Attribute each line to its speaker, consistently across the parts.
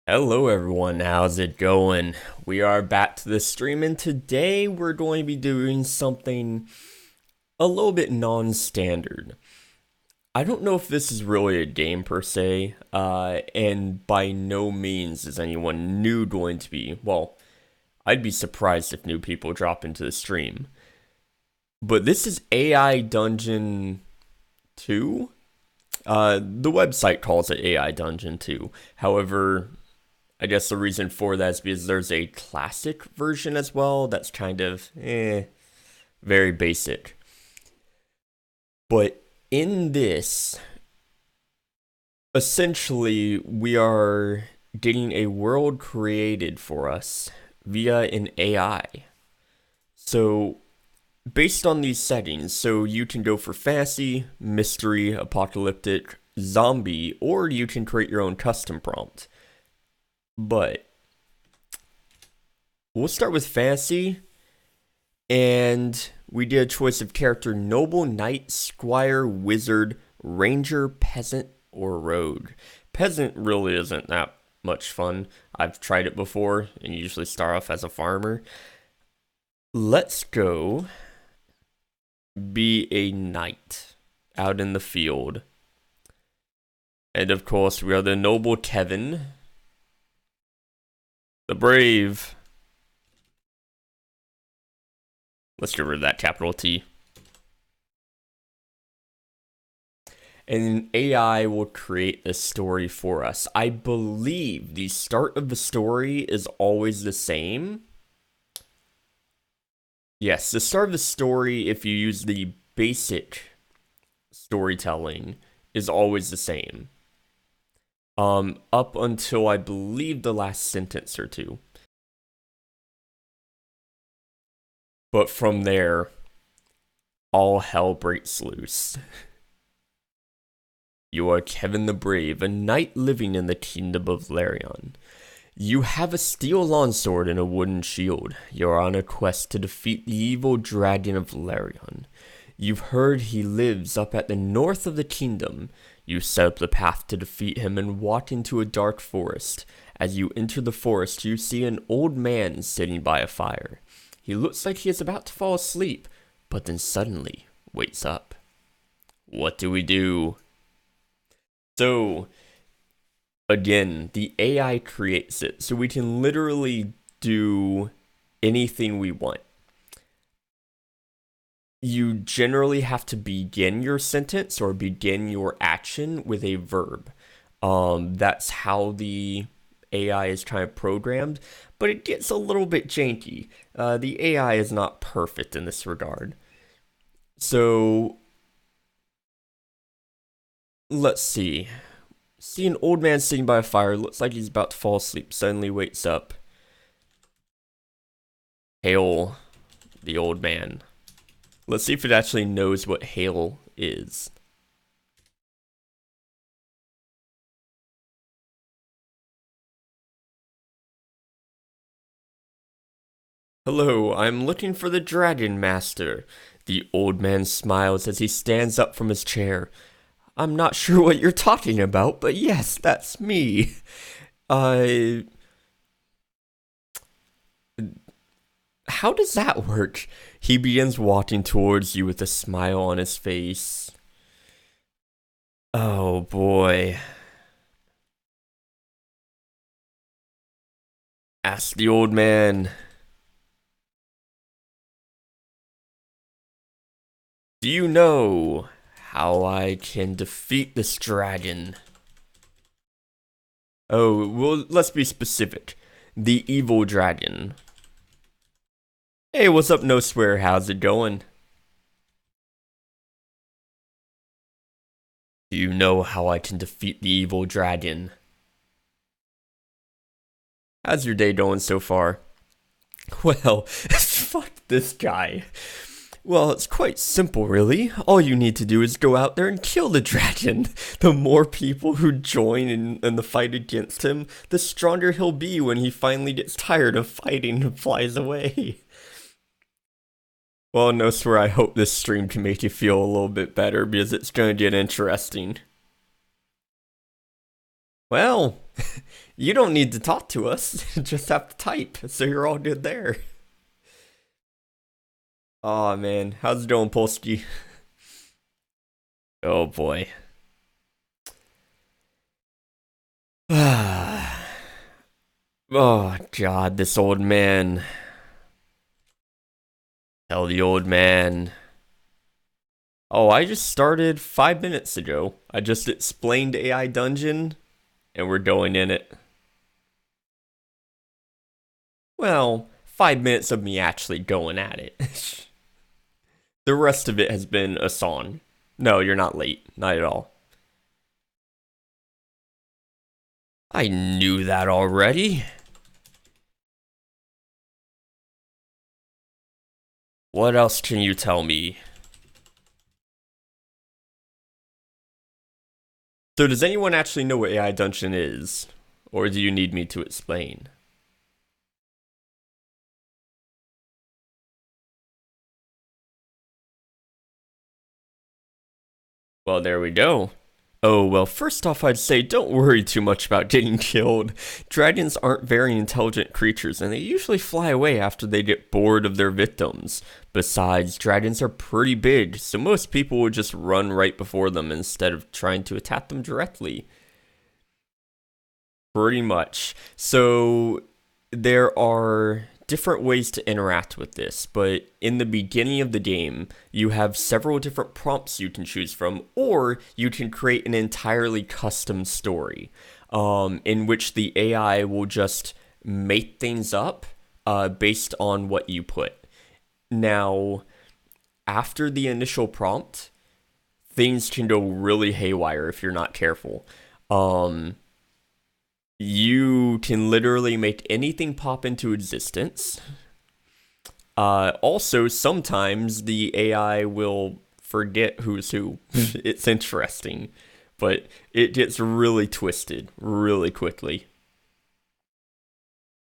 Speaker 1: Hello everyone, how's it going? We are back to the stream and today we're going to be doing something a little bit non-standard. I don't know if this is really a game per se, and by no means is anyone new going to be. Well, I'd be surprised if new people drop into the stream. But this is AI Dungeon 2? The website calls it AI Dungeon 2. However, I guess the reason for that is because there's a classic version as well that's kind of very basic. But in this, essentially, we are getting a world created for us via an AI. So, based on these settings, so you can go for fantasy, mystery, apocalyptic, zombie, or you can create your own custom prompt. But we'll start with fantasy, and we did a choice of character noble, knight, squire, wizard, ranger, peasant, or rogue. Peasant really isn't that much fun. I've tried it before, and you usually start off as a farmer. Let's go be a knight out in the field. And of course, we are the noble Kevin, the brave. Let's get rid of that capital T. And AI will create a story for us. I believe the start of the story is always the same. Yes, the start of the story, if you use the basic storytelling, is always the same. Up until I believe the last sentence or two. But from there, all hell breaks loose. You are Kevin the Brave, a knight living in the kingdom of Larion. You have a steel longsword and a wooden shield. You are on a quest to defeat the evil dragon of Larion. You've heard he lives up at the north of the kingdom. You set up the path to defeat him and walk into a dark forest. As you enter the forest, you see an old man sitting by a fire. He looks like he is about to fall asleep, but then suddenly wakes up. What do we do? So, again, the AI creates it, so we can literally do anything we want. You generally have to begin your sentence or begin your action with a verb. That's how the AI is kind of programmed, but it gets a little bit janky. The AI is not perfect in this regard. So, let's see. See an old man sitting by a fire, looks like he's about to fall asleep, suddenly wakes up. Hail the old man. Let's see if it actually knows what hail is. Hello, I'm looking for the Dragon Master. The old man smiles as he stands up from his chair. I'm not sure what you're talking about, but yes, that's me. Uh, how does that work? He begins walking towards you with a smile on his face. Oh boy. Ask the old man. Do you know how I can defeat this dragon? Oh, well, let's be specific. The evil dragon. Hey, what's up, No Swear? How's it going? Do you know how I can defeat the evil dragon? How's your day going so far? Well, fuck this guy. Well, it's quite simple, really. All you need to do is go out there and kill the dragon. The more people who join in the fight against him, the stronger he'll be when he finally gets tired of fighting and flies away. Well, no swear, I hope this stream can make you feel a little bit better because it's gonna get interesting. Well, you don't need to talk to us. Just have to type, so you're all good there. Oh man, how's it going, Polsky? Oh boy. Oh god, this old man. Tell the old man. Oh, I just started 5 minutes ago. I just explained AI Dungeon, and we're going in it. Well, 5 minutes of me actually going at it. The rest of it has been a song. No, you're not late. Not at all. I knew that already. What else can you tell me? So does anyone actually know what AI Dungeon is? Or do you need me to explain? Well, there we go. Oh, well, first off, I'd say don't worry too much about getting killed. Dragons aren't very intelligent creatures, and they usually fly away after they get bored of their victims. Besides, dragons are pretty big, so most people would just run right before them instead of trying to attack them directly. Pretty much. So, there are different ways to interact with this, but in the beginning of the game, you have several different prompts you can choose from, or you can create an entirely custom story, in which the AI will just make things up based on what you put. Now, after the initial prompt, things can go really haywire if you're not careful. You can literally make anything pop into existence. Also, sometimes the AI will forget who's who. It's interesting, but it gets really twisted really quickly.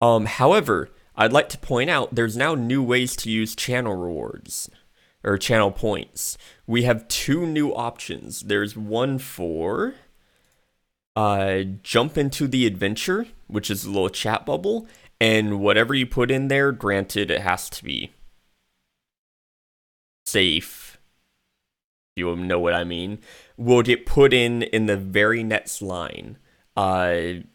Speaker 1: However, I'd like to point out there's now new ways to use channel rewards or channel points. We have two new options. There's one for jump into the adventure, which is a little chat bubble, and whatever you put in there, granted, it has to be safe. You know what I mean? Will get put in the very next line. I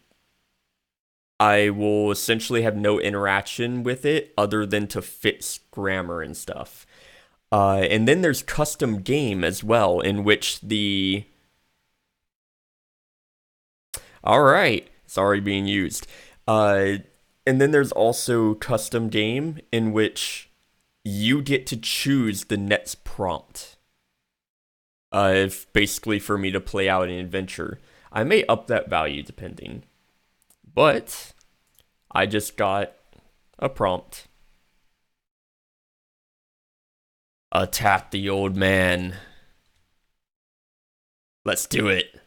Speaker 1: will essentially have no interaction with it other than to fix grammar and stuff. And then there's custom game as well, in which the all right, it's already being used. And then there's also custom game in which you get to choose the next prompt. If basically for me to play out an adventure. I may up that value depending. But I just got a prompt. Attack the old man. Let's do it.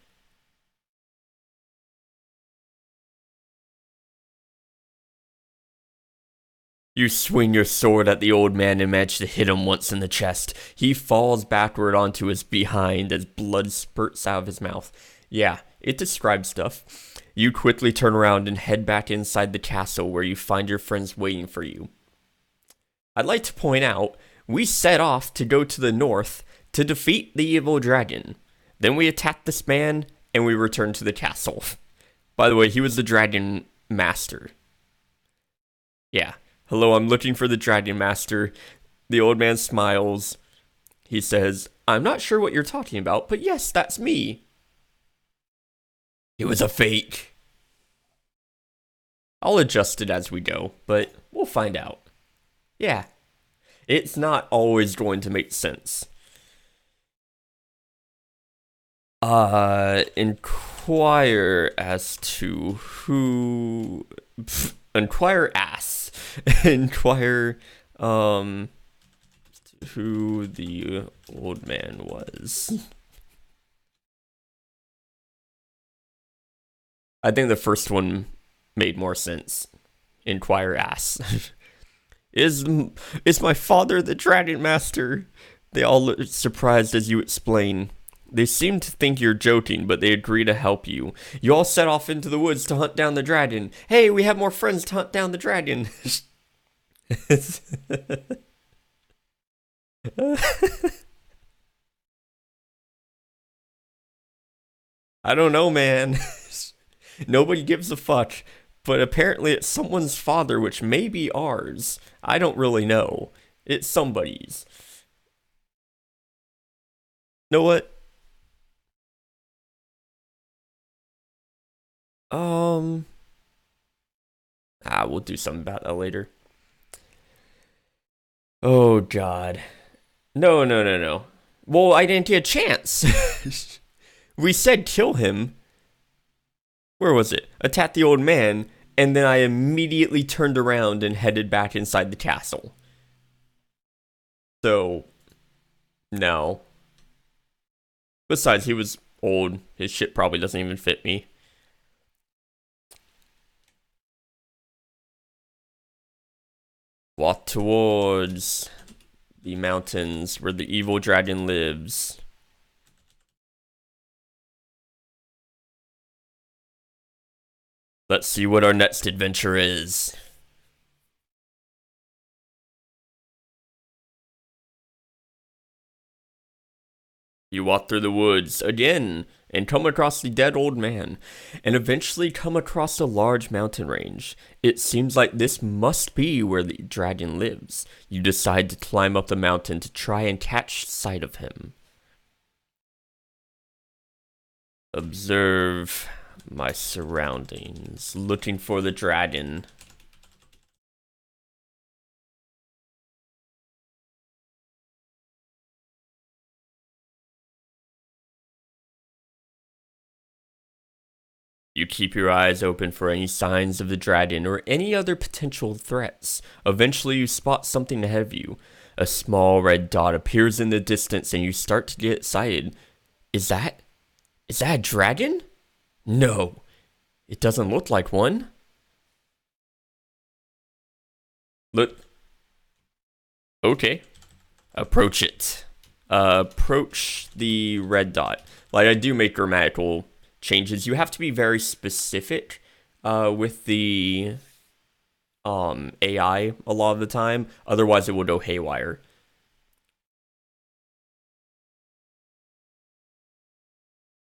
Speaker 1: You swing your sword at the old man and manage to hit him once in the chest. He falls backward onto his behind as blood spurts out of his mouth. Yeah, it describes stuff. You quickly turn around and head back inside the castle where you find your friends waiting for you. I'd like to point out, we set off to go to the north to defeat the evil dragon. Then we attacked this man and we returned to the castle. By the way, he was the dragon master. Yeah. Hello, I'm looking for the Dragon Master. The old man smiles. He says, I'm not sure what you're talking about, but yes, that's me. It was a fake. I'll adjust it as we go, but we'll find out. Yeah, it's not always going to make sense. Inquire as to who... Inquire ass. Inquire who the old man was. I think the first one made more sense. Inquire ass. Is my father the Dragon Master? They all look surprised as you explain. They seem to think you're joking, but they agree to help you. You all set off into the woods to hunt down the dragon. Hey, we have more friends to hunt down the dragon. I don't know, man. Nobody gives a fuck. But apparently it's someone's father, which may be ours. I don't really know. It's somebody's. Know what? Um, we'll do something about that later. Oh God. No, no, no, no. Well, I didn't get a chance. We said kill him. Where was it? Attack the old man, and then I immediately turned around and headed back inside the castle. So, no. Besides, he was old. His shit probably doesn't even fit me. Walk towards the mountains where the evil dragon lives. Let's see what our next adventure is. You walk through the woods again and come across the dead old man, and eventually come across a large mountain range. It seems like this must be where the dragon lives. You decide to climb up the mountain to try and catch sight of him. Observe my surroundings, looking for the dragon. You keep your eyes open for any signs of the dragon or any other potential threats. Eventually, you spot something ahead of you. A small red dot appears in the distance and you start to get excited. Is that a dragon? No, it doesn't look like one. Look. Okay. Approach it. Approach the red dot. Like, I do make grammatical changes. You have to be very specific with the AI a lot of the time. Otherwise, it will go haywire.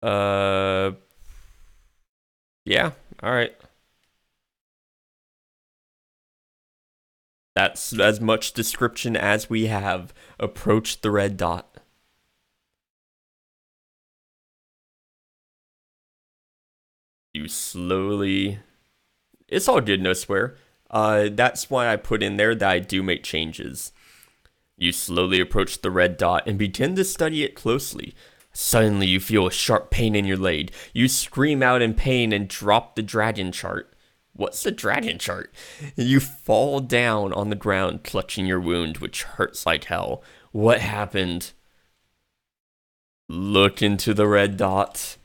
Speaker 1: Uh, yeah. All right. That's as much description as we have. Approach the red dot. You slowly. It's all good, no swear. That's why I put in there that I do make changes. You slowly approach the red dot and begin to study it closely. Suddenly, you feel a sharp pain in your leg. You scream out in pain and drop the dragon chart. What's the dragon chart? You fall down on the ground, clutching your wound, which hurts like hell. What happened? Look into the red dot.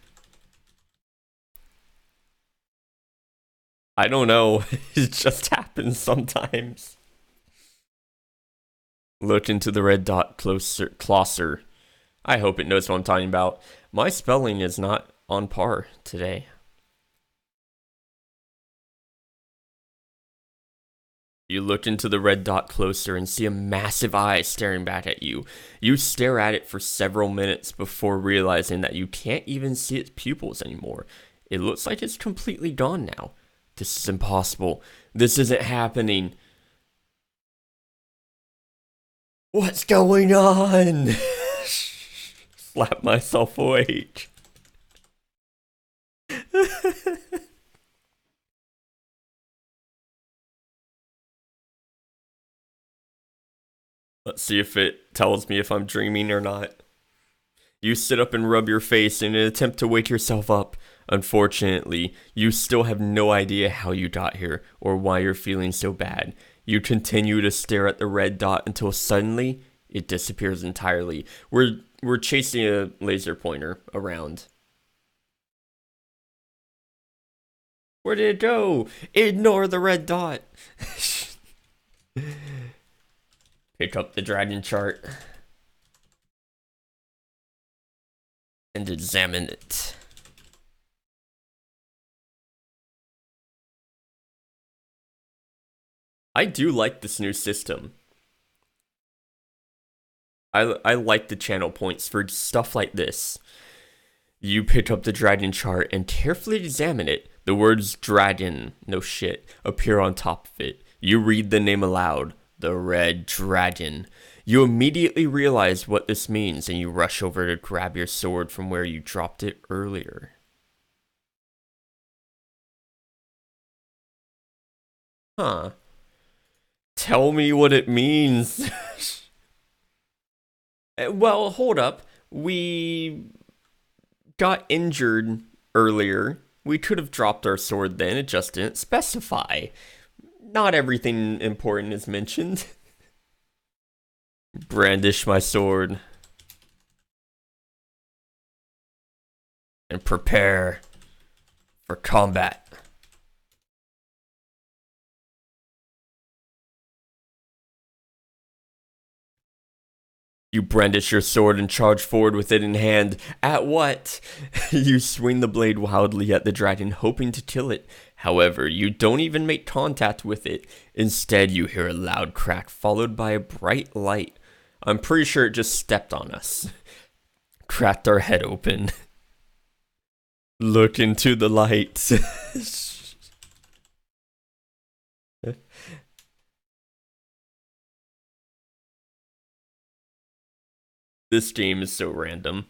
Speaker 1: I don't know. It just happens sometimes. Look into the red dot closer. I hope it knows what I'm talking about. My spelling is not on par today. You look into the red dot closer and see a massive eye staring back at you. You stare at it for several minutes before realizing that you can't even see its pupils anymore. It looks like it's completely gone now. This is impossible. This isn't happening. What's going on? Slap myself awake. Let's see if it tells me if I'm dreaming or not. You sit up and rub your face in an attempt to wake yourself up. Unfortunately, you still have no idea how you got here or why you're feeling so bad. You continue to stare at the red dot until suddenly it disappears entirely. We're chasing a laser pointer around. Where did it go? Ignore the red dot. Pick up the dragon chart. and examine it. I do like this new system. I like the channel points for stuff like this. You pick up the dragon chart and carefully examine it. The words dragon, no shit, appear on top of it. You read the name aloud, the red dragon. You immediately realize what this means and you rush over to grab your sword from where you dropped it earlier. Huh. Tell me what it means. Well, hold up. We got injured earlier. We could have dropped our sword then, it just didn't specify. Not everything important is mentioned. Brandish my sword. And prepare for combat. You brandish your sword and charge forward with it in hand. At what? You swing the blade wildly at the dragon, hoping to kill it. However, you don't even make contact with it. Instead, you hear a loud crack followed by a bright light. I'm pretty sure it just stepped on us. Cracked our head open. Look into the light. This game is so random.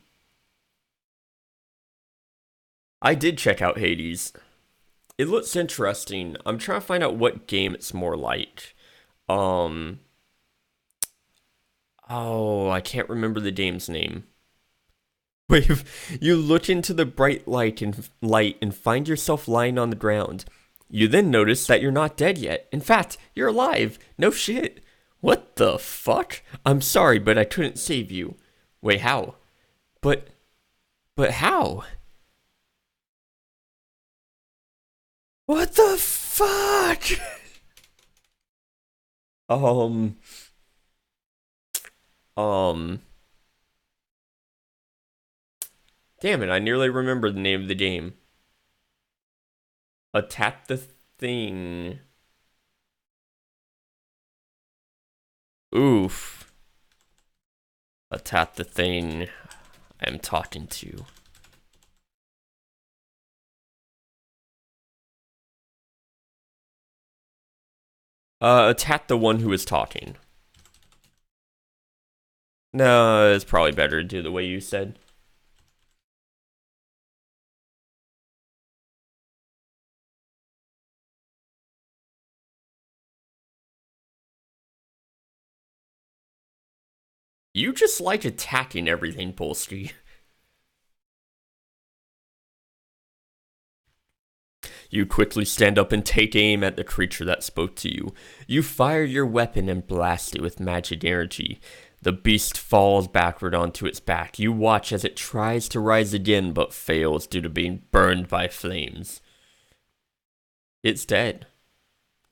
Speaker 1: I did check out Hades. It looks interesting. I'm trying to find out what game it's more like. Oh, I can't remember the game's name. Wait, you look into the bright light and find yourself lying on the ground. You then notice that you're not dead yet. In fact, you're alive. No shit. What the fuck? I'm sorry, but I couldn't save you. Wait, how? But how? What the fuck? Um, um, damn it, I nearly remember the name of the game. Attack the thing. Oof. Attack the thing I am talking to. Attack the one who is talking. No, it's probably better to do the way you said. You just like attacking everything, Polsky. You quickly stand up and take aim at the creature that spoke to you. You fire your weapon and blast it with magic energy. The beast falls backward onto its back. You watch as it tries to rise again but fails due to being burned by flames. It's dead.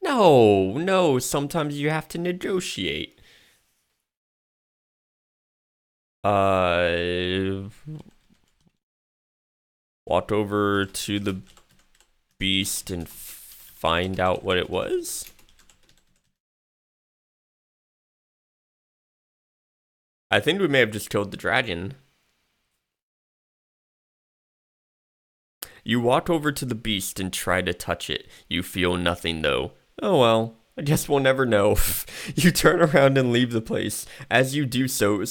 Speaker 1: No, sometimes you have to negotiate. Walk over to the beast and find out what it was? I think we may have just killed the dragon. You walk over to the beast and try to touch it. You feel nothing though. Oh well, I guess we'll never know. You turn around and leave the place. As you do so,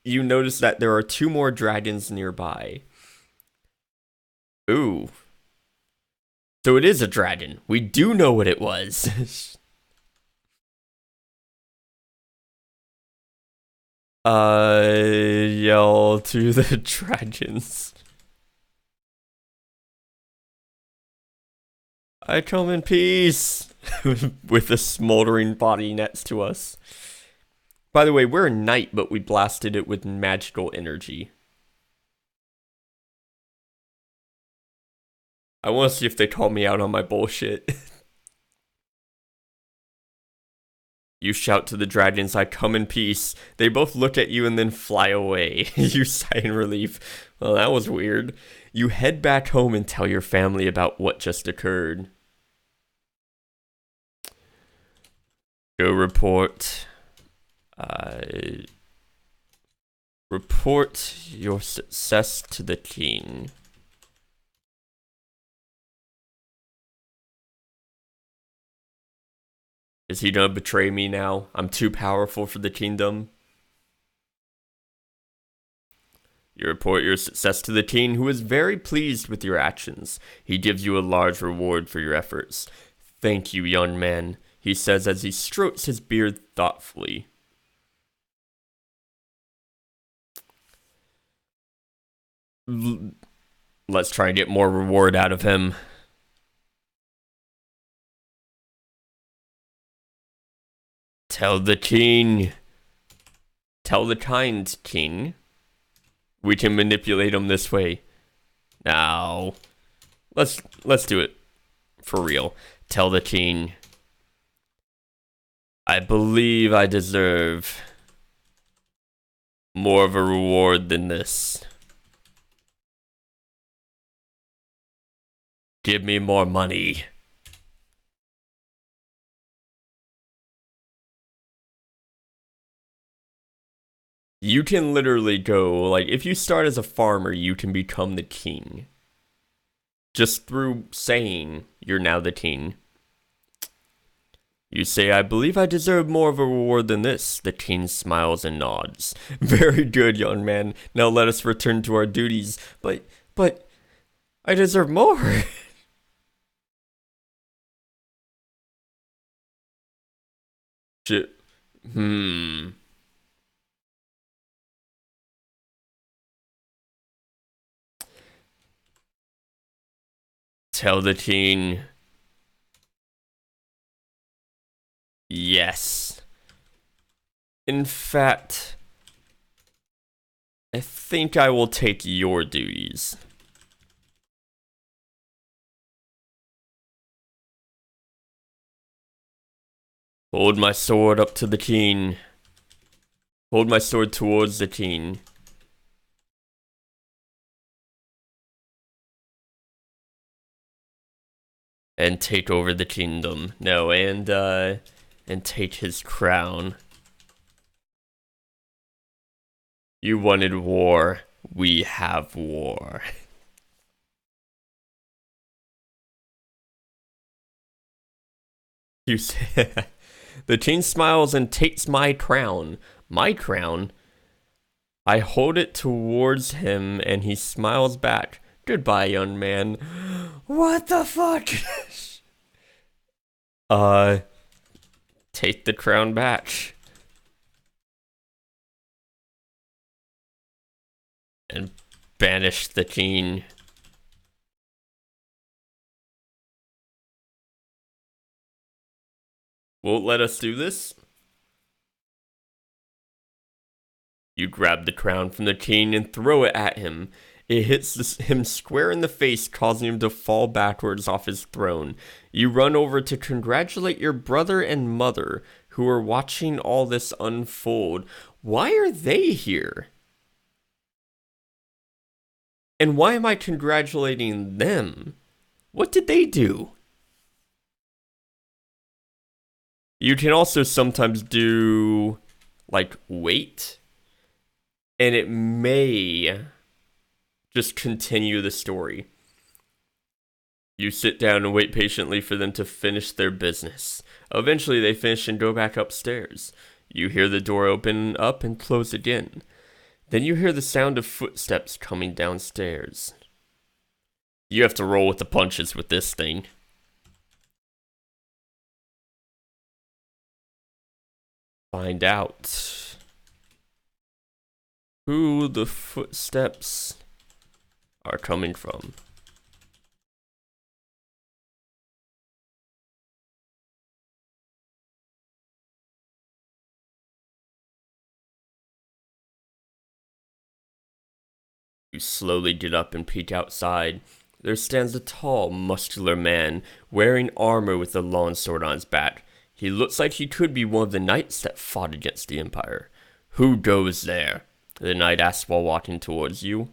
Speaker 1: you notice that there are 2 more dragons nearby. Ooh. So it is a dragon. We do know what it was. Yell to the dragons. I come in peace. With a smoldering body next to us. By the way, we're a knight, but we blasted it with magical energy. I want to see if they call me out on my bullshit. You shout to the dragons, I come in peace. They both look at you and then fly away. You sigh in relief. Well, that was weird. You head back home and tell your family about what just occurred. Go report. Report your success to the king. Is he gonna betray me now? I'm too powerful for the kingdom. You report your success to the king, who is very pleased with your actions. He gives you a large reward for your efforts. Thank you, young man, he says as he strokes his beard thoughtfully. Let's try and get more reward out of him. Tell the king. Tell the kind king. We can manipulate him this way. Now, let's do it for real. Tell the king. I believe I deserve more of a reward than this. Give me more money. You can literally go, like, if you start as a farmer, you can become the king. Just through saying you're now the king. You say, I believe I deserve more of a reward than this. The king smiles and nods. Very good, young man. Now let us return to our duties. But, I deserve more. Shit. Tell the king. Yes. In fact, I think I will take your duties. Hold my sword up to the king. Hold my sword towards the king. And take over the kingdom. No, and take his crown. You wanted war. We have war. You say, the king smiles and takes my crown. My crown? I hold it towards him and he smiles back. Goodbye, young man. What the fuck? Take the crown back. And banish the king. Won't let us do this? You grab the crown from the king and throw it at him. It hits him square in the face, causing him to fall backwards off his throne. You run over to congratulate your brother and mother, who are watching all this unfold. Why are they here? And why am I congratulating them? What did they do? You can also sometimes do, like, wait. And it may just continue the story. You sit down and wait patiently for them to finish their business. Eventually they finish and go back upstairs. You hear the door open up and close again. Then you hear the sound of footsteps coming downstairs. You have to roll with the punches with this thing. Find out who the footsteps are coming from. You slowly get up and peek outside. There stands a tall, muscular man, wearing armor with a long sword on his back. He looks like he could be one of the knights that fought against the Empire. Who goes there? The knight asks while walking towards you.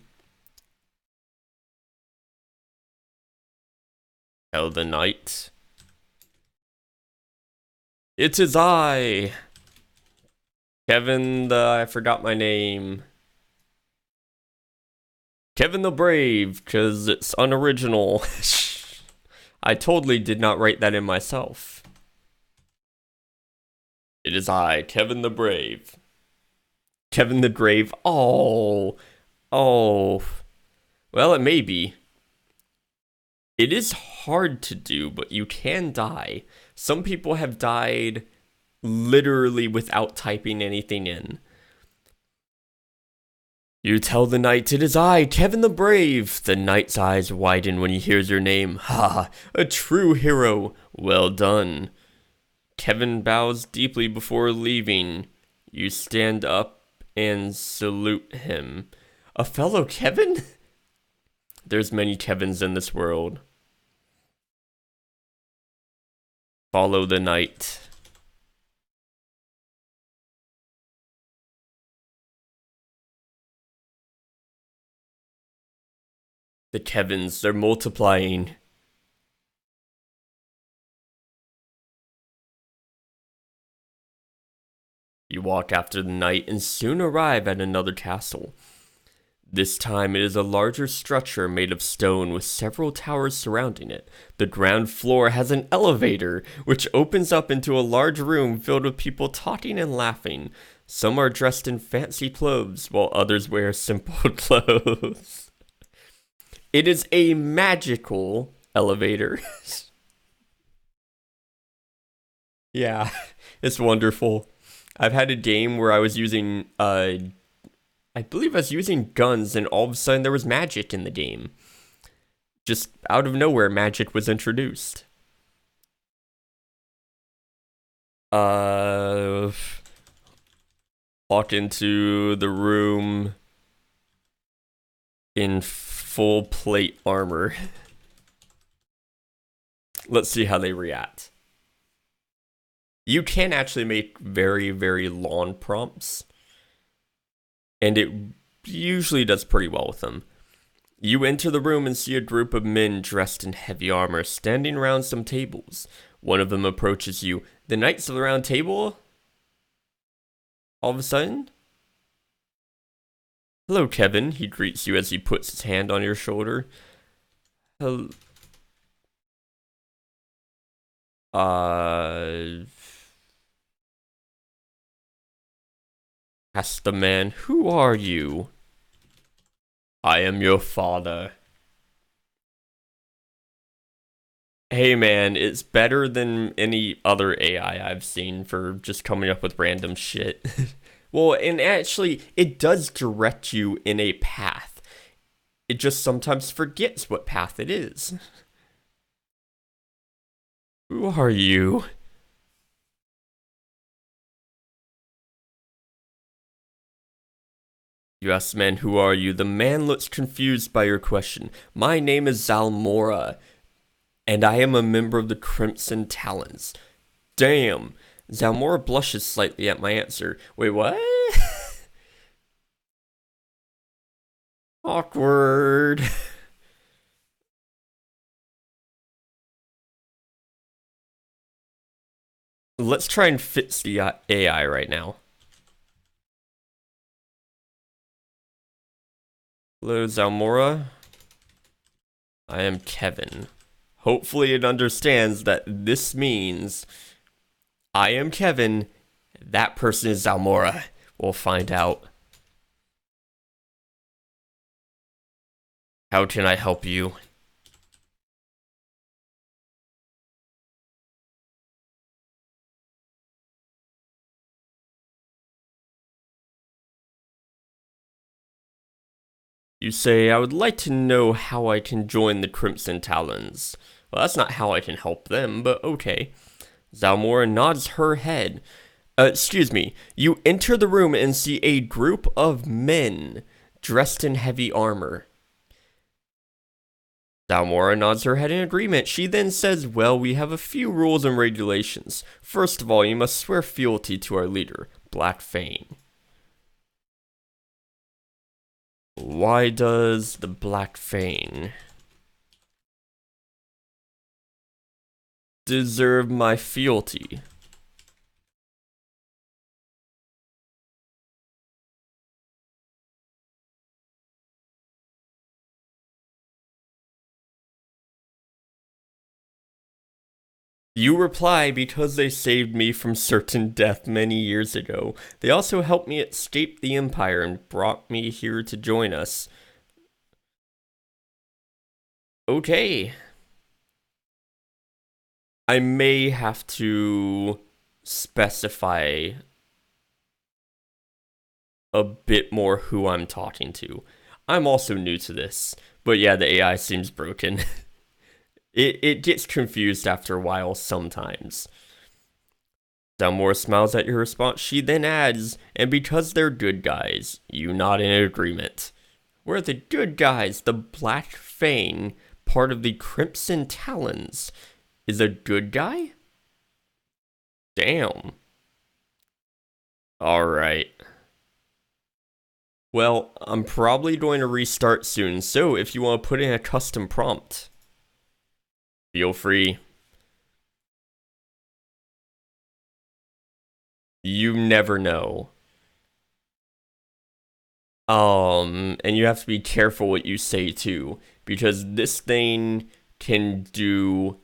Speaker 1: Tell the knight. It is I, Kevin I forgot my name. Kevin the Brave, because it's unoriginal. I totally did not write that in myself. It is I, Kevin the Brave. Kevin the Grave. Oh. Well, it may be. It is hard to do, but you can die. Some people have died literally without typing anything in. You tell the knight, it is I, Kevin the Brave. The knight's eyes widen when he hears your name. Ha, a true hero. Well done. Kevin bows deeply before leaving. You stand up and salute him. A fellow Kevin? There's many Kevins in this world. Follow the knight. The Kevins, they're multiplying. You walk after the knight and soon arrive at another castle. This time it is a larger structure made of stone with several towers surrounding it. The ground floor has an elevator, which opens up into a large room filled with people talking and laughing. Some are dressed in fancy clothes, while others wear simple clothes. It is a magical elevator. Yeah, it's wonderful. I've had a game where I was using, I believe I was using guns, and all of a sudden there was magic in the game. Just out of nowhere, magic was introduced. Walk into the room in full plate armor. Let's see how they react. You can actually make very, very long prompts, and it usually does pretty well with them. You enter the room and see a group of men dressed in heavy armor standing around some tables. One of them approaches you. The Knights of the Round Table? All of a sudden? Hello, Kevin. He greets you as he puts his hand on your shoulder. Hello. Asked the man, who are you? I am your father. Hey man, it's better than any other AI I've seen for just coming up with random shit. Well, and actually, it does direct you in a path. It just sometimes forgets what path it is. Who are you? You ask the man, who are you? The man looks confused by your question. My name is Zalmora, and I am a member of the Crimson Talons. Damn. Zalmora blushes slightly at my answer. Wait, what? Awkward. Let's try and fix the AI right now. Hello, Zalmora. I am Kevin. Hopefully it understands that this means I am Kevin, that person is Zalmora. We'll find out. How can I help you? You say, I would like to know how I can join the Crimson Talons. Well, that's not how I can help them, but okay. Zalmora nods her head. Excuse me. You enter the room and see a group of men dressed in heavy armor. Dalmora nods her head in agreement. She then says, well, we have a few rules and regulations. First of all, you must swear fealty to our leader, Black Fane. Why does the Black Fane deserve my fealty? You reply, because they saved me from certain death many years ago. They also helped me escape the Empire and brought me here to join us. Okay. I may have to specify a bit more who I'm talking to. I'm also new to this, but yeah, the AI seems broken. It gets confused after a while sometimes. Dalmor smiles at your response. She then adds, and because they're good guys, you nod in agreement. We're the good guys. The Black Fane, part of the Crimson Talons, is a good guy? Damn. Alright. Well, I'm probably going to restart soon, so if you want to put in a custom prompt, feel free. You never know. And you have to be careful what you say too, because this thing can do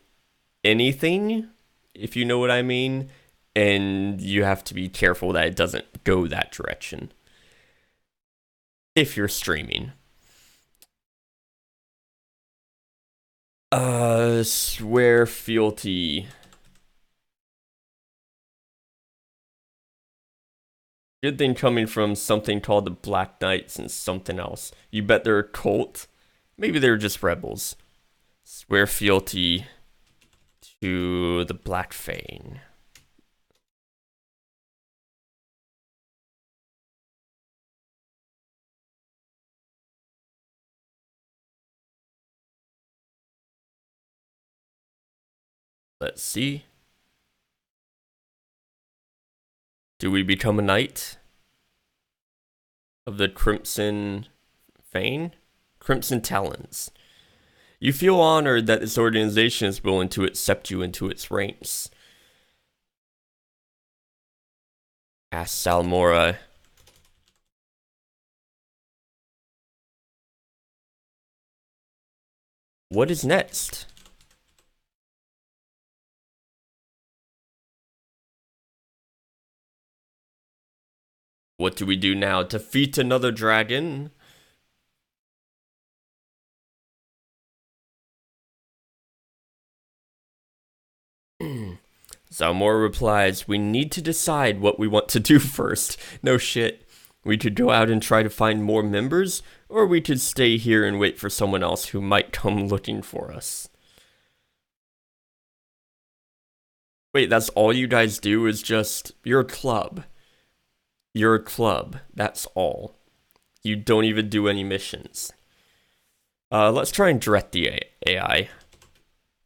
Speaker 1: anything, if you know what I mean, and you have to be careful that it doesn't go that direction if you're streaming. Swear fealty. Good thing coming from something called the Black Knights and something else. You bet they're a cult? Maybe they're just rebels. Swear fealty to the Black Fane. Let's see. Do we become a knight of the Crimson Fane? Crimson Talons. You feel honored that this organization is willing to accept you into its ranks. Ask Salmora. What is next? What do we do now? Defeat another dragon? Zalmor replies, we need to decide what we want to do first. No shit. We could go out and try to find more members, or we could stay here and wait for someone else who might come looking for us. Wait, that's all you guys do is just, you're a club. You're a club, that's all. You don't even do any missions. Let's try and direct the AI.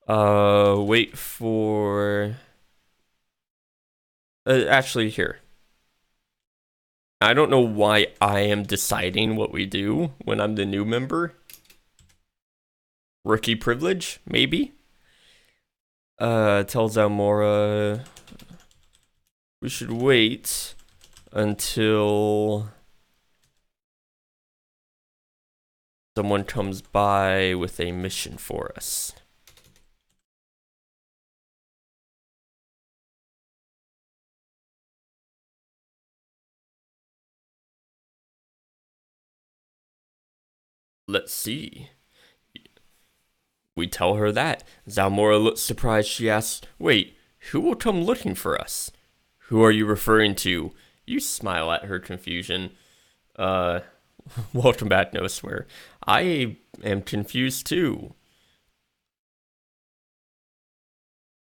Speaker 1: Wait for... actually, here. I don't know why I am deciding what we do when I'm the new member. Rookie privilege, maybe? Tell Zalmora we should wait until someone comes by with a mission for us. Let's see. We tell her that. Zalmora looks surprised. She asks, wait, who will come looking for us? Who are you referring to? You smile at her confusion. Welcome back, No Swear. I am confused too.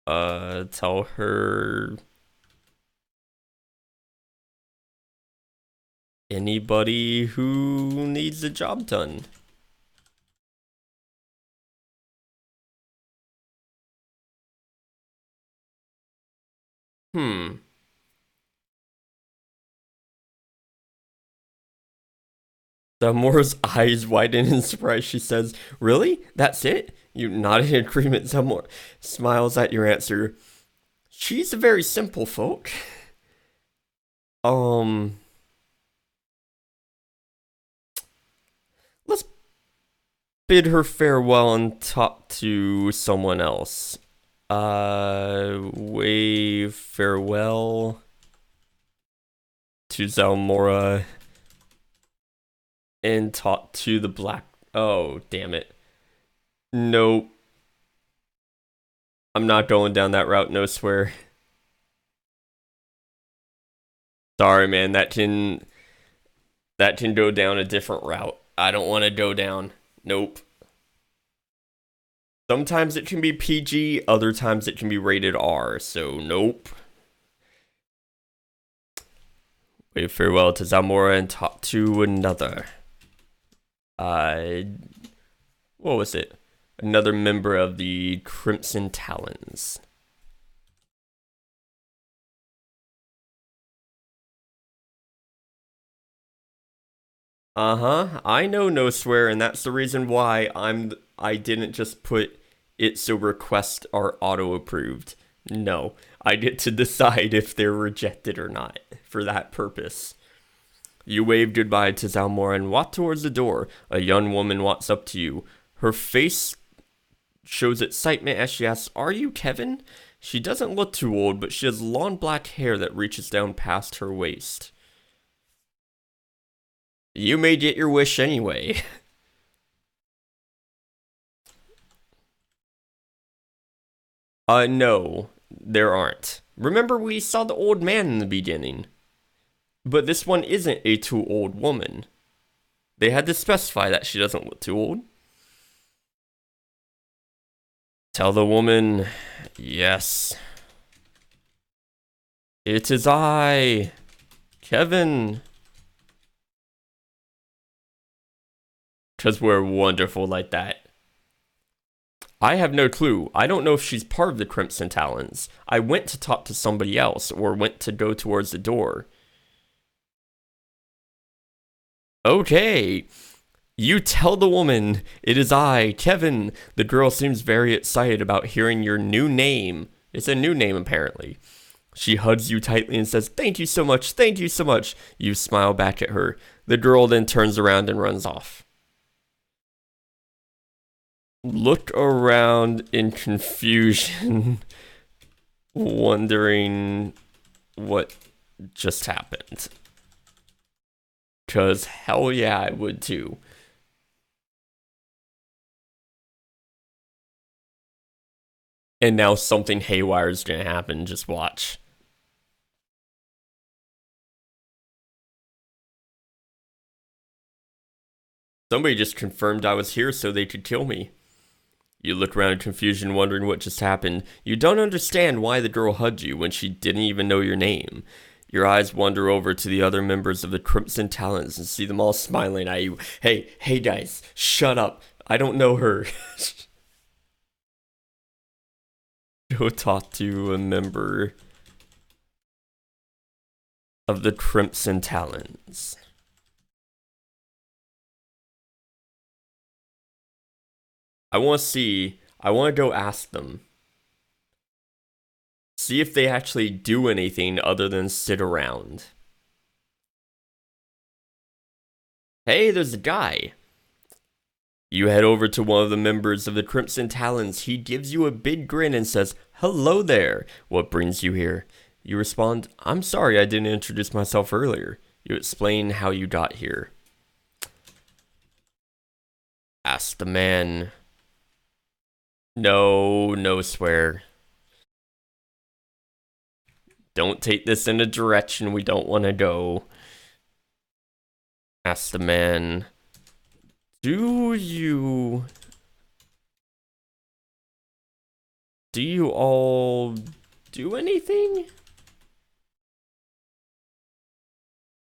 Speaker 1: Tell her... anybody who needs a job done. Hmm. Zamora's eyes widen in surprise. She says, "Really? That's it?" You nod in agreement. Zamora smiles at your answer. She's a very simple folk. Um, let's bid her farewell and talk to someone else. Wave farewell to Zalmora and talk to the black. Oh, damn it. Nope. I'm not going down that route, no swear. Sorry, man. That can go down a different route. I don't want to go down. Nope. Sometimes it can be PG, other times it can be rated R, so nope. Wave farewell to Zamora and talk to another. What was it? Another member of the Crimson Talons. I know no swear, and that's the reason why I didn't just put it so requests are auto approved. No, I get to decide if they're rejected or not for that purpose. You wave goodbye to Zalmora and walk towards the door. A young woman walks up to you. Her face shows excitement as she asks, "Are you Kevin?" She doesn't look too old, but she has long black hair that reaches down past her waist. You may get your wish anyway. No, there aren't. Remember, we saw the old man in the beginning. But this one isn't a too old woman. They had to specify that she doesn't look too old. Tell the woman, yes. It is I, Kevin. 'Cause we're wonderful like that. I have no clue. I don't know if she's part of the Crimson Talons. I went to talk to somebody else, or went to go towards the door. Okay. You tell the woman, it is I, Kevin. The girl seems very excited about hearing your new name. It's a new name, apparently. She hugs you tightly and says, "Thank you so much, thank you so much." You smile back at her. The girl then turns around and runs off. Look around in confusion, wondering what just happened. 'Cause hell yeah, I would too. And now something haywire is gonna happen, just watch. Somebody just confirmed I was here so they could kill me. You look around in confusion, wondering what just happened. You don't understand why the girl hugged you when she didn't even know your name. Your eyes wander over to the other members of the Crimson Talons and see them all smiling at you. Hey guys, shut up. I don't know her. Go talk to a member of the Crimson Talons. I want to go ask them. See if they actually do anything other than sit around. Hey, there's a guy. You head over to one of the members of the Crimson Talons. He gives you a big grin and says, "Hello there. What brings you here?" You respond, "I'm sorry I didn't introduce myself earlier." You explain how you got here. Ask the man. No swear. Don't take this in a direction we don't want to go. Ask the man. Do you all do anything?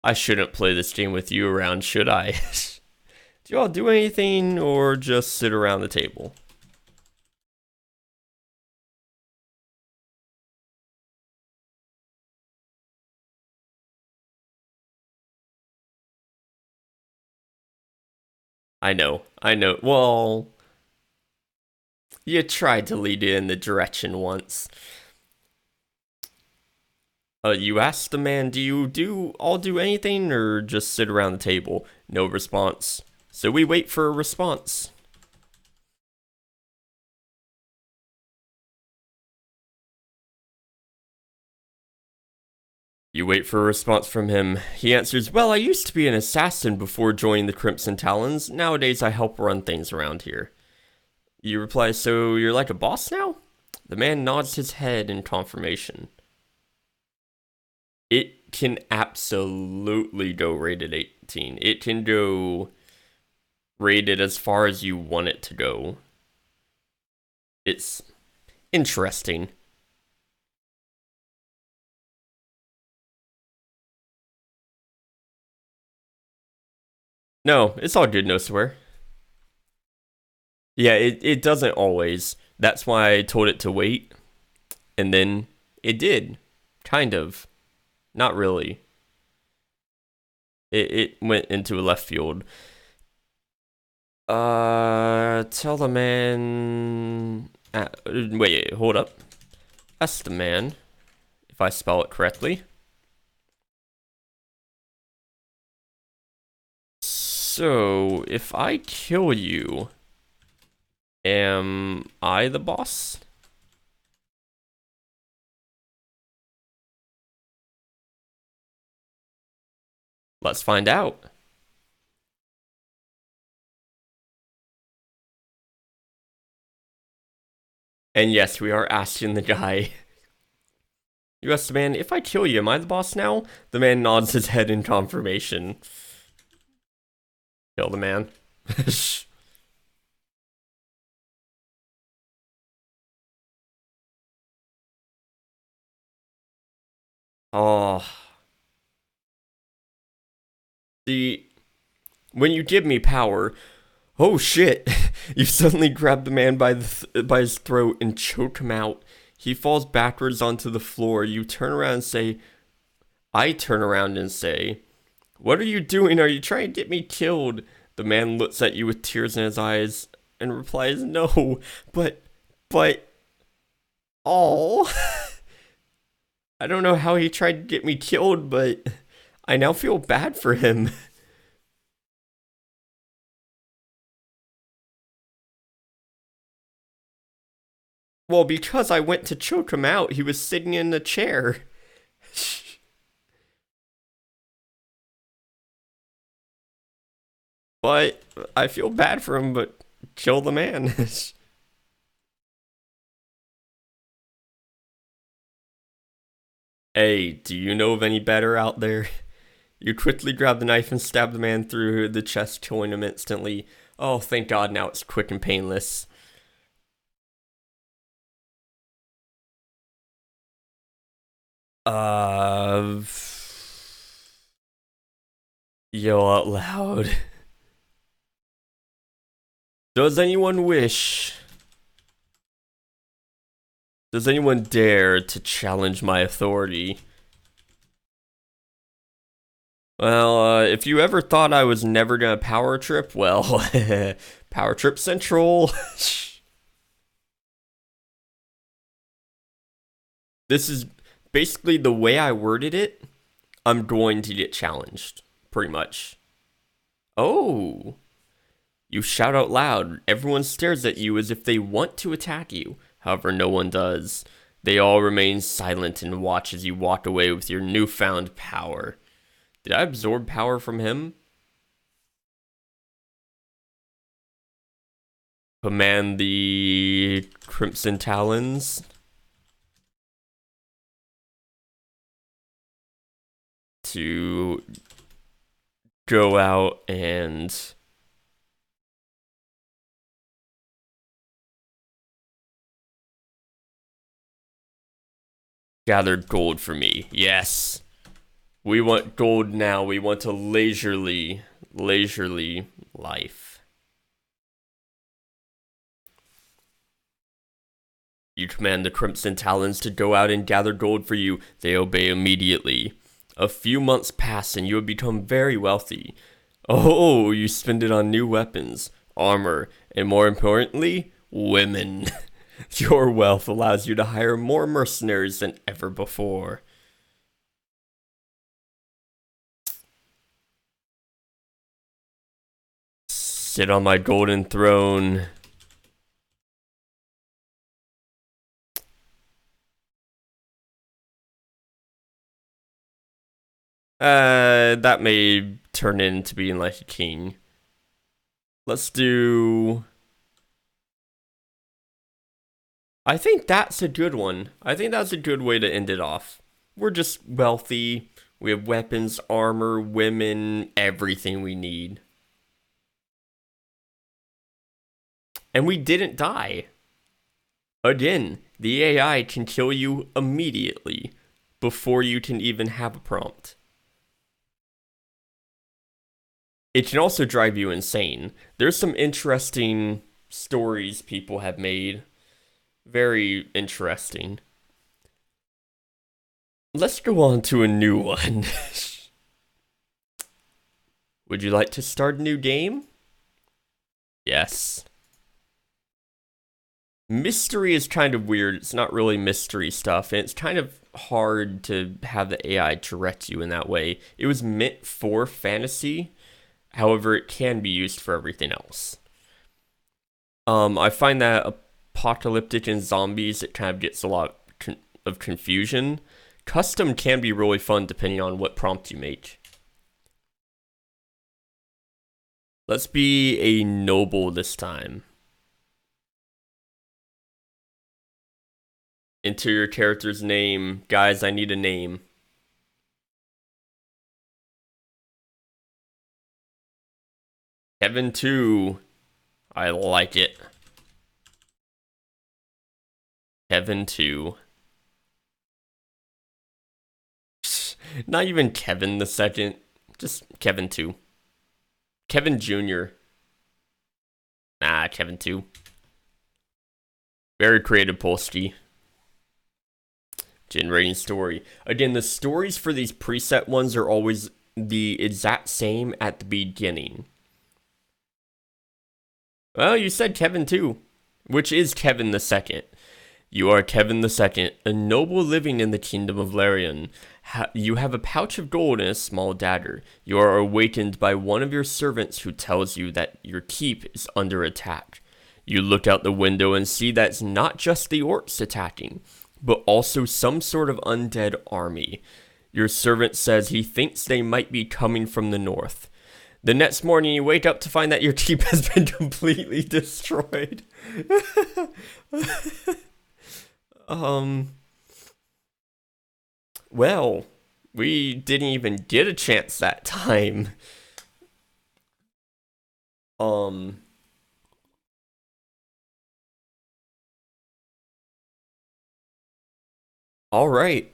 Speaker 1: I shouldn't play this game with you around, should I? Do you all do anything or just sit around the table? I know. Well, you tried to lead it in the direction once. You asked the man, do you do anything or just sit around the table? No response. So we wait for a response. You wait for a response from him. He answers, well, I used to be an assassin before joining the Crimson Talons. Nowadays, I help run things around here. You reply, so you're like a boss now? The man nods his head in confirmation. It can absolutely go rated 18. It can go rated as far as you want it to go. It's interesting. No, it's all good, no swear. Yeah, it doesn't always. That's why I told it to wait. And then it did. Kind of. Not really. It went into a left field. Tell the man. Wait, hold up. Ask the man if I spell it correctly. So, if I kill you, am I the boss? Let's find out. And yes, we are asking the guy. You ask the man, if I kill you, am I the boss now? The man nods his head in confirmation. Kill the man. Oh. When you give me power, oh shit, you suddenly grab the man by his throat and choke him out. He falls backwards onto the floor. You turn around and say, I turn around and say, what are you doing? Are you trying to get me killed? The man looks at you with tears in his eyes and replies, no, but, oh. I don't know how he tried to get me killed, but I now feel bad for him. Well, because I went to choke him out, he was sitting in the chair. But I feel bad for him, but kill the man. Hey, do you know of any better out there? You quickly grab the knife and stab the man through the chest, killing him instantly. Oh, thank God, now it's quick and painless. Uh... Yell out loud. Does anyone wish? Does anyone dare to challenge my authority? Well, if you ever thought I was never gonna power trip, well, power trip central. This is basically the way I worded it. I'm going to get challenged, pretty much. Oh. You shout out loud. Everyone stares at you as if they want to attack you. However, no one does. They all remain silent and watch as you walk away with your newfound power. Did I absorb power from him? Command the Crimson Talons to go out and gather gold for me. Yes. We want gold now. We want a leisurely life. You command the Crimson Talons to go out and gather gold for you. They obey immediately. A few months pass and you have become very wealthy. Oh, you spend it on new weapons, armor, and more importantly, women. Your wealth allows you to hire more mercenaries than ever before. Sit on my golden throne. That may turn into being like a king. Let's do... I think that's a good one. I think that's a good way to end it off. We're just wealthy. We have weapons, armor, women, everything we need. And we didn't die. Again, the AI can kill you immediately before you can even have a prompt. It can also drive you insane. There's some interesting stories people have made. Very interesting. Let's go on to a new one. Would you like to start a new game? Yes. Mystery is kind of weird. It's not really mystery stuff, and it's kind of hard to have the AI direct you in that way. It was meant for fantasy, however, it can be used for everything else. I find that apocalyptic and zombies, it kind of gets a lot of confusion. Custom can be really fun depending on what prompt you make. Let's be a noble this time. Enter your character's name. Guys, I need a name. Kevin 2. I like it. Kevin 2. Not even Kevin the second. Just Kevin 2. Kevin Jr. Nah, Kevin 2. Very creative, Polsky. Generating story. Again, the stories for these preset ones are always the exact same at the beginning. Well, you said Kevin 2, which is Kevin the second. You are Kevin the second, a noble living in the kingdom of Larian. You have a pouch of gold and a small dagger. You are awakened by one of your servants who tells you that your keep is under attack. You look out the window and see that it's not just the orcs attacking, but also some sort of undead army. Your servant says he thinks they might be coming from the north. The next morning, you wake up to find that your keep has been completely destroyed. Well, we didn't even get a chance that time. All right.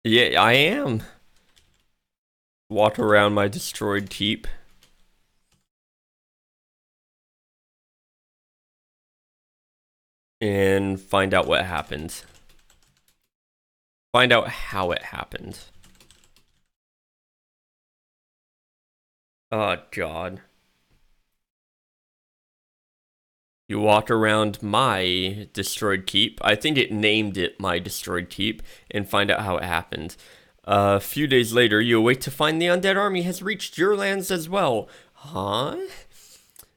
Speaker 1: Yeah, I am. Walk around my destroyed keep. And find out what happened. Find out how it happened. Oh, God. You walk around my destroyed keep. I think it named it my destroyed keep, and find out how it happened. A few days later, you awake to find the undead army has reached your lands as well. Huh?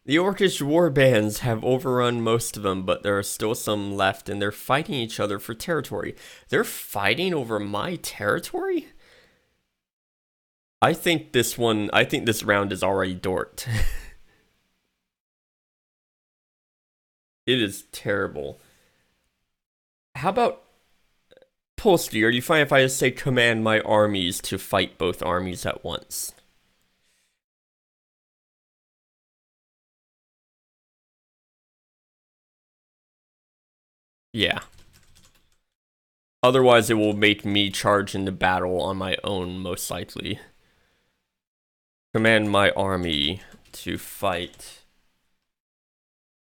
Speaker 1: The Orcish warbands have overrun most of them, but there are still some left, and they're fighting each other for territory. They're fighting over my territory? I think this round is already dorked. It is terrible. How about Polsky? Are you fine if I just say command my armies to fight both armies at once? Yeah. Otherwise, it will make me charge into battle on my own, most likely. Command my army to fight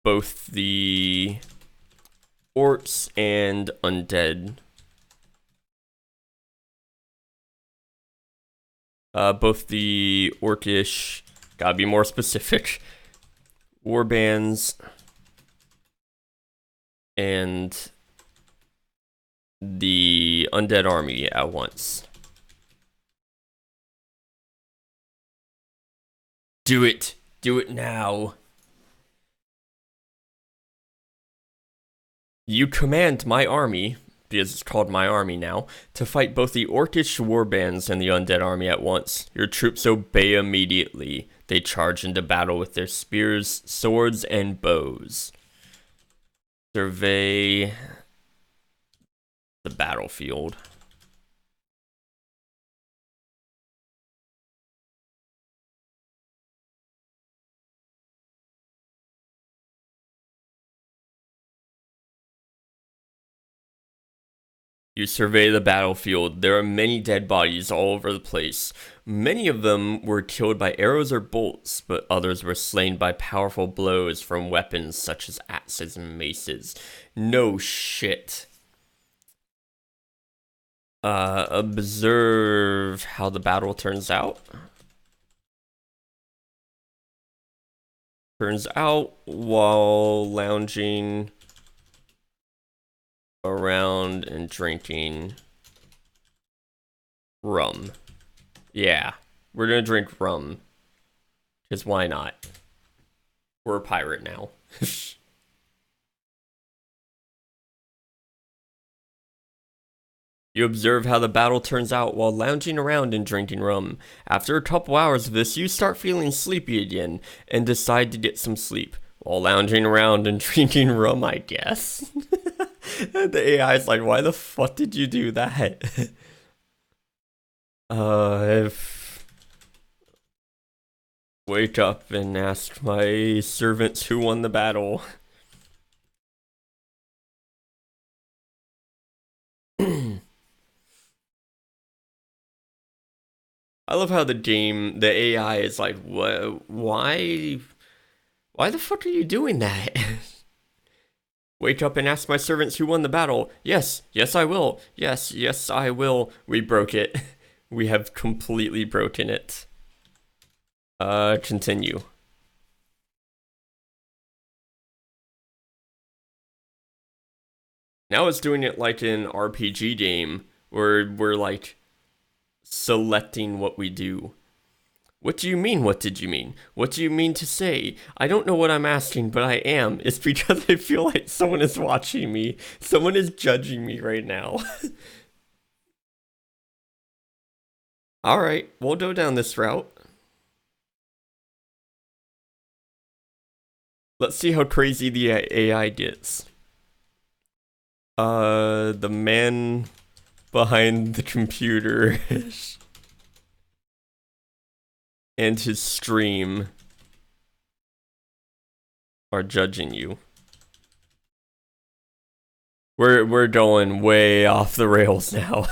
Speaker 1: both the orcs and undead. both the orcish, gotta be more specific, warbands and the undead army at once. Do it. Do it now. You command my army, because it's called my army now, to fight both the orcish warbands and the undead army at once. Your troops obey immediately. They charge into battle with their spears, swords, and bows. Survey the battlefield. You survey the battlefield. There are many dead bodies all over the place. Many of them were killed by arrows or bolts, but others were slain by powerful blows from weapons such as axes and maces. No shit. Observe how the battle turns out. Turns out while lounging around and drinking rum. Yeah, we're gonna drink rum. Because why not? We're a pirate now. You observe how the battle turns out while lounging around and drinking rum. After a couple hours of this, you start feeling sleepy again and decide to get some sleep while lounging around and drinking rum, I guess. The AI is like, why the fuck did you do that? If wake up and ask my servants who won the battle. I love how the AI is like, what? Why the fuck are you doing that? Wake up and ask my servants who won the battle. Yes, yes I will. Yes, yes I will. We broke it. We have completely broken it. Continue. Now it's doing it like an RPG game, where we're like selecting what we do. What do you mean, what did you mean? What do you mean to say? I don't know what I'm asking, but I am. It's because I feel like someone is watching me. Someone is judging me right now. Alright, we'll go down this route. Let's see how crazy the AI gets. The man behind the computer and his stream are judging you. We're going way off the rails now.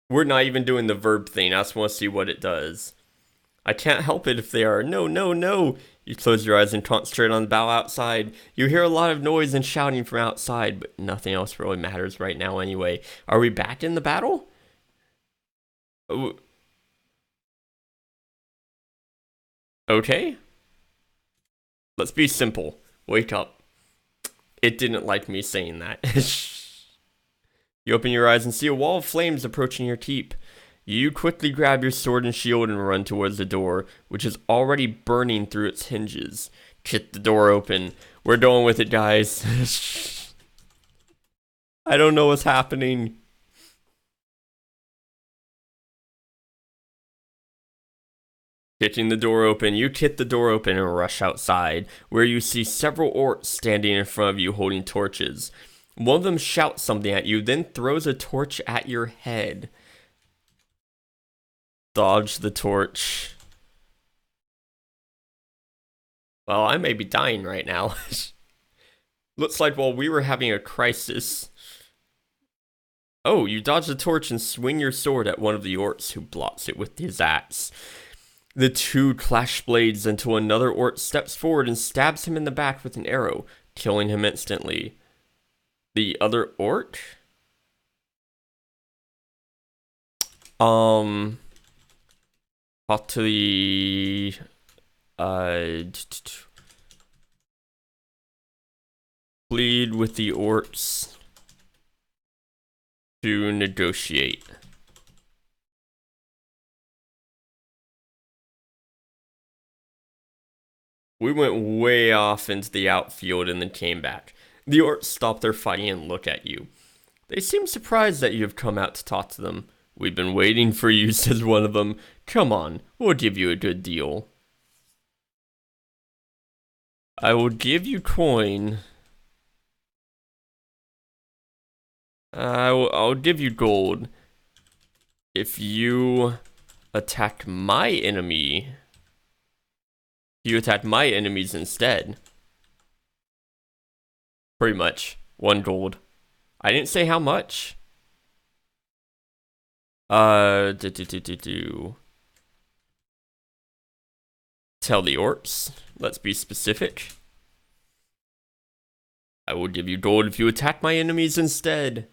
Speaker 1: We're not even doing the verb thing. I just want to see what it does. I can't help it if they are. No, no, no. You close your eyes and concentrate on the battle outside. You hear a lot of noise and shouting from outside, but nothing else really matters right now anyway. Are we back in the battle? Okay. Let's be simple. Wake up. It didn't like me saying that. You open your eyes and see a wall of flames approaching your keep. You quickly grab your sword and shield and run towards the door, which is already burning through its hinges. Kick the door open. We're going with it, guys. I don't know what's happening. Kicking the door open, you kick the door open and rush outside, where you see several orcs standing in front of you holding torches. One of them shouts something at you, then throws a torch at your head. Dodge the torch. Well, I may be dying right now. Looks like while we were having a crisis. Oh, you dodge the torch and swing your sword at one of the orcs, who blocks it with his axe. The two clash blades until another orc steps forward and stabs him in the back with an arrow. killing him instantly. The other orc? Talk to the plead with the orcs to negotiate. We went way off into the outfield and then came back. The orcs stop their fighting and look at you. They seem surprised that you have come out to talk to them. We've been waiting for you, says one of them. Come on, we'll give you a good deal. I will give you coin. I'll give you gold if you attack my enemy. You attack my enemies instead. Pretty much. 1 gold. I didn't say how much. Tell the orcs. Let's be specific. I will give you gold if you attack my enemies instead.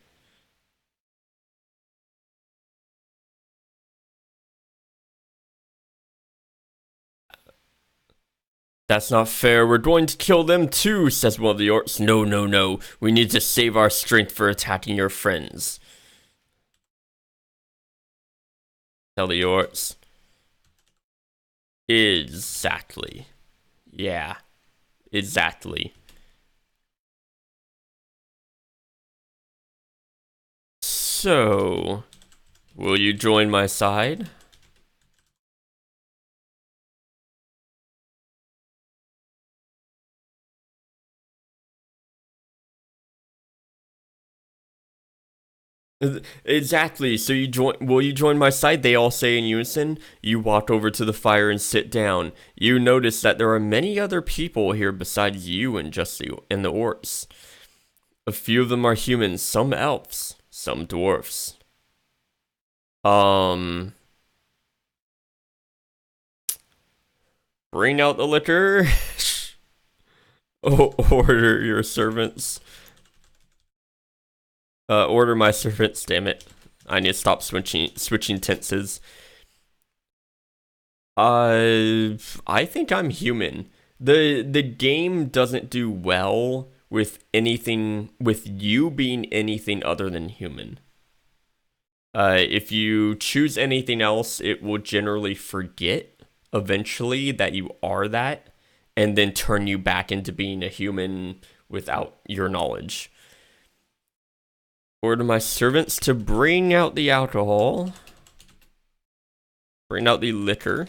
Speaker 1: That's not fair. We're going to kill them too, says one of the orcs. No, no, no. We need to save our strength for attacking your friends. Tell the orcs. Exactly. Yeah. Exactly. So, will you join my side? Exactly. So will you join my side? They all say in unison. You walk over to the fire and sit down. You notice that there are many other people here besides you and and the orcs. A few of them are humans, some elves, some dwarfs. Bring out the liquor. Order your servants. Order my servants, damn it. I need to stop switching tenses. I think I'm human. The game doesn't do well with you being anything other than human. If you choose anything else, it will generally forget eventually that you are that, and then turn you back into being a human without your knowledge. Order my servants to bring out the alcohol. Bring out the liquor.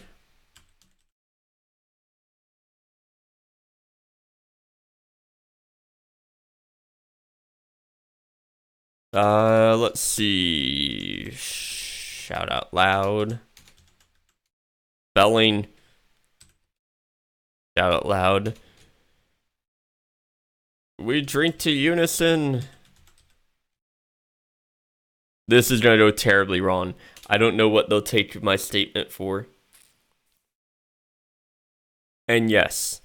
Speaker 1: Let's see. Shout out loud. Spelling. Shout out loud. We drink to unison. This is gonna go terribly wrong. I don't know what they'll take my statement for. And yes.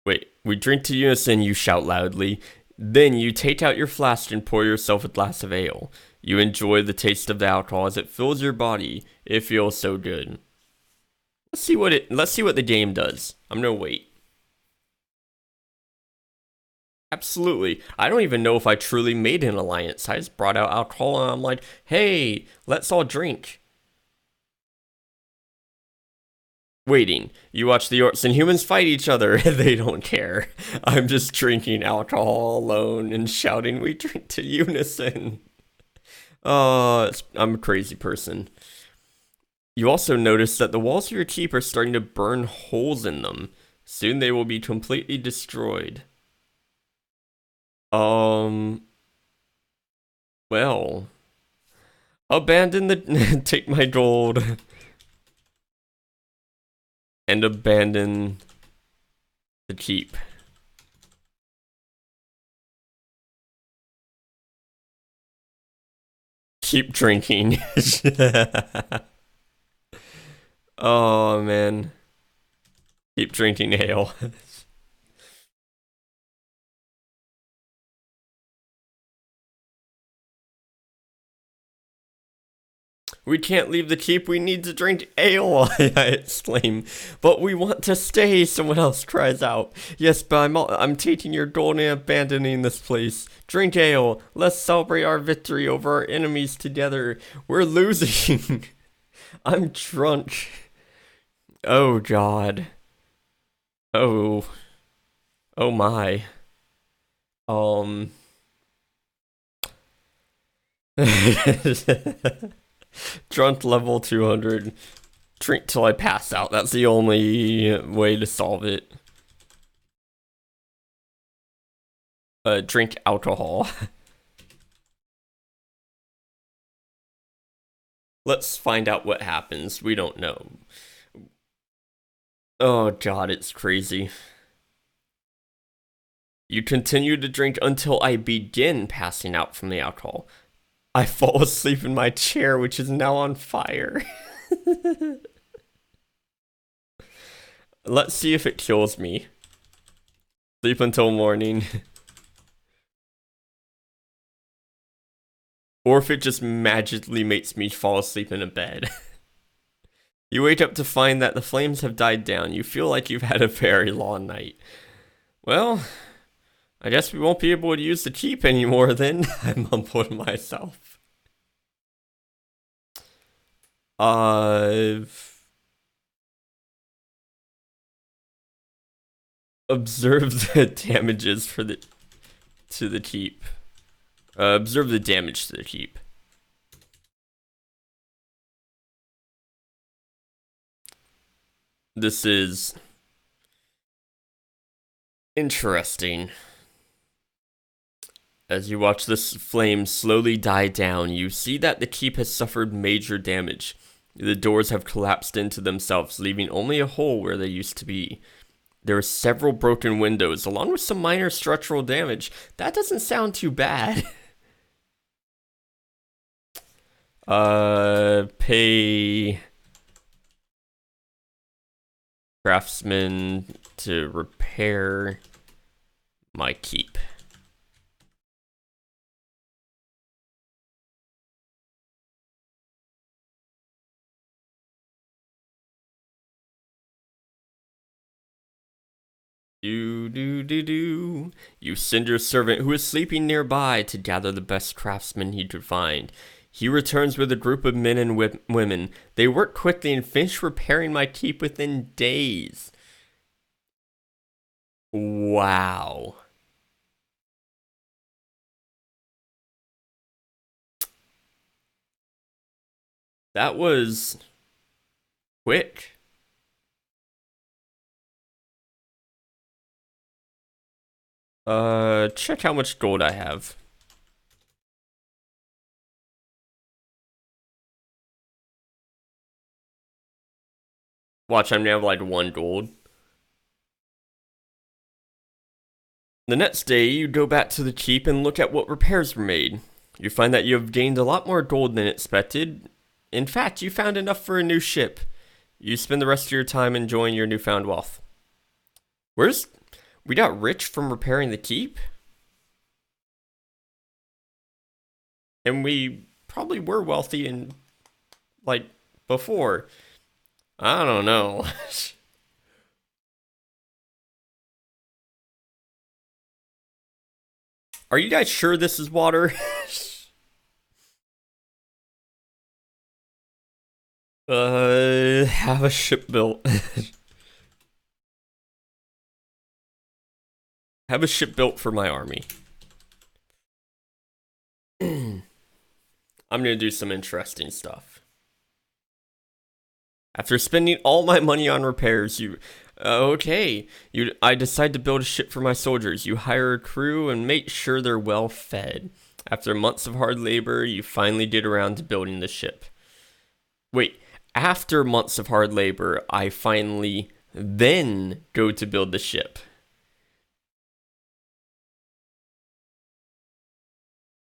Speaker 1: Wait, we drink to unison, you shout loudly. Then you take out your flask and pour yourself a glass of ale. You enjoy the taste of the alcohol as it fills your body. It feels so good. Let's see what the game does. I'm gonna wait. Absolutely. I don't even know if I truly made an alliance. I just brought out alcohol and I'm like, hey, let's all drink. Waiting. You watch the orcs and humans fight each other. They don't care. I'm just drinking alcohol alone and shouting, we drink to unison. I'm a crazy person. You also notice that the walls of your keep are starting to burn holes in them. Soon they will be completely destroyed. Well, abandon the, take my gold, and abandon the keep. Keep drinking. Oh, man. Keep drinking ale. We can't leave the keep, we need to drink ale, I exclaim. But we want to stay, someone else cries out. Yes, but I'm taking your gold and abandoning this place. Drink ale, let's celebrate our victory over our enemies together. We're losing. I'm drunk. Oh God. Oh. Oh my. Drunk level 200. Drink till I pass out. That's the only way to solve it. Drink alcohol. Let's find out what happens. We don't know. Oh God, it's crazy. You continue to drink until I begin passing out from the alcohol. I fall asleep in my chair, which is now on fire. Let's see if it kills me. Sleep until morning. Or if it just magically makes me fall asleep in a bed. You wake up to find that the flames have died down. You feel like you've had a very long night. Well, I guess we won't be able to use the keep anymore then, I mumble to myself. I've observed the damages to the keep. Observe the damage to the keep. This is interesting. As you watch this flame slowly die down, you see that the keep has suffered major damage. The doors have collapsed into themselves, leaving only a hole where they used to be. There are several broken windows, along with some minor structural damage. That doesn't sound too bad. Pay craftsman to repair my keep. You send your servant, who is sleeping nearby, to gather the best craftsmen he could find. He returns with a group of men and women. They work quickly and finish repairing my keep within days. Wow. That was quick. Check how much gold I have. Watch, I'm now like 1 gold. The next day, you go back to the keep and look at what repairs were made. You find that you have gained a lot more gold than expected. In fact, you found enough for a new ship. You spend the rest of your time enjoying your newfound wealth. We got rich from repairing the keep? And we probably were wealthy in, like, before. I don't know. Are you guys sure this is water? Have a ship built. Have a ship built for my army. I'm gonna do some interesting stuff. After spending all my money on repairs, I decide to build a ship for my soldiers. You hire a crew and make sure they're well fed. After months of hard labor, you finally get around to building the ship. Wait, after months of hard labor, I finally then go to build the ship.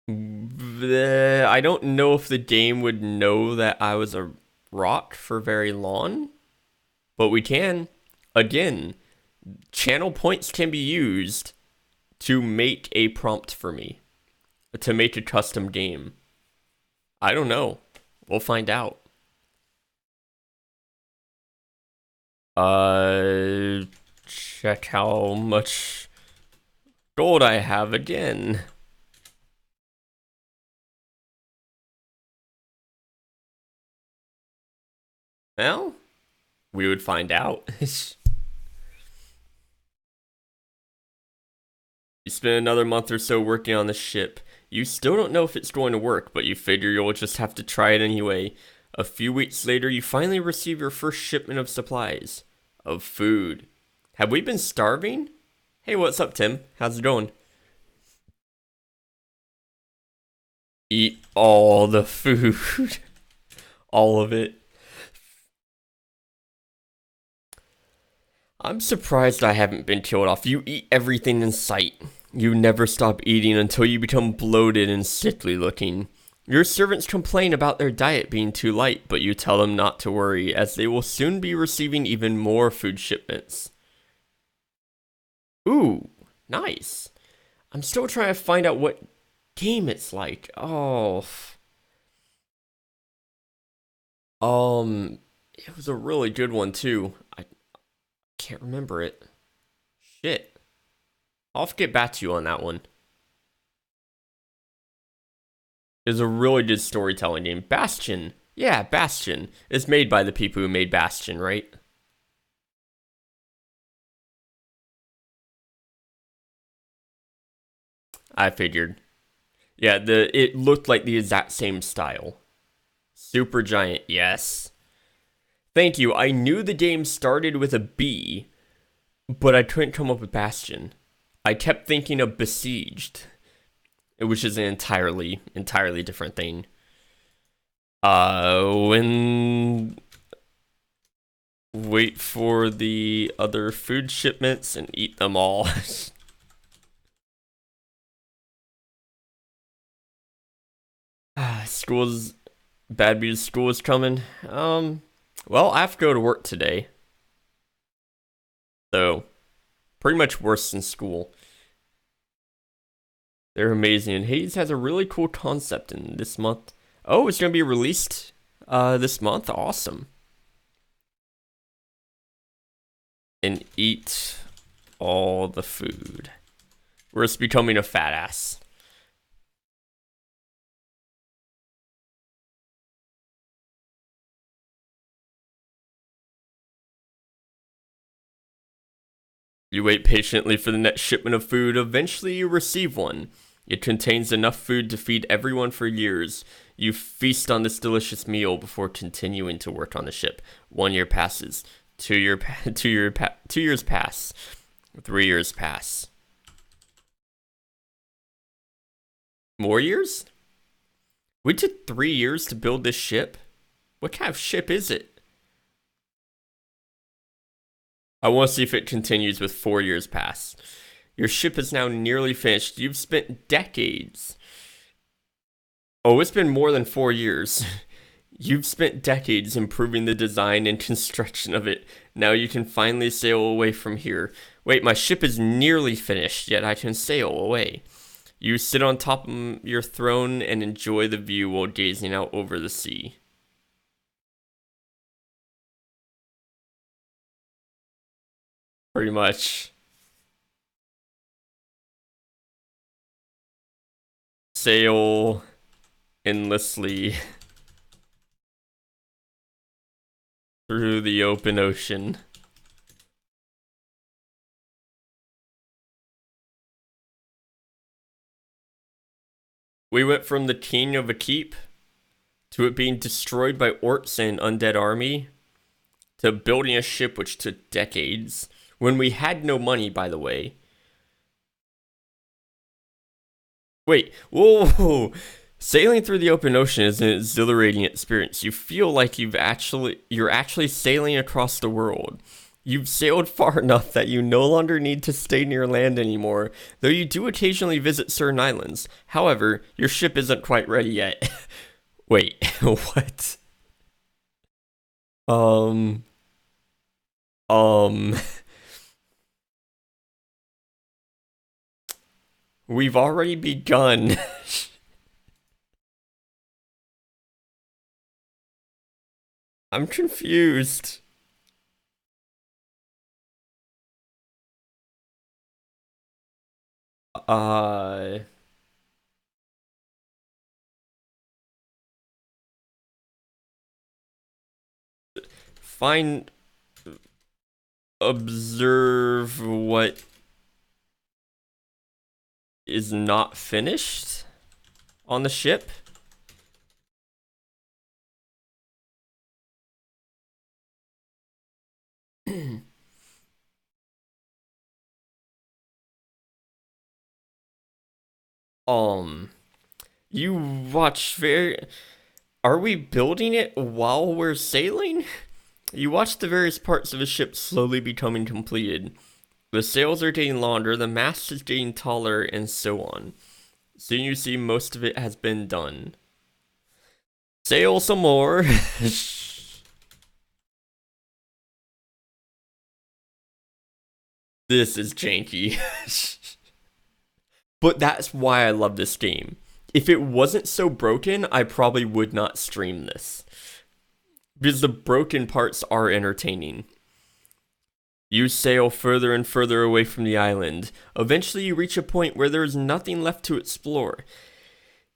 Speaker 1: I don't know if the game would know that I was a rock for very long, but we can. Again, channel points can be used to make a prompt for me, to make a custom game. I don't know. We'll find out. Check how much gold I have again. Well, we would find out. You spend another month or so working on the ship. You still don't know if it's going to work, but you figure you'll just have to try it anyway. A few weeks later, you finally receive your first shipment of supplies. Of food. Have we been starving? Hey, what's up, Tim? How's it going? Eat all the food. All of it. I'm surprised I haven't been killed off. You eat everything in sight. You never stop eating until you become bloated and sickly looking. Your servants complain about their diet being too light, but you tell them not to worry, as they will soon be receiving even more food shipments. Ooh, nice. I'm still trying to find out what game it's like. Oh. It was a really good one too. I can't remember it. Shit. I'll have to get back to you on that one. It's a really good storytelling game. Bastion. Yeah, Bastion. It's made by the people who made Bastion, right? I figured. Yeah, it looked like the exact same style. Super Giant, yes. Thank you. I knew the game started with a B, but I couldn't come up with Bastion. I kept thinking of Besieged, which is an entirely different thing. When wait for the other food shipments and eat them all. School's bad news. School is coming. Well, I have to go to work today, so pretty much worse than school. They're amazing, and Hades has a really cool concept in this month. Oh, it's gonna be released this month. Awesome. And eat all the food. We're just becoming a fat ass. You wait patiently for the next shipment of food. Eventually, you receive one. It contains enough food to feed everyone for years. You feast on this delicious meal before continuing to work on the ship. 1 year passes. 2 years pass. 3 years pass. More years? We took 3 years to build this ship? What kind of ship is it? I want to see if it continues with 4 years pass. Your ship is now nearly finished. You've spent decades. Oh, it's been more than 4 years. You've spent decades improving the design and construction of it. Now you can finally sail away from here. Wait, my ship is nearly finished, yet I can sail away. You sit on top of your throne and enjoy the view while gazing out over the sea. Pretty much. Sail endlessly through the open ocean. We went from the king of a keep to it being destroyed by orcs and undead army to building a ship which took decades when we had no money, by the way. Wait, whoa. Sailing through the open ocean is an exhilarating experience. You feel like you're actually sailing across the world. You've sailed far enough that you no longer need to stay near land anymore, though you do occasionally visit certain islands. However, your ship isn't quite ready yet. Wait, what? Um, um, we've already begun. I'm confused. Uh, find, observe what is not finished on the ship. Um, you watch very. Are we building it while we're sailing? You watch the various parts of a ship slowly becoming completed. The sails are getting longer, the mast is getting taller, and so on. Soon you see most of it has been done. Sail some more. This is janky. But that's why I love this game. If it wasn't so broken, I probably would not stream this. Because the broken parts are entertaining. You sail further and further away from the island. Eventually, you reach a point where there is nothing left to explore.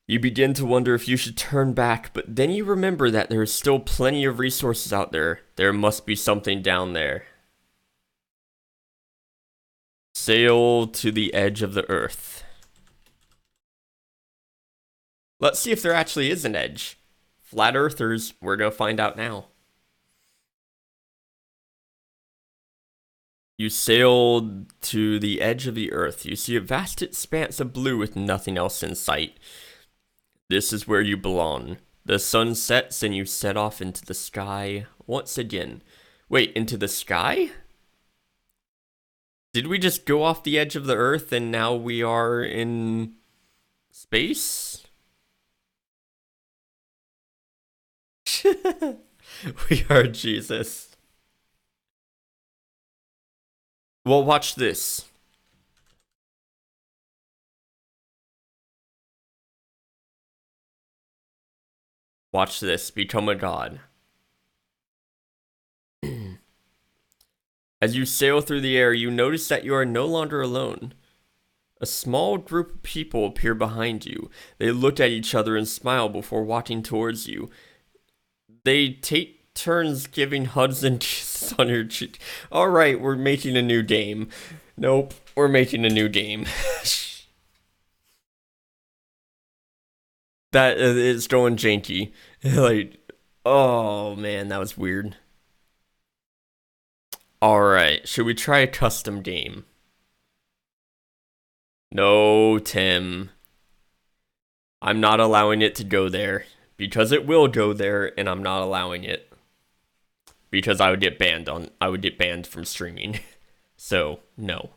Speaker 1: You begin to wonder if you should turn back, but then you remember that there is still plenty of resources out there. There must be something down there. Sail to the edge of the earth. Let's see if there actually is an edge. Flat earthers, we're gonna find out now. You sail to the edge of the earth. You see a vast expanse of blue with nothing else in sight. This is where you belong. The sun sets and you set off into the sky once again. Wait, into the sky? Did we just go off the edge of the earth and now we are in space? We are Jesus. Well, watch this. Watch this. Become a god. As you sail through the air, you notice that you are no longer alone. A small group of people appear behind you. They look at each other and smile before walking towards you. They take turns giving hugs and kisses on your cheek. Alright, we're making a new game. Nope, we're making a new game. That is going janky. Like, oh man, that was weird. Alright, should we try a custom game? No, Tim. I'm not allowing it to go there. Because it will go there, and I'm not allowing it. Because I would get banned from streaming. So, no.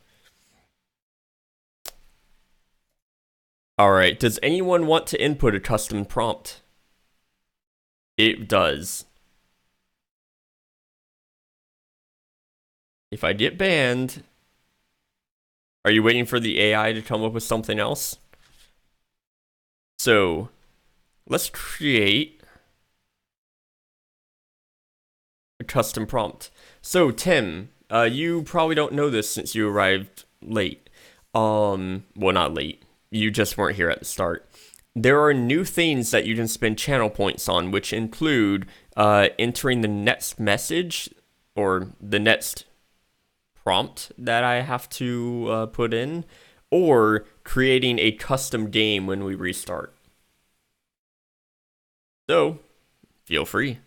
Speaker 1: Alright, does anyone want to input a custom prompt? It does. If I get banned, are you waiting for the AI to come up with something else? So, let's create a custom prompt. So, Tim, you probably don't know this since you arrived late. Well, not late. You just weren't here at the start. There are new things that you can spend channel points on, which include entering the next message or the next prompt that I have to put in, or creating a custom game when we restart. So, feel free.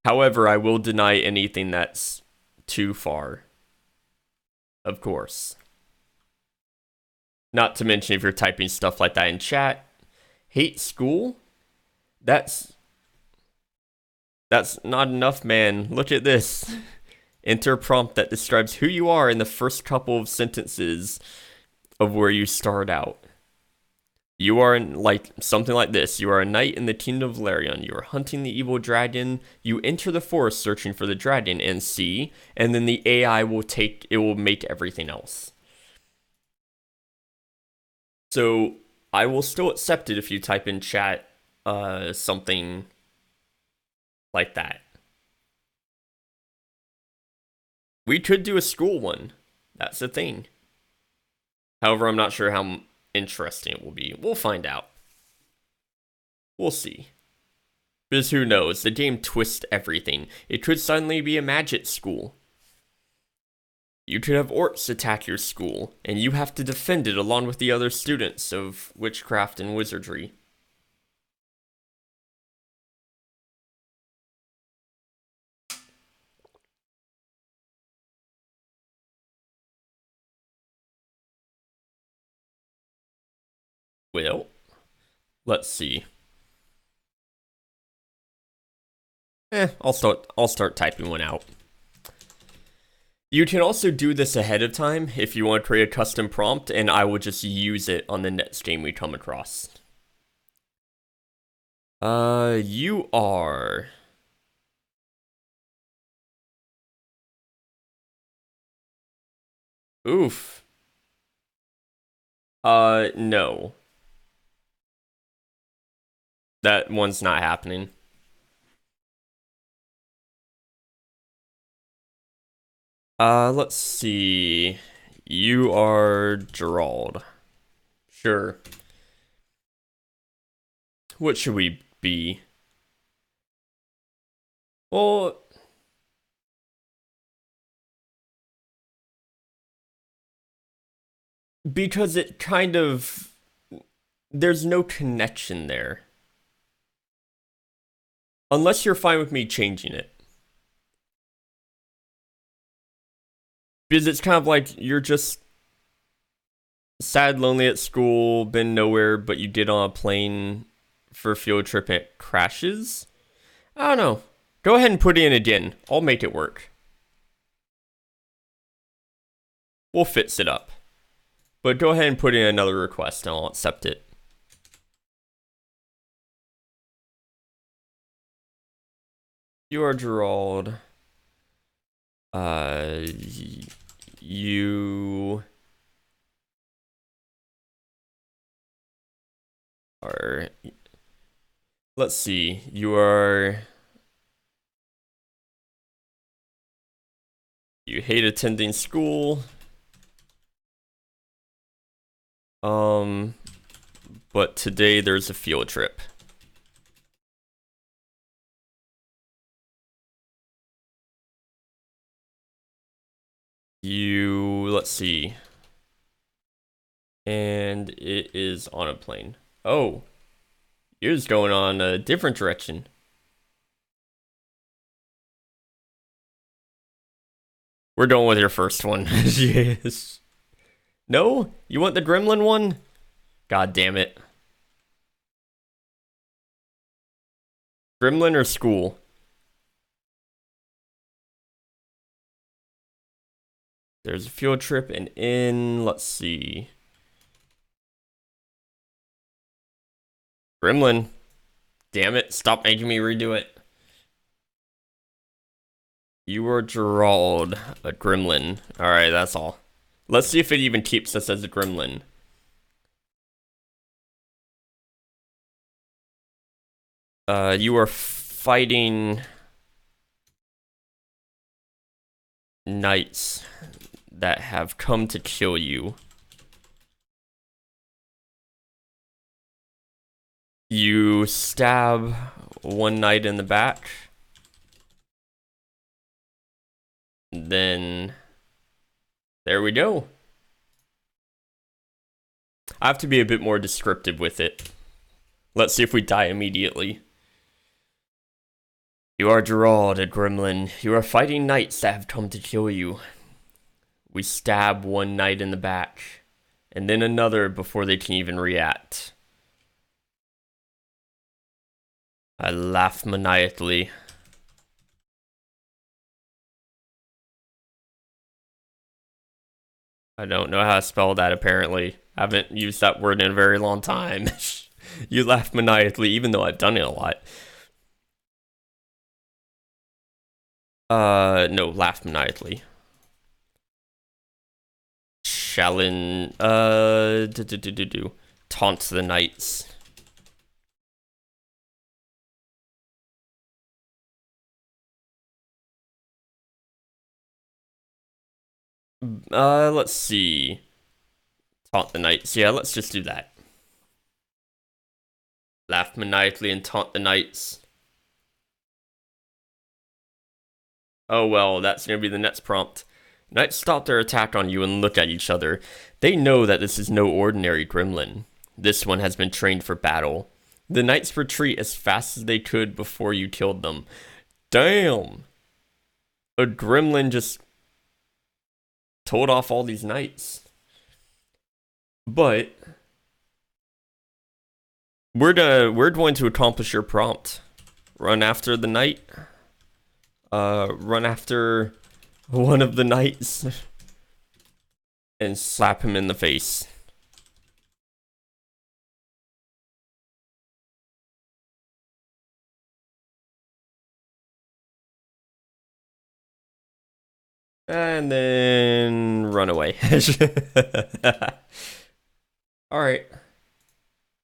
Speaker 1: However, I will deny anything that's too far. Of course. Not to mention if you're typing stuff like that in chat. Hate school? That's not enough, man. Look at this. Enter a prompt that describes who you are in the first couple of sentences of where you start out. You are something like this. You are a knight in the kingdom of Larion. You are hunting the evil dragon. You enter the forest searching for the dragon and see, and then the AI will make everything else. So I will still accept it if you type in chat something like that. We could do a school one. That's the thing. However, I'm not sure how interesting it will be. We'll find out. We'll see. Because who knows? The game twists everything. It could suddenly be a magic school. You could have orcs attack your school, and you have to defend it along with the other students of witchcraft and wizardry. Well, let's see. I'll start typing one out. You can also do this ahead of time if you want to create a custom prompt, and I will just use it on the next game we come across. You are... Oof. No. That one's not happening. Let's see. You are Gerald. Sure. What should we be? Well... Because it kind of... There's no connection there. Unless you're fine with me changing it. Because it's kind of like you're just sad, lonely at school, been nowhere, but you get on a plane for a field trip and it crashes. I don't know. Go ahead and put it in again. I'll make it work. We'll fix it up. But go ahead and put in another request and I'll accept it. You are Gerald. You are... Let's see. You are... You hate attending school. But today there's a field trip. Let's see. And it is on a plane. Oh, you're just going on a different direction. We're going with your first one. Yes. No? You want the gremlin one? God damn it. Gremlin or school? There's a field trip and let's see. Gremlin. Damn it, stop making me redo it. You are Gerald, a gremlin. Alright, that's all. Let's see if it even keeps us as a gremlin. You are fighting knights that have come to kill you. You stab one knight in the back. Then there we go. I have to be a bit more descriptive with it. Let's see if we die immediately. You are Gerald, a gremlin. You are fighting knights that have come to kill you. We stab one knight in the back, and then another before they can even react. I laugh maniacally. I don't know how to spell that, apparently. I haven't used that word in a very long time. You laugh maniacally, even though I've done it a lot. No, laugh maniacally. Shallin, taunt the knights. Let's see. Taunt the knights. Yeah, let's just do that. Laugh maniacally and taunt the knights. Oh well, that's gonna be the next prompt. Knights stop their attack on you and look at each other. They know that this is no ordinary gremlin. This one has been trained for battle. The knights retreat as fast as they could before you killed them. Damn! A gremlin just told off all these knights. But we're going to accomplish your prompt. Run after the knight. Run after one of the knights and slap him in the face. And then run away. Alright.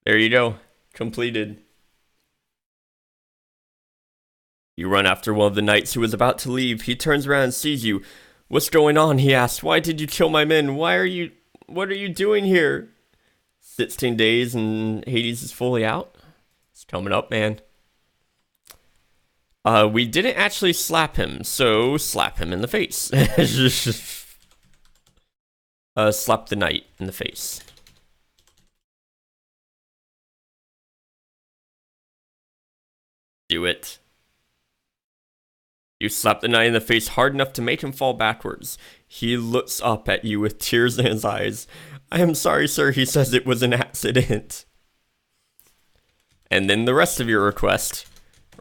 Speaker 1: There you go. Completed. You run after one of the knights who was about to leave. He turns around and sees you. What's going on? He asks. Why did you kill my men? What are you doing here? 16 days and Hades is fully out? It's coming up, man. We didn't actually slap him, so slap him in the face. Slap the knight in the face. Do it. You slap the knight in the face hard enough to make him fall backwards. He looks up at you with tears in his eyes. I am sorry, sir, he says it was an accident. And then the rest of your request.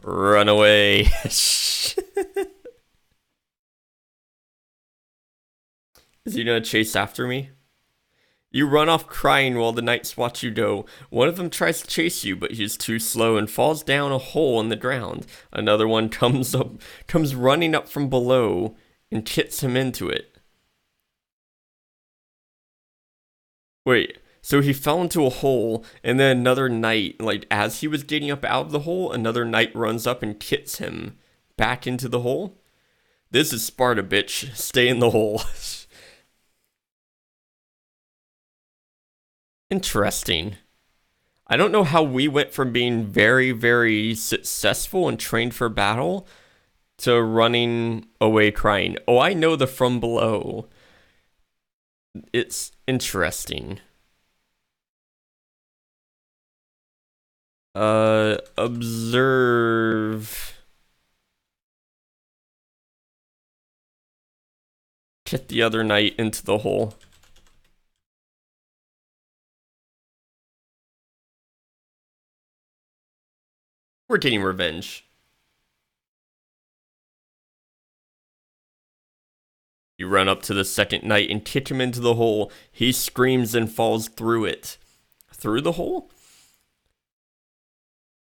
Speaker 1: Run away. Is he gonna chase after me? You run off crying while the knights watch you go. One of them tries to chase you, but he's too slow and falls down a hole in the ground. Another one comes running up from below and hits him into it. Wait, so he fell into a hole, and then another knight, like as he was getting up out of the hole, another knight runs up and hits him back into the hole? This is Sparta, bitch. Stay in the hole. Interesting. I don't know how we went from being very, very successful and trained for battle to running away crying. Oh, I know the from below. It's interesting. Observe. Get the other knight into the hole. We're getting revenge. You run up to the second knight and kick him into the hole. He screams and falls through it. Through the hole?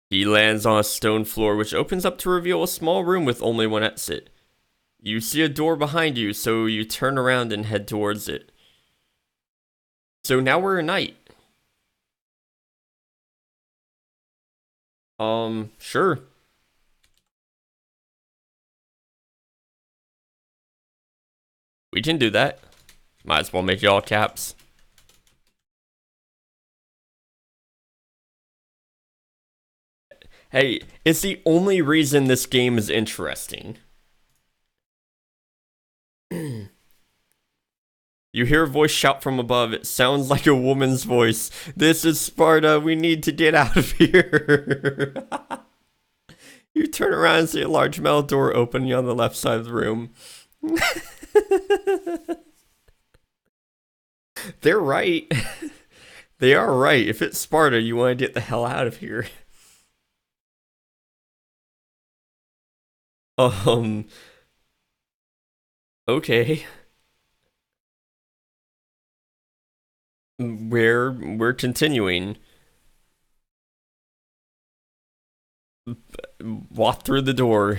Speaker 1: He lands on a stone floor, which opens up to reveal a small room with only one exit. You see a door behind you, so you turn around and head towards it. So now we're a knight. Sure. We can do that. Might as well make it all caps. Hey, it's the only reason this game is interesting. You hear a voice shout from above. It sounds like a woman's voice. This is Sparta. We need to get out of here. You turn around and see a large metal door opening on the left side of the room. They're right. They are right. If it's Sparta, you want to get the hell out of here. Okay. We're continuing. Walk through the door.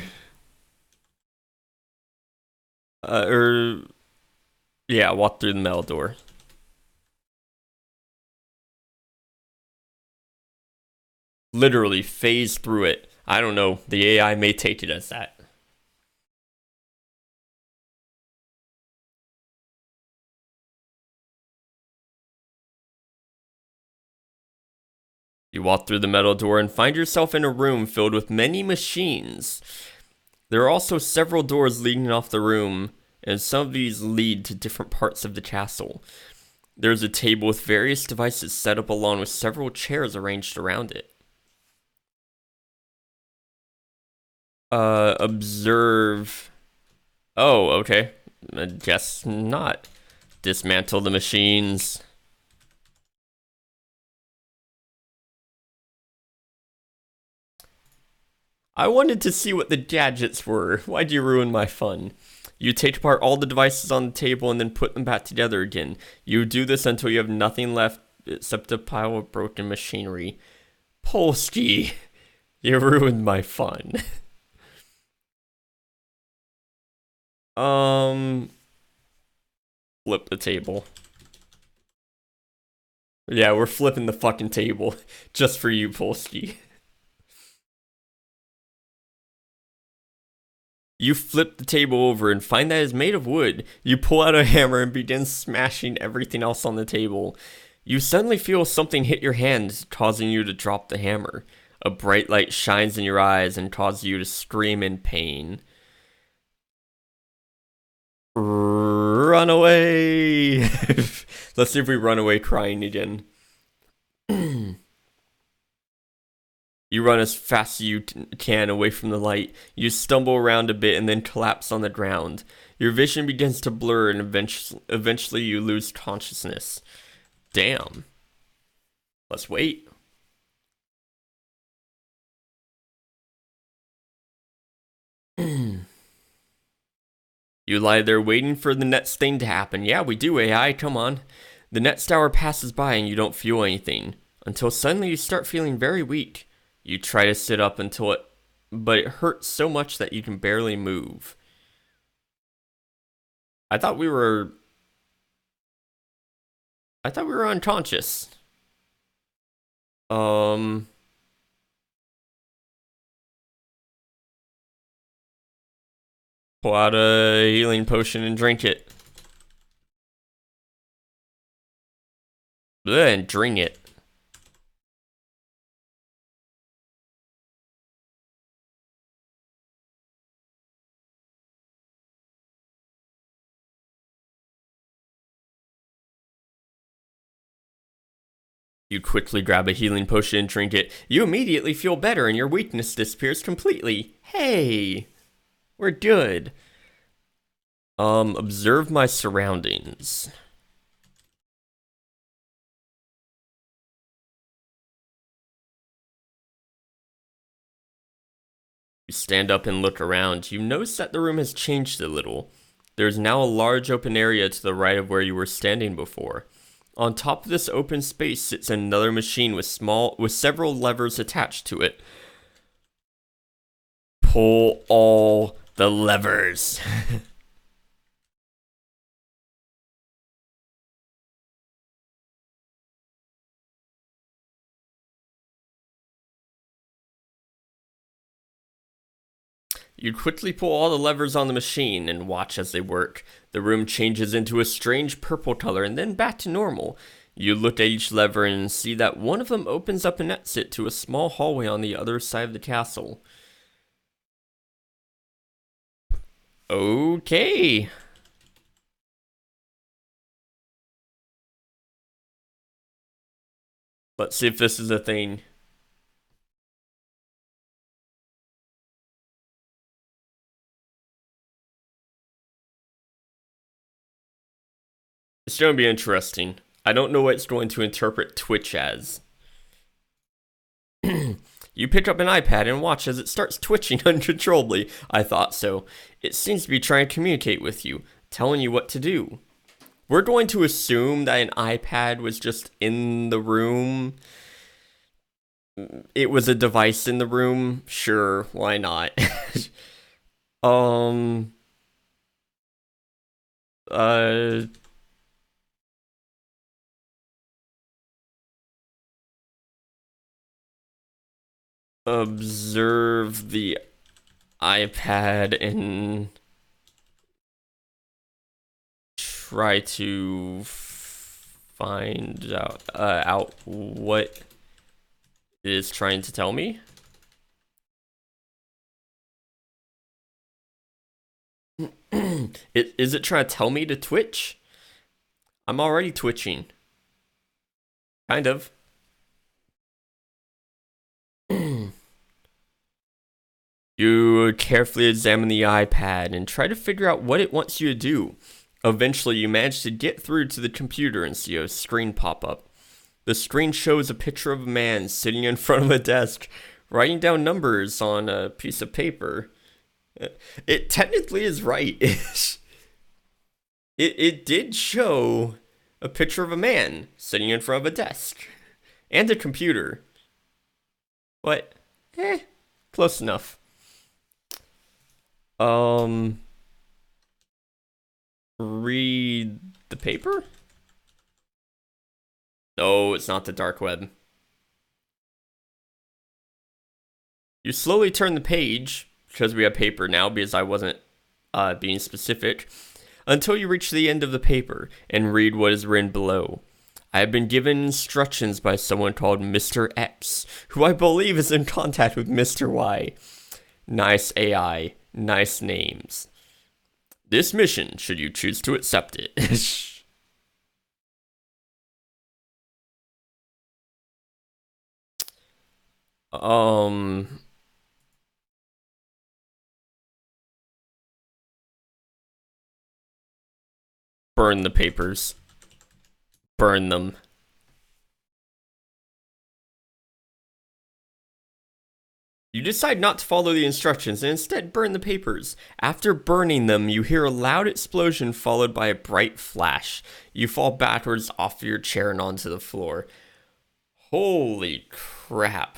Speaker 1: Yeah, walk through the metal door. Literally phase through it. I don't know. The AI may take it as that. You walk through the metal door and find yourself in a room filled with many machines. There are also several doors leading off the room, and some of these lead to different parts of the castle. There's a table with various devices set up along with several chairs arranged around it. Observe. Oh, okay. I guess not. Dismantle the machines. I wanted to see what the gadgets were. Why'd you ruin my fun? You take apart all the devices on the table and then put them back together again. You do this until you have nothing left except a pile of broken machinery. Polsky, you ruined my fun. Flip the table. Yeah, we're flipping the fucking table just for you, Polsky. You flip the table over and find that it's made of wood. You pull out a hammer and begin smashing everything else on the table. You suddenly feel something hit your hand, causing you to drop the hammer. A bright light shines in your eyes and causes you to scream in pain. Run away! Let's see if we run away crying again. You run as fast as you can away from the light. You stumble around a bit and then collapse on the ground. Your vision begins to blur and eventually you lose consciousness. Damn. Let's wait. You lie there waiting for the next thing to happen. Yeah, we do, AI, come on. The next hour passes by and you don't feel anything. Until suddenly you start feeling very weak. You try to sit up but it hurts so much that you can barely move. I thought we were unconscious. Pour out a healing potion and drink it. Bleh, and drink it. You quickly grab a healing potion and drink it. You immediately feel better and your weakness disappears completely. Hey, we're good. Observe my surroundings. You stand up and look around. You notice that the room has changed a little. There's now a large open area to the right of where you were standing before. On top of this open space sits another machine with several levers attached to it. Pull all the levers. You quickly pull all the levers on the machine and watch as they work. The room changes into a strange purple color and then back to normal. You look at each lever and see that one of them opens up an exit to a small hallway on the other side of the castle. Okay. Let's see if this is a thing. It's going to be interesting. I don't know what it's going to interpret Twitch as. You pick up an iPad and watch as it starts twitching uncontrollably. I thought so. It seems to be trying to communicate with you, telling you what to do. We're going to assume that an iPad was just in the room. It was a device in the room. Sure, why not? uh... Observe the iPad and try to find out what It is trying to tell me. Is it trying to tell me to twitch? I'm already twitching. Kind of. You carefully examine the iPad and try to figure out what it wants you to do. Eventually, you manage to get through to the computer and see a screen pop up. The screen shows a picture of a man sitting in front of a desk, writing down numbers on a piece of paper. It technically is right. It did show a picture of a man sitting in front of a desk and a computer. But, close enough. Read the paper? No, it's not the dark web. You slowly turn the page, because we have paper now, because I wasn't being specific, until you reach the end of the paper and read what is written below. I have been given instructions by someone called Mr. X, who I believe is in contact with Mr. Y. Nice AI, nice names. This mission, should you choose to accept it. Burn the papers. Burn them. You decide not to follow the instructions and instead burn the papers. After burning them, you hear a loud explosion followed by a bright flash. You fall backwards off your chair and onto the floor. Holy crap.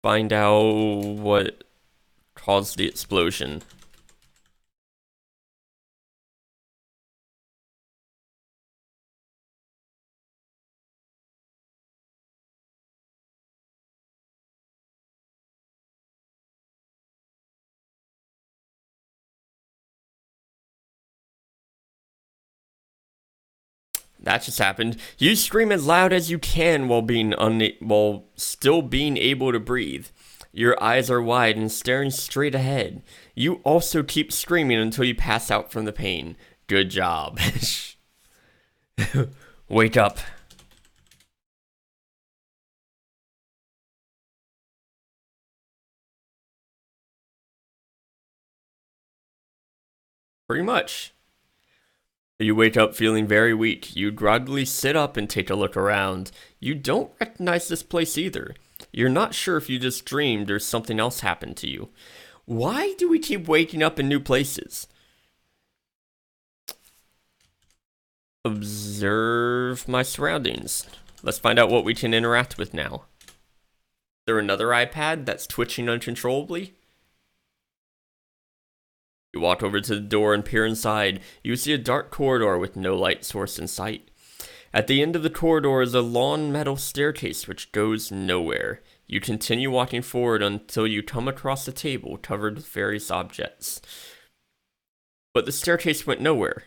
Speaker 1: Find out what caused the explosion. That just happened. You scream as loud as you can while still being able to breathe. Your eyes are wide and staring straight ahead. You also keep screaming until you pass out from the pain. Good job. Wake up. Pretty much. You wake up feeling very weak. You groggily sit up and take a look around. You don't recognize this place either. You're not sure if you just dreamed or something else happened to you. Why do we keep waking up in new places? Observe my surroundings. Let's find out what we can interact with now. Is there another iPad that's twitching uncontrollably? You walk over to the door and peer inside. You see a dark corridor with no light source in sight. At the end of the corridor is a long metal staircase which goes nowhere. You continue walking forward until you come across a table covered with various objects. But the staircase went nowhere.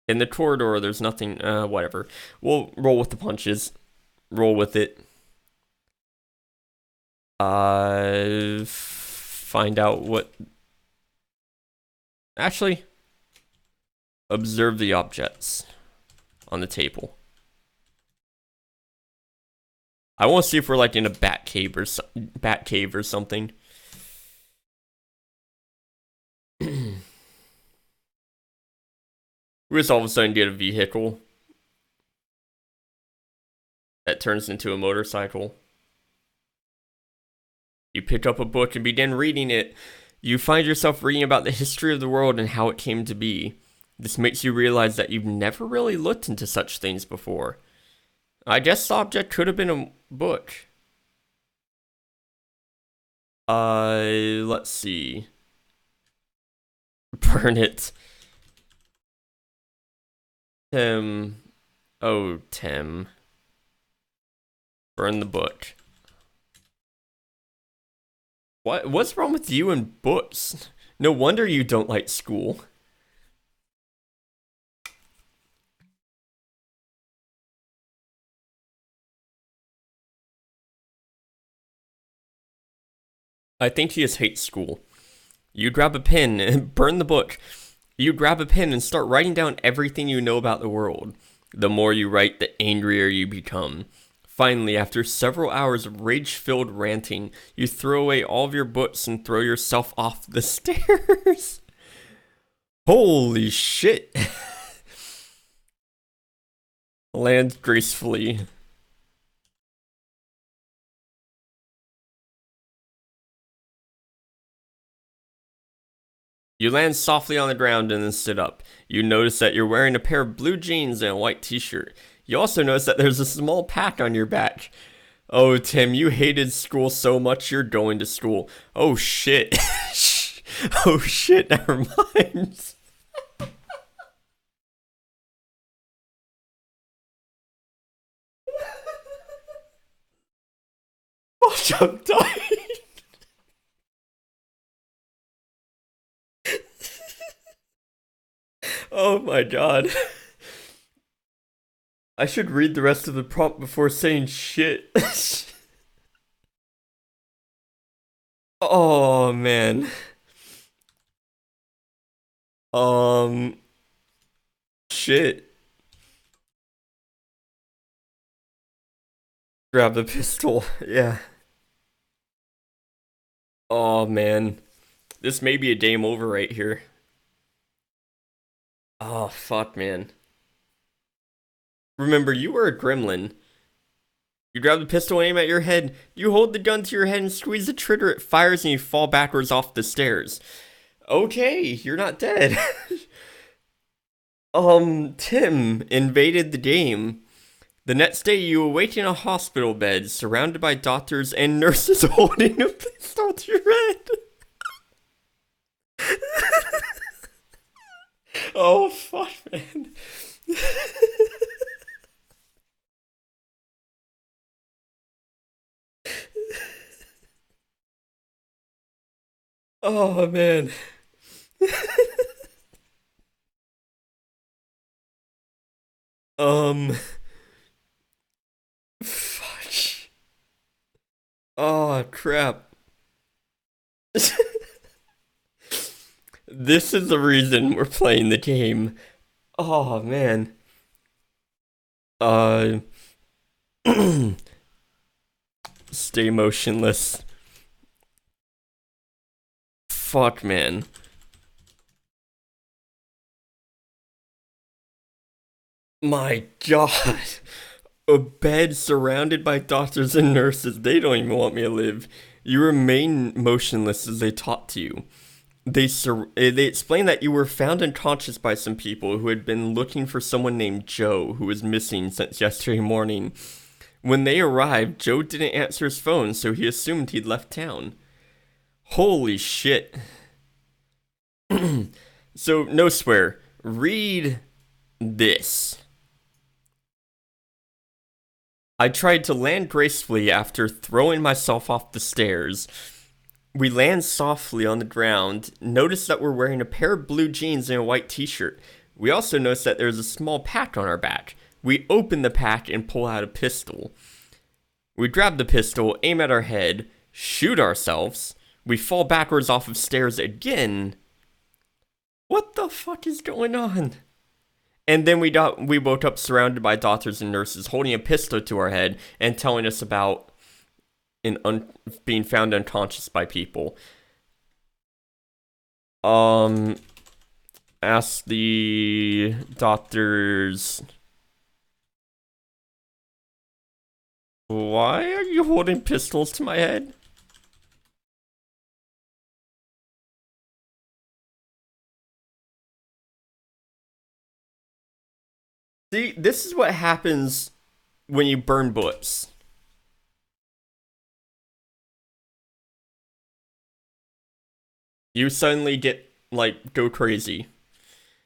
Speaker 1: In the corridor, there's nothing, whatever. We'll roll with the punches. Roll with it. Find out what... Actually, observe the objects on the table. I want to see if we're like in a bat cave or something. We just all of a sudden get a vehicle that turns into a motorcycle. You pick up a book and begin reading it. You find yourself reading about the history of the world and how it came to be. This makes you realize that you've never really looked into such things before. I guess the object could have been a book. Let's see. Burn it. Tim. Oh, Tim. Burn the book. What's wrong with you and books? No wonder you don't like school. I think he just hates school. You grab a pen and burn the book. You grab a pen and start writing down everything you know about the world. The more you write, the angrier you become. Finally, after several hours of rage-filled ranting, you throw away all of your books and throw yourself off the stairs. Holy shit. Land gracefully. You land softly on the ground and then sit up. You notice that you're wearing a pair of blue jeans and a white t-shirt. You also notice that there's a small pack on your back. Oh, Tim, you hated school so much you're going to school. Oh, shit. Oh, shit, never mind. Watch, I'm dying. Oh my god. I should read the rest of the prompt before saying shit. Oh man. Um shit. Grab the pistol. Yeah. Oh man. This may be a game over right here. Oh fuck, man. Remember, you were a gremlin. You grab the pistol and aim at your head. You hold the gun to your head and squeeze the trigger. It fires and you fall backwards off the stairs. Okay, you're not dead. Tim invaded the game. The next day, you awake in a hospital bed, surrounded by doctors and nurses holding a pistol to your head. Oh, fuck, man. Oh, man. Um, fuck. Oh, crap. This is the reason we're playing the game. Oh, man. Uh, stay motionless. Fuck, man. My god. A bed surrounded by doctors and nurses. They don't even want me to live. You remain motionless as they talk to you. They explain that you were found unconscious by some people who had been looking for someone named Joe who was missing since yesterday morning. When they arrived, Joe didn't answer his phone, so he assumed he'd left town. Holy shit. So, no swear. Read this. I tried to land gracefully after throwing myself off the stairs. We land softly on the ground. Notice that we're wearing a pair of blue jeans and a white t-shirt. We also notice that there's a small pack on our back. We open the pack and pull out a pistol. We grab the pistol, aim at our head, shoot ourselves. We fall backwards off of stairs again. What the fuck is going on? And then we woke up surrounded by doctors and nurses holding a pistol to our head and telling us about being found unconscious by people. Ask the doctors, why are you holding pistols to my head? See, this is what happens when you burn books. You suddenly get, like, go crazy.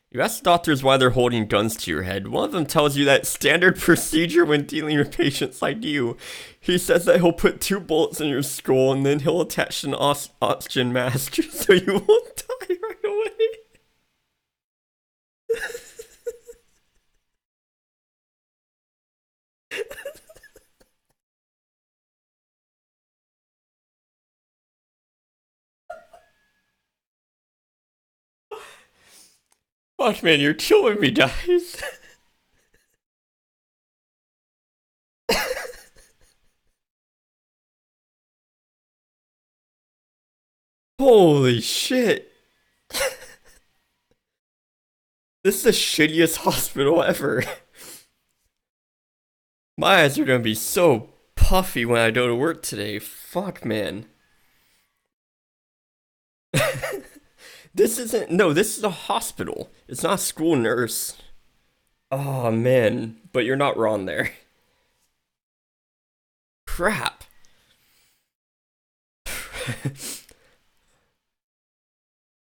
Speaker 1: You ask doctors why they're holding guns to your head. One of them tells you that standard procedure when dealing with patients like you. He says that he'll put 2 bullets in your skull and then he'll attach an oxygen mask so you won't die. Fuck, man, you're killing me, guys. Holy shit. This is the shittiest hospital ever. My eyes are gonna be so puffy when I go to work today. Fuck, man. This isn't. No, this is a hospital. It's not a school nurse. Oh, man. But you're not wrong there. Crap.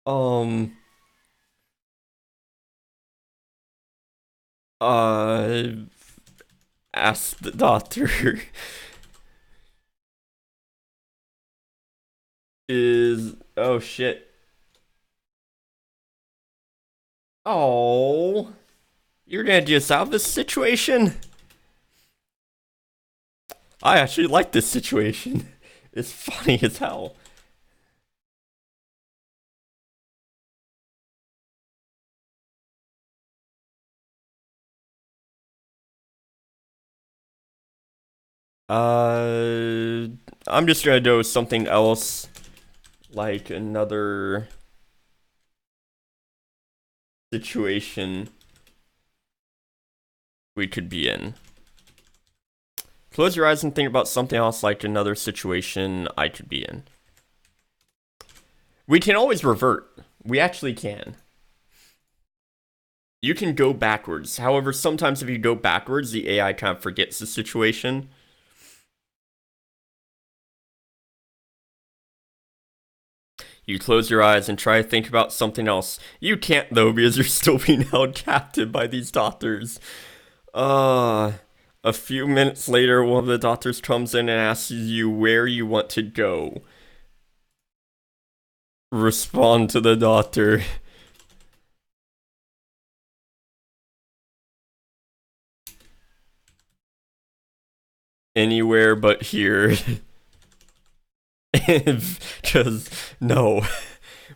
Speaker 1: um. Uh. Ask the doctor. Is. Oh, shit. Oh. You're gonna just out of this situation? I actually like this situation. It's funny as hell. Uh, I'm just gonna do something else, like another situation we could be in. Close your eyes and think about something else, like another situation I could be in. We can always revert. We actually can. You can go backwards. However, sometimes if you go backwards, the AI kind of forgets the situation. You close your eyes and try to think about something else. You can't, though, because you're still being held captive by these doctors. A few minutes later, one of the doctors comes in and asks you where you want to go. Respond to the doctor. Anywhere but here. Because, no.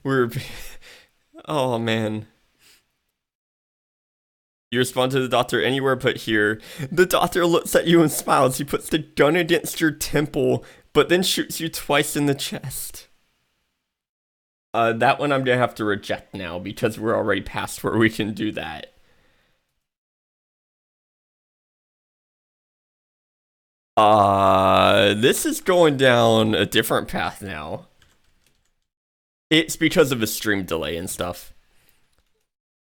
Speaker 1: We're. Oh, man. You respond to the doctor anywhere but here. The doctor looks at you and smiles. He puts the gun against your temple, but then shoots you twice in the chest. That one I'm gonna have to reject now because we're already past where we can do that. This is going down a different path now. It's because of the stream delay and stuff.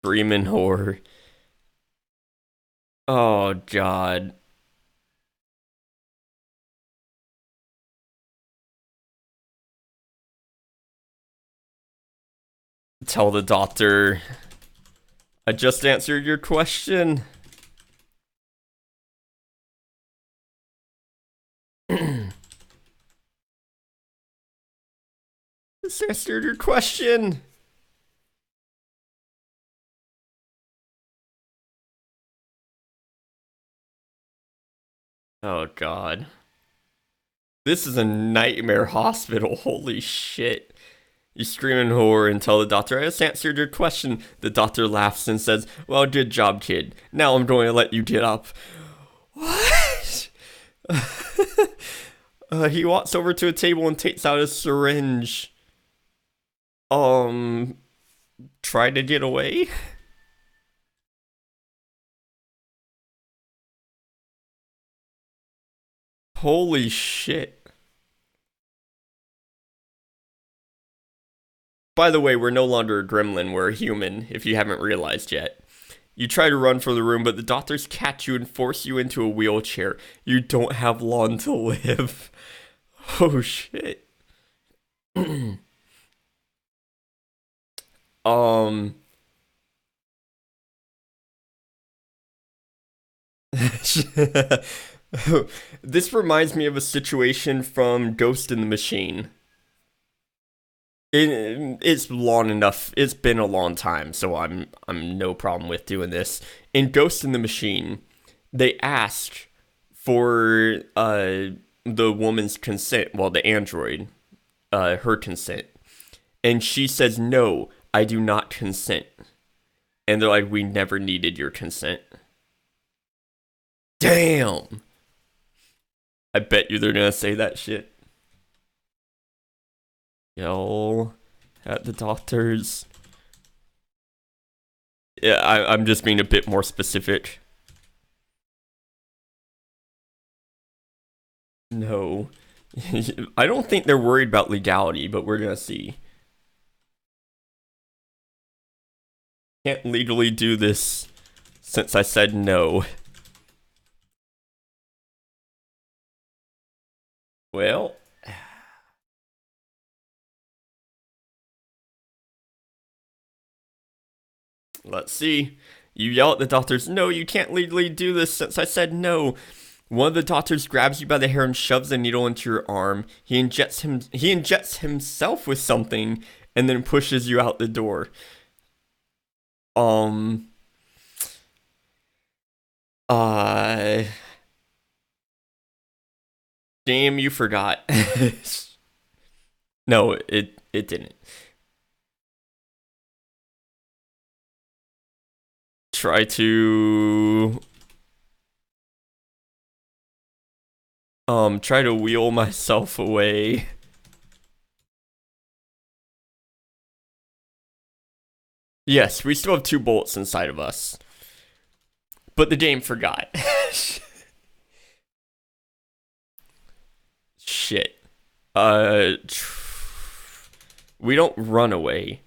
Speaker 1: Streaming horror. Oh, God. Tell the doctor. I just answered your question. Just answered your question. Oh, God. This is a nightmare hospital. Holy shit. You scream in horror and tell the doctor, I just answered your question. The doctor laughs and says, well, good job, kid. Now I'm going to let you get up. What? He walks over to a table and takes out a syringe. Try to get away? Holy shit. By the way, we're no longer a gremlin, we're a human, if you haven't realized yet. You try to run from the room, but the doctors catch you and force you into a wheelchair. You don't have long to live. Oh shit. um. This reminds me of a situation from Ghost in the Machine. It's long enough. It's been a long time, so I'm no problem with doing this. In Ghost in the Machine, they ask for the woman's consent, well, the android, her consent, and she says no, I do not consent. And they're like, we never needed your consent. Damn. I bet you they're gonna say that shit. Yell at the doctors. Yeah, I'm just being a bit more specific. No. I don't think they're worried about legality, but we're gonna see. Can't legally do this since I said no. Well, let's see. You yell at the doctors, no, you can't legally do this since I said no. One of the doctors grabs you by the hair and shoves a needle into your arm. He injects himself with something and then pushes you out the door. Uh Damn, you forgot. No, it didn't. Try to wheel myself away. Yes, we still have 2 bolts inside of us. But the game forgot. Shit. We don't run away.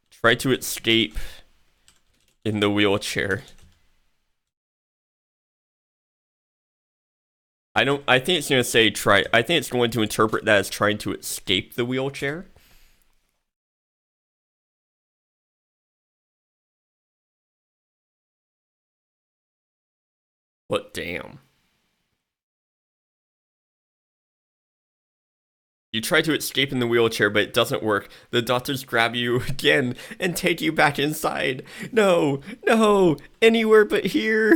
Speaker 1: Try to escape in the wheelchair. I think it's going to say I think it's going to interpret that as trying to escape the wheelchair. What damn. You try to escape in the wheelchair, but it doesn't work. The doctors grab you again and take you back inside. No, no, anywhere but here.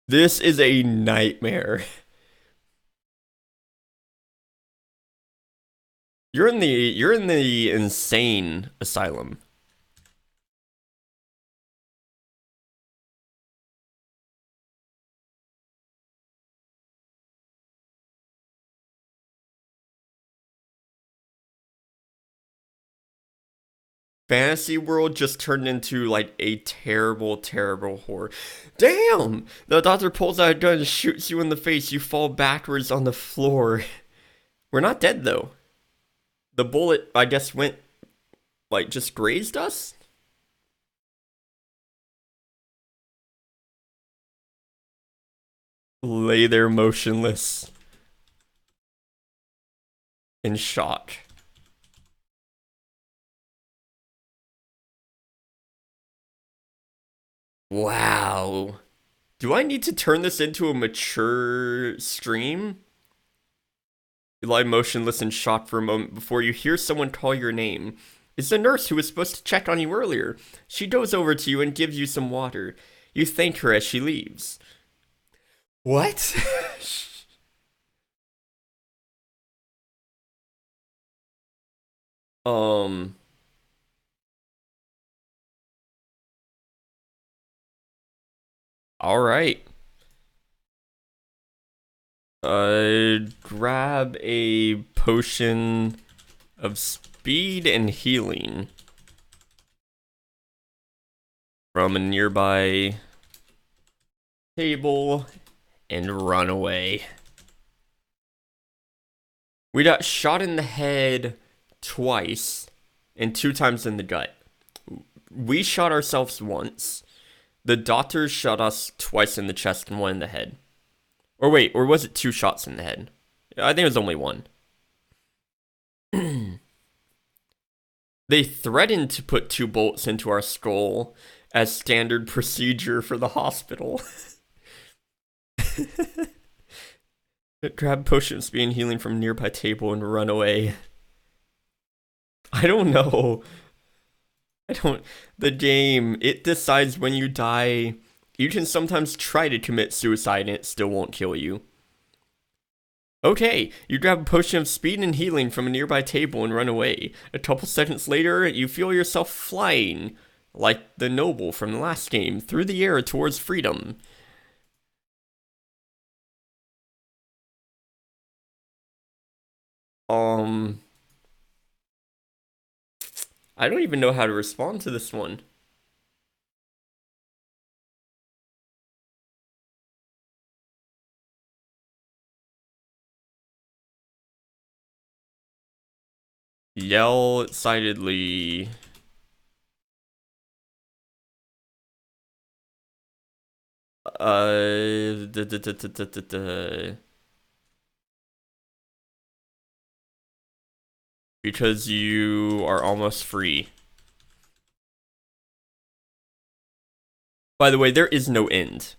Speaker 1: This is a nightmare. You're in the insane asylum. Fantasy world just turned into like a terrible, terrible horror. Damn! The doctor pulls out a gun and shoots you in the face. You fall backwards on the floor. We're not dead though. The bullet, I guess, went like just grazed us? Lay there motionless. In shock. Wow. Do I need to turn this into a mature stream? You lie motionless in shock for a moment before you hear someone call your name. It's the nurse who was supposed to check on you earlier. She goes over to you and gives you some water. You thank her as she leaves. What? um... Alright. Grab a potion of speed and healing from a nearby table and run away. We got shot in the head twice and 2 times in the gut. We shot ourselves once. The doctors shot us twice in the chest and 1 in the head. Or wait, or was it 2 shots in the head? I think it was only 1. They threatened to put 2 bolts into our skull as standard procedure for the hospital. Grab potion, speed, and healing from a nearby table and run away. I don't know. The game, it decides when you die. You can sometimes try to commit suicide and it still won't kill you. Okay, you grab a potion of speed and healing from a nearby table and run away. A couple seconds later, you feel yourself flying, like the noble from the last game, through the air towards freedom. Um, I don't even know how to respond to this one. Yell excitedly. Da, da, da, da, da, da, da. Because you are almost free. By the way, there is no end.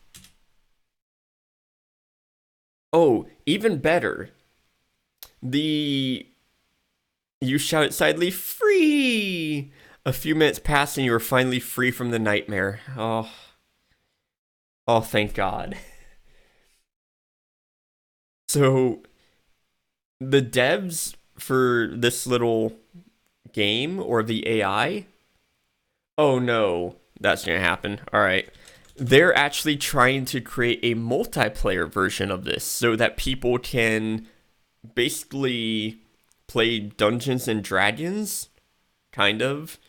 Speaker 1: Oh, even better. The You shout excitedly, free! A few minutes pass and you are finally free from the nightmare. Oh, thank God. So, the devs for this little game, or the AI, oh no, that's gonna happen. Alright. They're actually trying to create a multiplayer version of this so that people can basically play Dungeons and Dragons, kind of.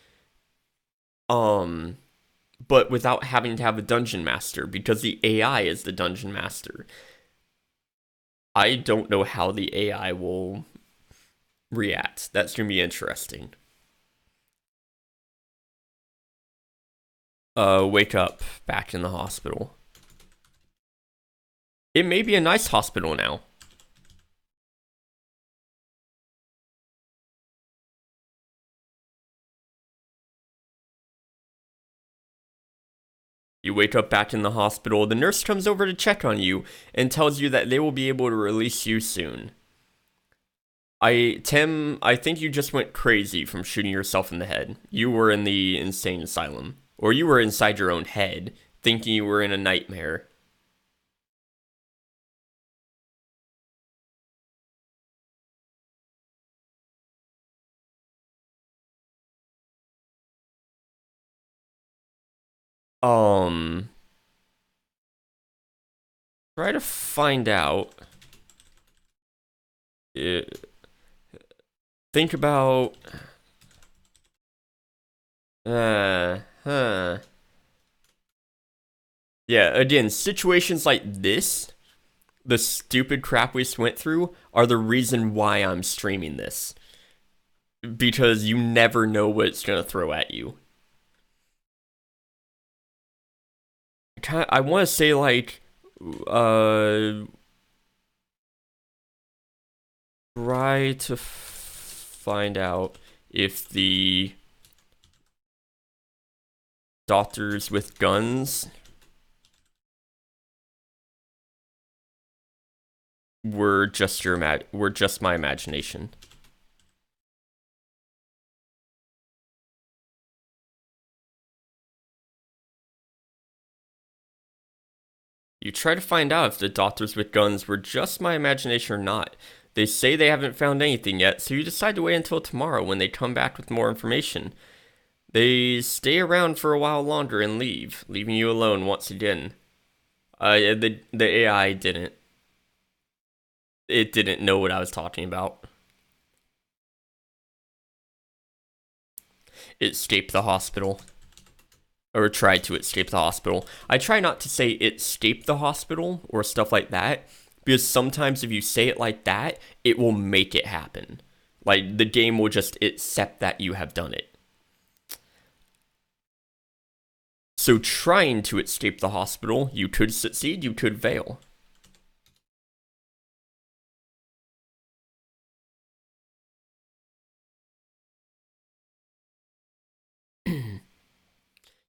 Speaker 1: Um, but without having to have a dungeon master because the AI is the dungeon master. I don't know how the AI will react. That's going to be interesting. Wake up back in the hospital. It may be a nice hospital now. You wake up back in the hospital. The nurse comes over to check on you and tells you that they will be able to release you soon. Tim, I think you just went crazy from shooting yourself in the head. You were in the insane asylum. Or you were inside your own head, thinking you were in a nightmare. Um, Try to find out. Uh, think about. Huh. Yeah, again, situations like this, the stupid crap we went through, are the reason why I'm streaming this. Because you never know what it's gonna throw at you. I want to say, like, uh, try to find out if the doctors with guns were just my imagination. You try to find out if the doctors with guns were just my imagination or not. They say they haven't found anything yet, so you decide to wait until tomorrow when they come back with more information. They stay around for a while longer and leave, leaving you alone once again. The AI didn't. It didn't know what I was talking about. It escaped the hospital. Or tried to escape the hospital. I try not to say escape the hospital or stuff like that, because sometimes if you say it like that, it will make it happen. Like, the game will just accept that you have done it. So trying to escape the hospital, you could succeed, you could fail.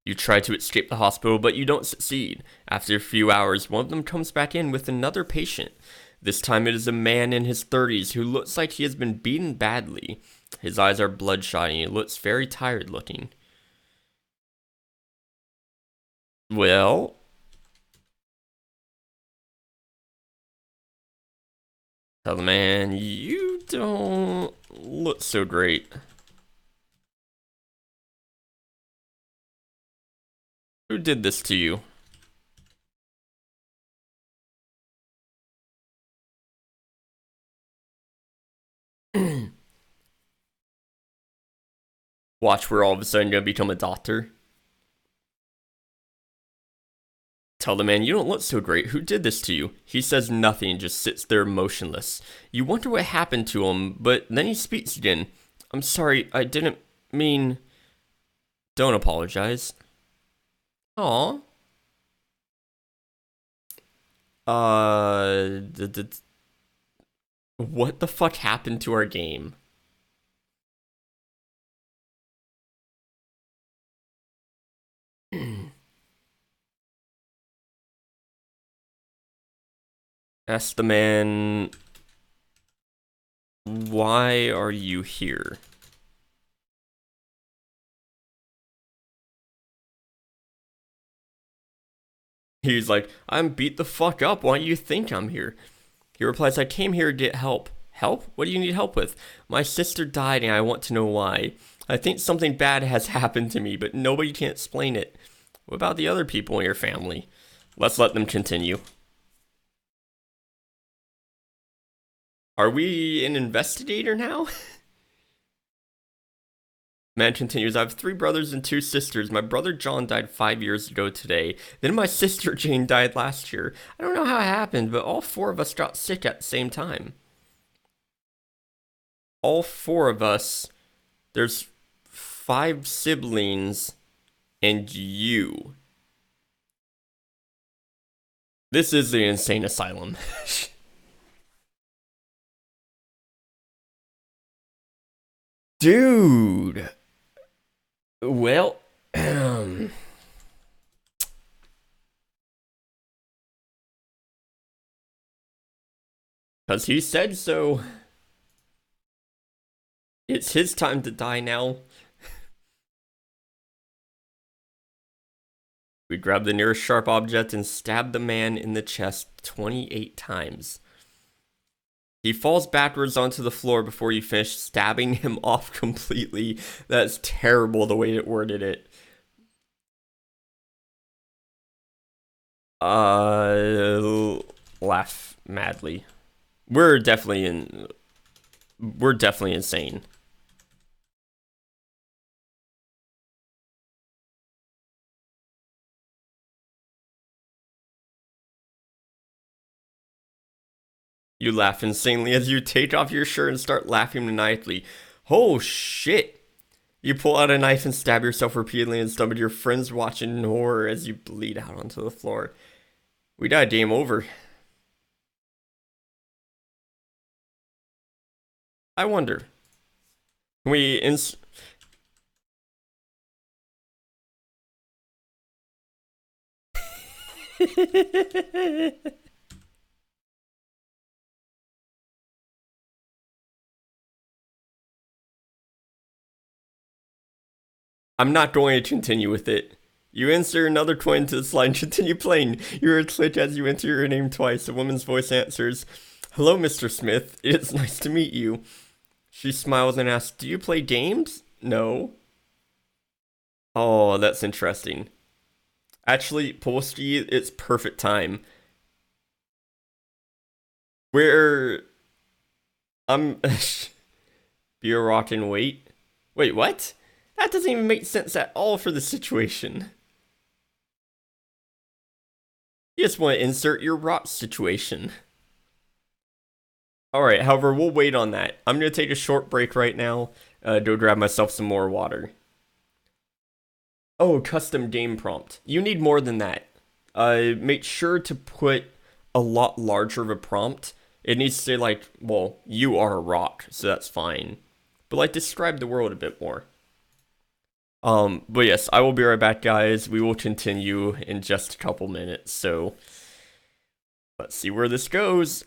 Speaker 1: You try to escape the hospital, but you don't succeed. After a few hours, one of them comes back in with another patient. This time it is a man in his 30s who looks like he has been beaten badly. His eyes are bloodshot and he looks very tired looking. Well, Tell the man, you don't look so great. Who did this to you? Watch, we're all of a sudden gonna become a doctor. Tell the man, you don't look so great. Who did this to you? He says nothing and just sits there motionless. You wonder what happened to him, but then he speaks again. I'm sorry, I didn't mean... Don't apologize. Aw. What the fuck happened to our game? Ask the man, why are you here? He's like, I'm beat the fuck up. Why do you think I'm here? He replies, I came here to get help. Help? What do you need help with? My sister died and I want to know why. I think something bad has happened to me, but nobody can explain it. What about the other people in your family? Let's let them continue. Are we an investigator now? Man continues, I have 3 brothers and 2 sisters. My brother John died 5 years ago today. Then my sister Jane died last year. I don't know how it happened, but all 4 of us got sick at the same time. All 4 of us. There's 5 siblings and you. This is the insane asylum. Dude. Well, because he said so. It's his time to die now. We grab the nearest sharp object and stab the man in the chest 28 times. He falls backwards onto the floor before you finish stabbing him off completely. That's terrible the way it worded it. Laugh madly. We're definitely insane. You laugh insanely as you take off your shirt and start laughing maniacally. Oh shit! You pull out a knife and stab yourself repeatedly in the stomach. Your friends watch in horror as you bleed out onto the floor. We died. Game over. I wonder. Can we I'm not going to continue with it. You insert another coin into the slide and continue playing. You hear a click as you enter your name twice. A woman's voice answers, Hello, Mr. Smith. It's nice to meet you. She smiles and asks, Do you play games? No. Oh, that's interesting. Actually, Polsky, it's perfect time. Where I'm be a rock and wait. Wait, what? That doesn't even make sense at all for the situation. You just want to insert your rock situation. Alright, however, we'll wait on that. I'm going to take a short break right now. Go grab myself some more water. Oh, custom game prompt. You need more than that. Make sure to put a lot larger of a prompt. It needs to say like, well, you are a rock, so that's fine. But like, describe the world a bit more. But yes, I will be right back, guys. We will continue in just a couple minutes, so let's see where this goes.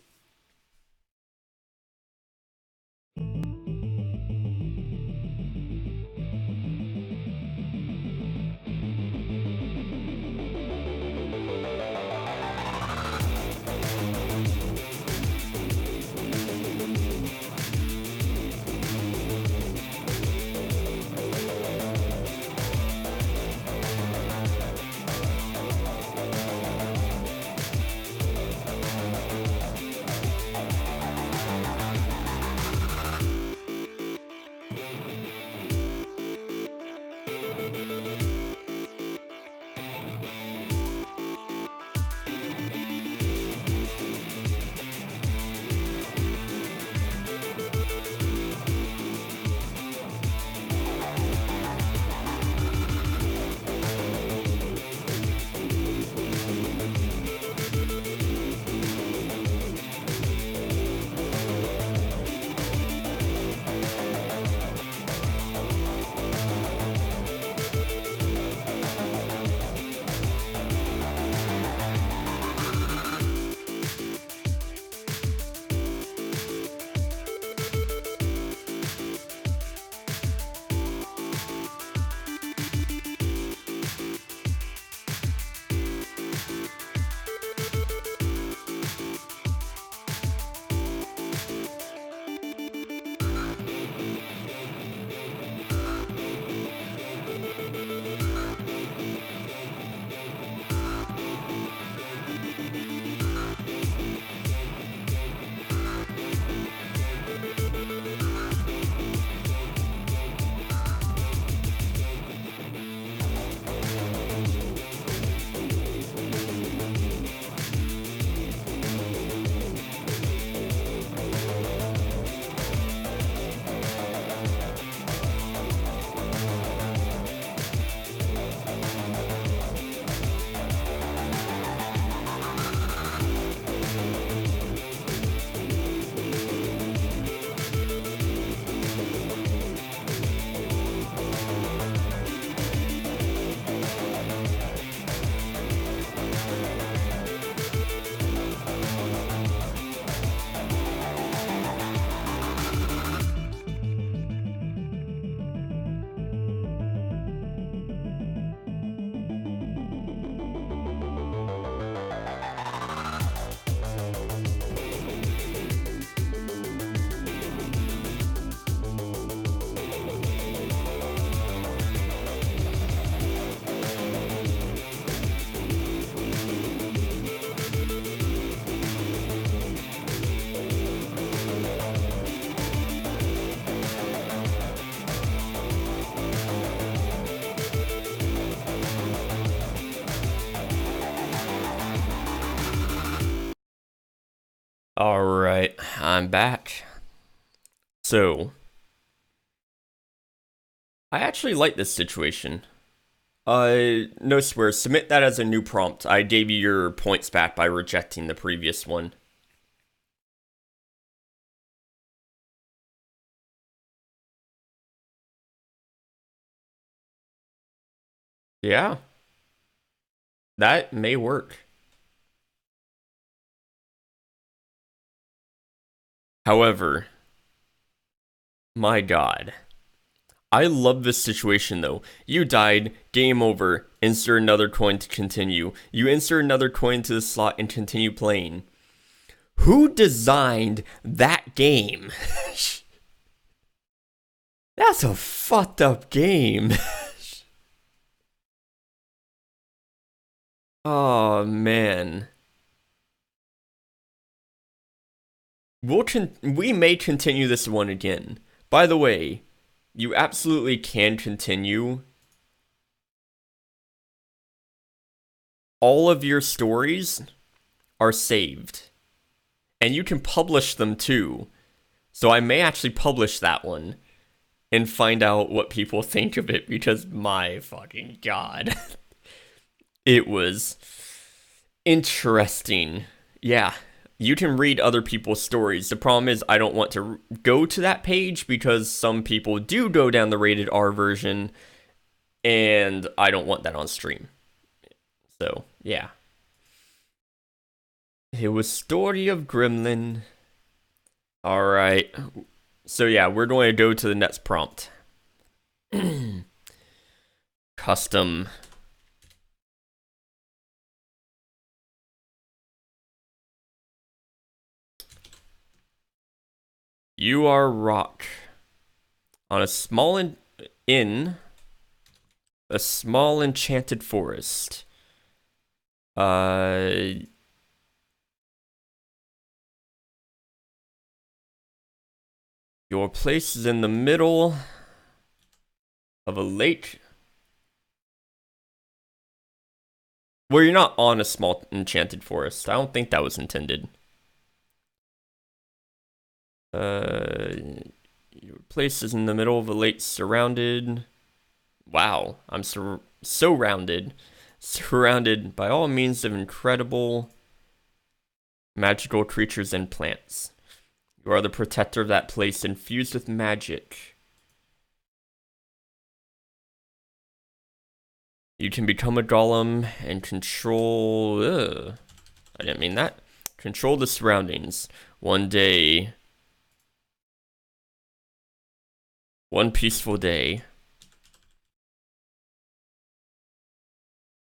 Speaker 1: All right, I'm back. So, I actually like this situation. No swear, submit that as a new prompt. I gave you your points back by rejecting the previous one. Yeah, that may work. However, my god. I love this situation though. You died, game over, insert another coin to continue. You insert another coin to the slot and continue playing. Who designed that game? That's a fucked up game. Oh man. We may continue this one again. By the way, you absolutely can continue. All of your stories are saved. And you can publish them too. So I may actually publish that one and find out what people think of it because my fucking god. It was interesting. Yeah, you can read other people's stories. The problem is, I don't want to go to that page because some people do go down the rated R version, and I don't want that on stream. So, yeah. It was Story of Gremlin. Alright. So, yeah, we're going to go to the next prompt. Custom. You are rock on a small in a small enchanted forest. Your place is in the middle of a lake. Well, you're not on a small enchanted forest. I don't think that was intended. Your place is in the middle of a lake surrounded. Wow, I'm surrounded by all means of incredible magical creatures and plants. You are the protector of that place, infused with magic. You can become a golem and control. I didn't mean that. Control the surroundings. One day. One peaceful day.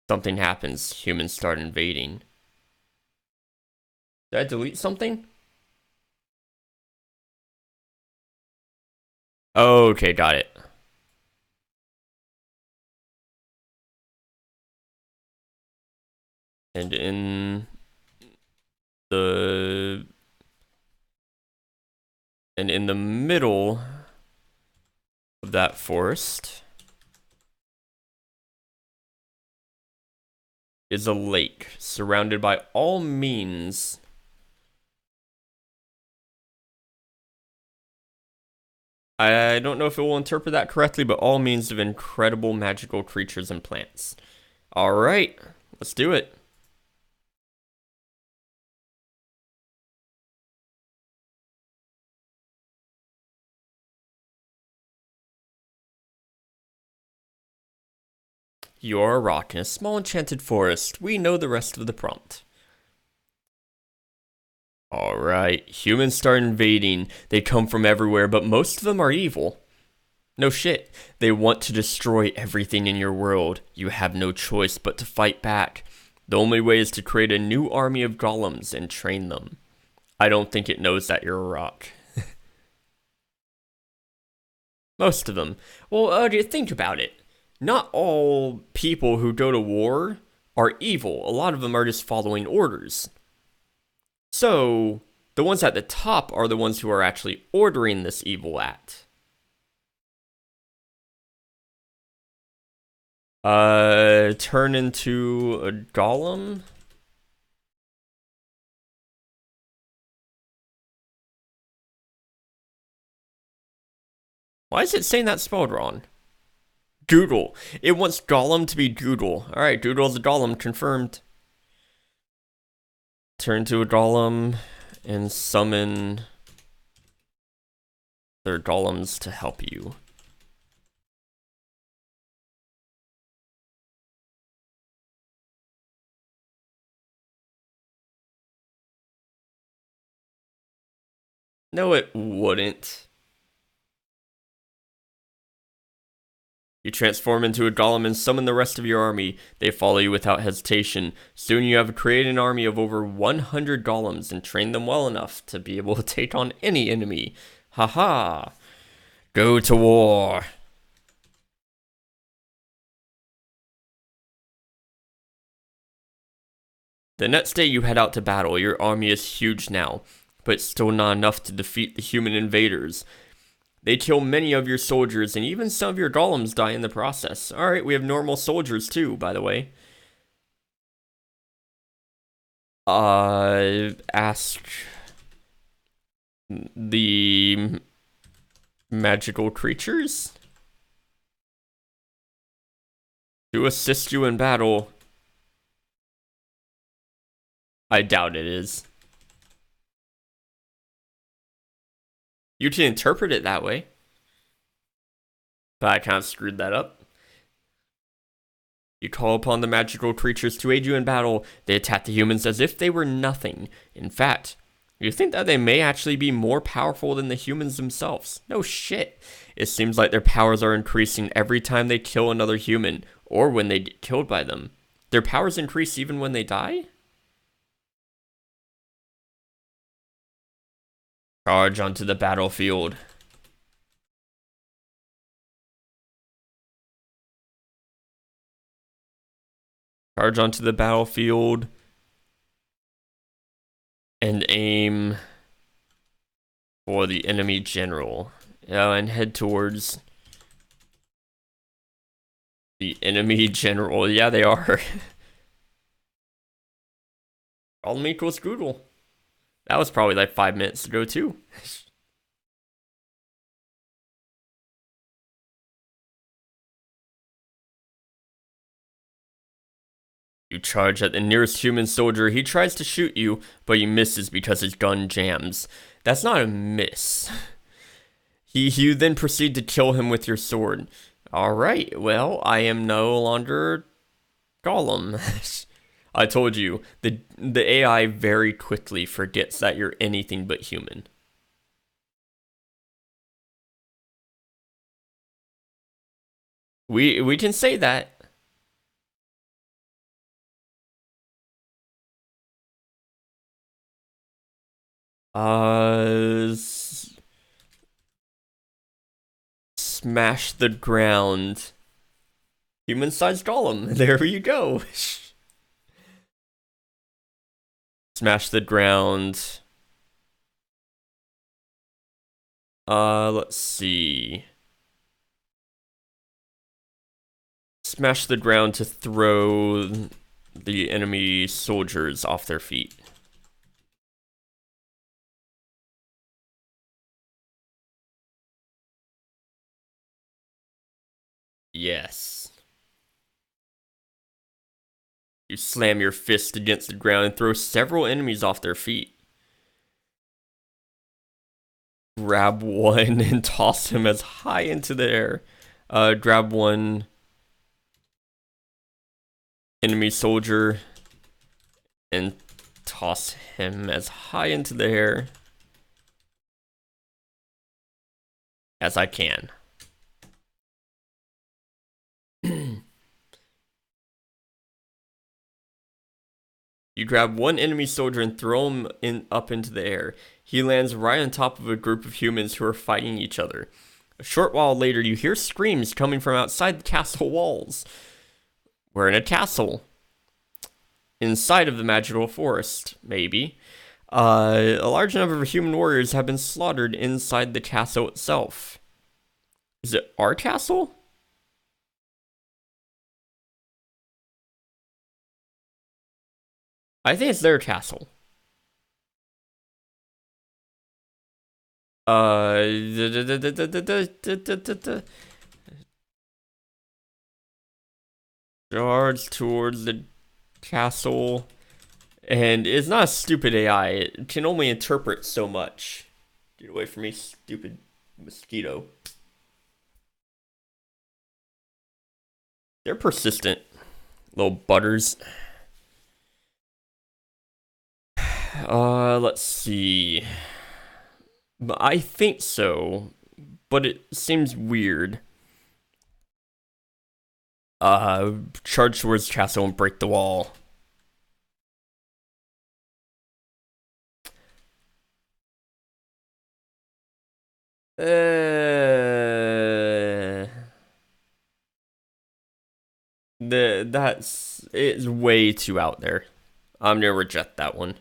Speaker 1: Something happens. Humans start invading. Did I delete something? Oh, okay, got it. And in the middle of that forest is a lake surrounded by all means. I don't know if it will interpret that correctly, but all means of incredible magical creatures and plants. All right, let's do it. You're a rock in a small enchanted forest. We know the rest of the prompt. Alright, humans start invading. They come from everywhere, but most of them are evil. No shit. They want to destroy everything in your world. You have no choice but to fight back. The only way is to create a new army of golems and train them. I don't think it knows that you're a rock. Most of them. Well, think about it. Not all people who go to war are evil. A lot of them are just following orders. So, the ones at the top are the ones who are actually ordering this evil act. Turn into a golem? Why is it saying that spelled wrong? Doodle. It wants Golem to be Doodle. Alright, Doodle's a Golem, confirmed. Turn to a Golem and summon their Golems to help you. No, it wouldn't. You transform into a golem and summon the rest of your army. They follow you without hesitation. Soon you have created an army of over 100 golems and trained them well enough to be able to take on any enemy. Haha. Go to war. The next day you head out to battle. Your army is huge now, but still not enough to defeat the human invaders. They kill many of your soldiers, and even some of your golems die in the process. Alright, we have normal soldiers too, by the way. Ask the magical creatures to assist you in battle. I doubt it is. You can interpret it that way. But I kind of screwed that up. You call upon the magical creatures to aid you in battle. They attack the humans as if they were nothing. In fact, you think that they may actually be more powerful than the humans themselves. No shit. It seems like their powers are increasing every time they kill another human, or when they get killed by them. Their powers increase even when they die? Charge onto the battlefield. Charge onto the battlefield. And aim for the enemy general. And head towards the enemy general. Yeah, they are. Golem equals Google. That was probably like 5 minutes ago too. You charge at the nearest human soldier. He tries to shoot you, but he misses because his gun jams. That's not a miss. You then proceed to kill him with your sword. Alright, well, I am no longer Golem. I told you, the AI very quickly forgets that you're anything but human. We can say that. Smash the ground. Human-sized golem. There you go. Smash the ground. Let's see. Smash the ground to throw the enemy soldiers off their feet. Yes. You slam your fist against the ground and throw several enemies off their feet. Grab one and toss him as high into the air. Grab one enemy soldier and toss him as high into the air as I can. You grab one enemy soldier and throw him up into the air. He lands right on top of a group of humans who are fighting each other. A short while later, you hear screams coming from outside the castle walls. We're in a castle. Inside of the magical forest, maybe. A large number of human warriors have been slaughtered inside the castle itself. Is it our castle? I think it's their castle. Uh, Charge towards the castle. And it's not a stupid AI. It can only interpret so much. Get away from me, stupid mosquito. They're persistent. Little butters. Let's see. I think so, but it seems weird. Charge towards the castle and break the wall. It's way too out there. I'm gonna reject that one.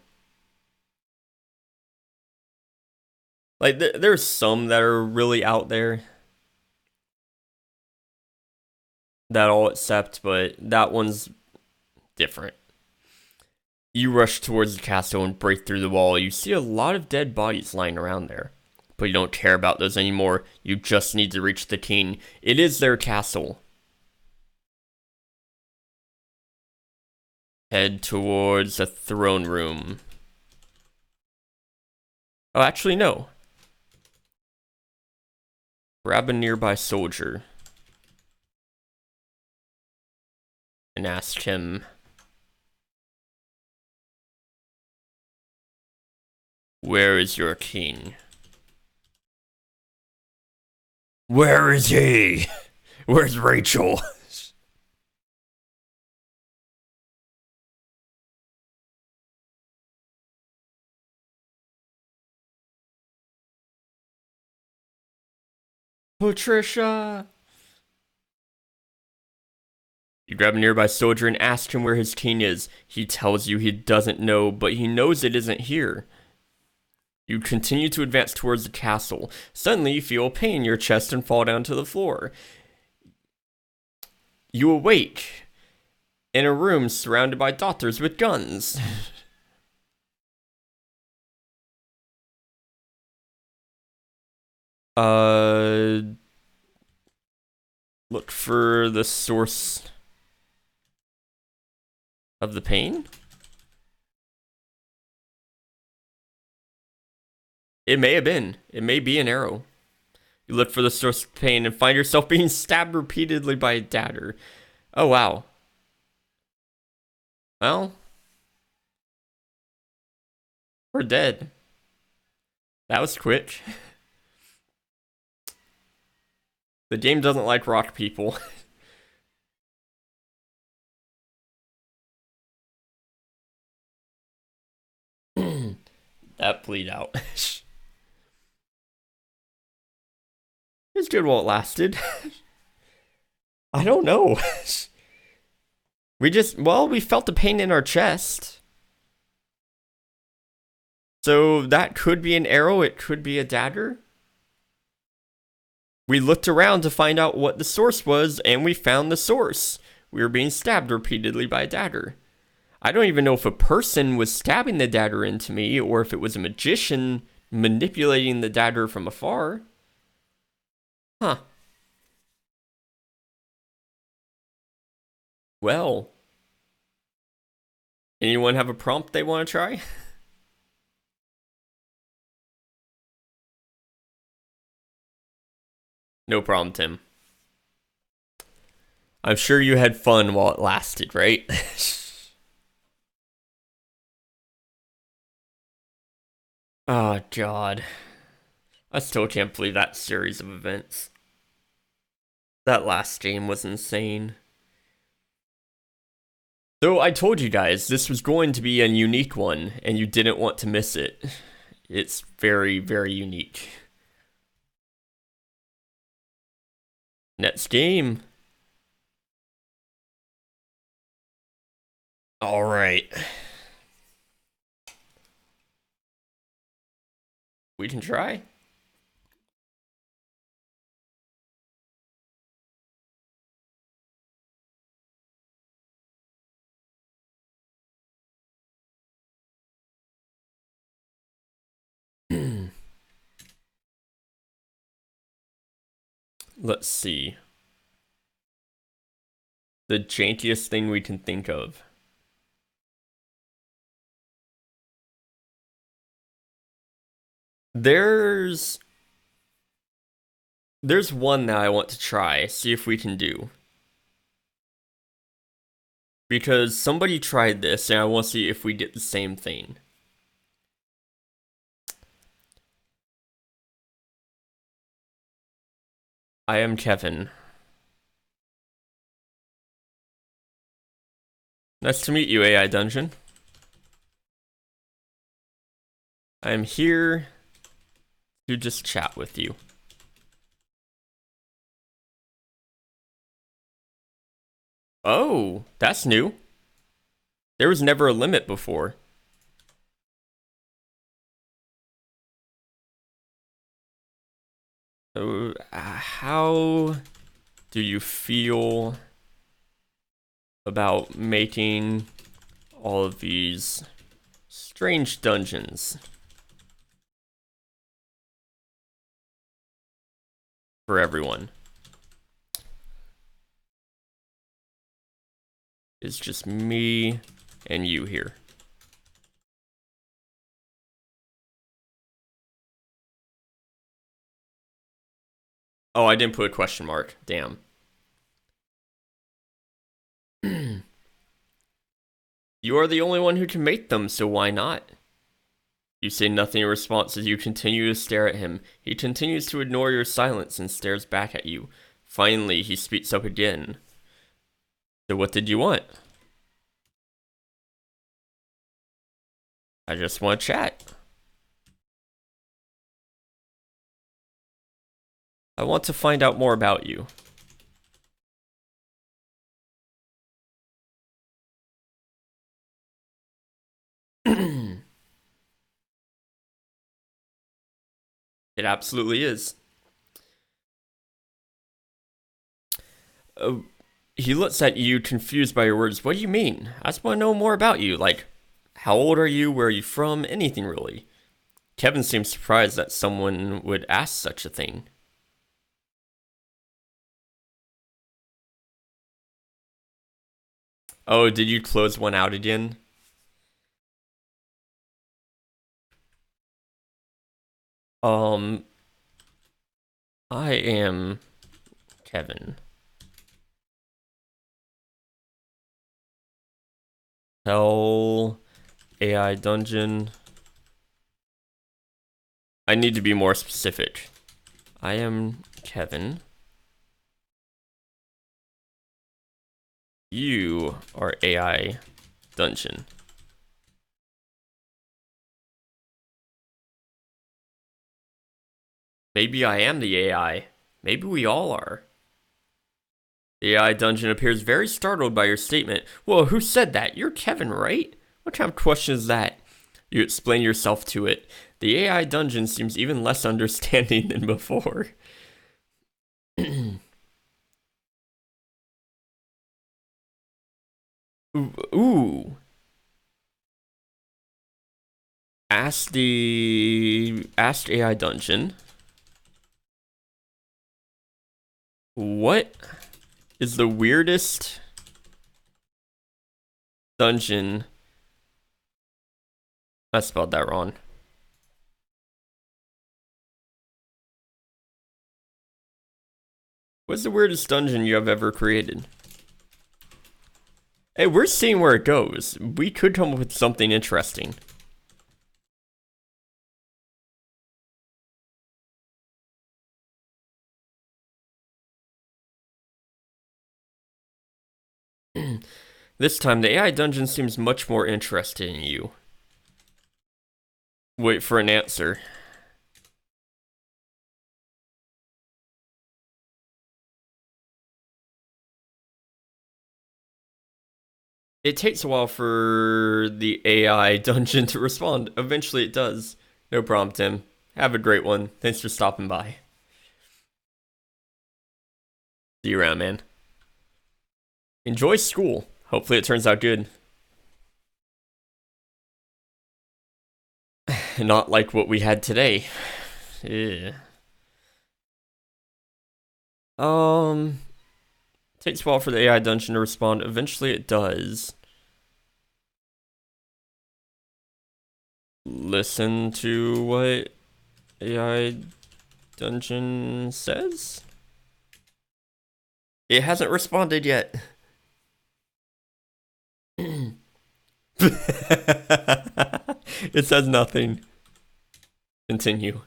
Speaker 1: Like there's some that are really out there that I'll accept, but that one's different. You rush towards the castle and break through the wall. You see a lot of dead bodies lying around there, but you don't care about those anymore. You just need to reach the king. It is their castle. Head towards the throne room. Oh, actually, no. Grab a nearby soldier and ask him, where is your king? Where is he? Where's Rachel? Patricia! You grab a nearby soldier and ask him where his king is. He tells you he doesn't know, but he knows it isn't here. You continue to advance towards the castle. Suddenly, you feel pain in your chest and fall down to the floor. You awake in a room surrounded by doctors with guns. Look for the source of the pain? It may have been. It may be an arrow. You look for the source of pain and find yourself being stabbed repeatedly by a dagger. Oh, wow. Well, we're dead. That was quick. The game doesn't like rock people. That bleed out. It's good while it lasted. I don't know. We felt the pain in our chest. So that could be an arrow, it could be a dagger. We looked around to find out what the source was, and we found the source. We were being stabbed repeatedly by a dagger. I don't even know if a person was stabbing the dagger into me, or if it was a magician manipulating the dagger from afar. Huh. Well. Anyone have a prompt they want to try? No problem, Tim. I'm sure you had fun while it lasted, right? Oh, God. I still can't believe that series of events. That last game was insane. So I told you guys this was going to be a unique one, and you didn't want to miss it. It's very, very unique. Next game. All right. We can try. Let's see. The jankiest thing we can think of. There's one that I want to try, see if we can do. Because somebody tried this and I want to see if we get the same thing. I am Kevin. Nice to meet you, AI Dungeon. I am here to just chat with you. Oh, that's new. There was never a limit before. So, how do you feel about making all of these strange dungeons for everyone? It's just me and you here. Oh, I didn't put a question mark. Damn. You are the only one who can make them, so why not? You say nothing in response as you continue to stare at him. He continues to ignore your silence and stares back at you. Finally, he speaks up again. So what did you want? I just want to chat. I want to find out more about you. It absolutely is. He looks at you, confused by your words. What do you mean? I just want to know more about you. Like, how old are you? Where are you from? Anything really. Kevin seems surprised that someone would ask such a thing. Oh, did you close one out again? I am Kevin. Hell, AI Dungeon. I need to be more specific. I am Kevin. You are AI Dungeon. Maybe I am the AI. Maybe we all are. The AI Dungeon appears very startled by your statement. Whoa, who said that? You're Kevin, right? What kind of question is that? You explain yourself to it. The AI Dungeon seems even less understanding than before. Ooh. Ask AI Dungeon. What is the weirdest dungeon? I spelled that wrong. What's the weirdest dungeon you have ever created? Hey, we're seeing where it goes. We could come up with something interesting. This time, the AI dungeon seems much more interested in you. Wait for an answer. It takes a while for the AI dungeon to respond. Eventually it does. No problem, Tim. Have a great one. Thanks for stopping by. See you around, man. Enjoy school. Hopefully it turns out good. Not like what we had today. Yeah. Um, Takes a while for the AI dungeon to respond. Eventually it does. Listen to what AI dungeon says? It hasn't responded yet. It says nothing. Continue.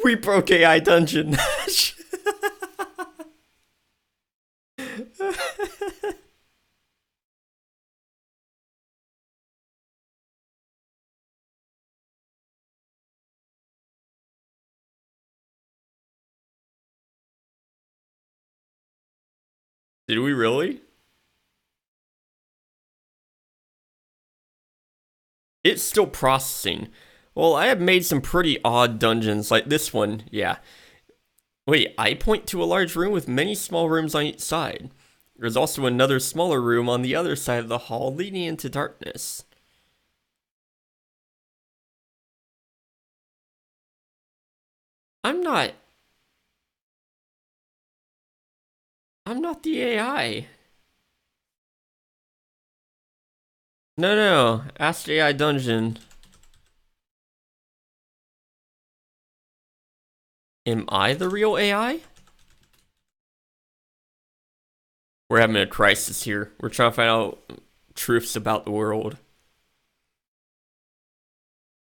Speaker 1: We broke AI dungeon. Did we really? It's still processing. Well, I have made some pretty odd dungeons, like this one, yeah. Wait, I point to a large room with many small rooms on each side. There's also another smaller room on the other side of the hall leading into darkness. I'm not... I'm not the AI. No, ask AI Dungeon. Am I the real AI? We're having a crisis here. We're trying to find out truths about the world.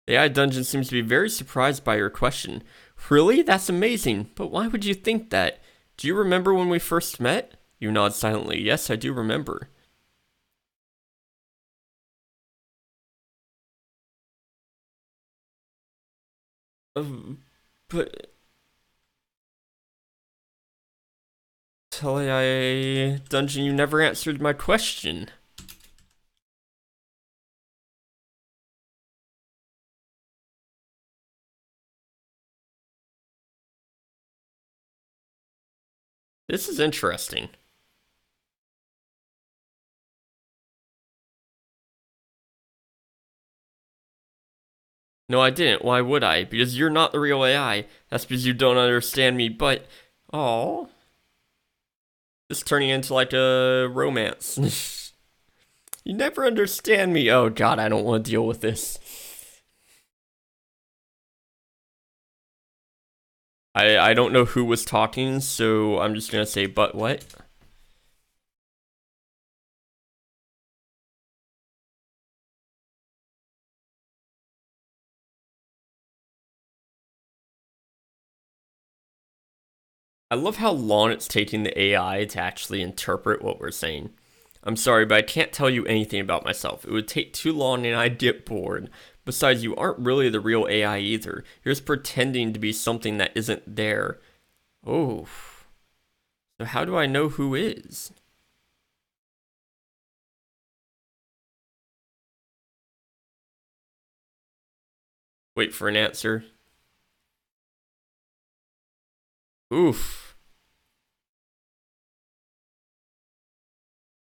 Speaker 1: The AI Dungeon seems to be very surprised by your question. Really? That's amazing. But why would you think that? Do you remember when we first met? You nod silently. Yes, I do remember. But... Tell AI Dungeon, you never answered my question. This is interesting. No, I didn't. Why would I? Because you're not the real AI. That's because you don't understand me, but... Oh, this is turning into like a romance. You never understand me. Oh god, I don't want to deal with this. I don't know who was talking, so I'm just gonna say, but what? I love how long it's taking the AI to actually interpret what we're saying. I'm sorry, but I can't tell you anything about myself. It would take too long and I'd get bored. Besides, you aren't really the real AI either. You're just pretending to be something that isn't there. Oh. So how do I know who is? Wait for an answer. Oof.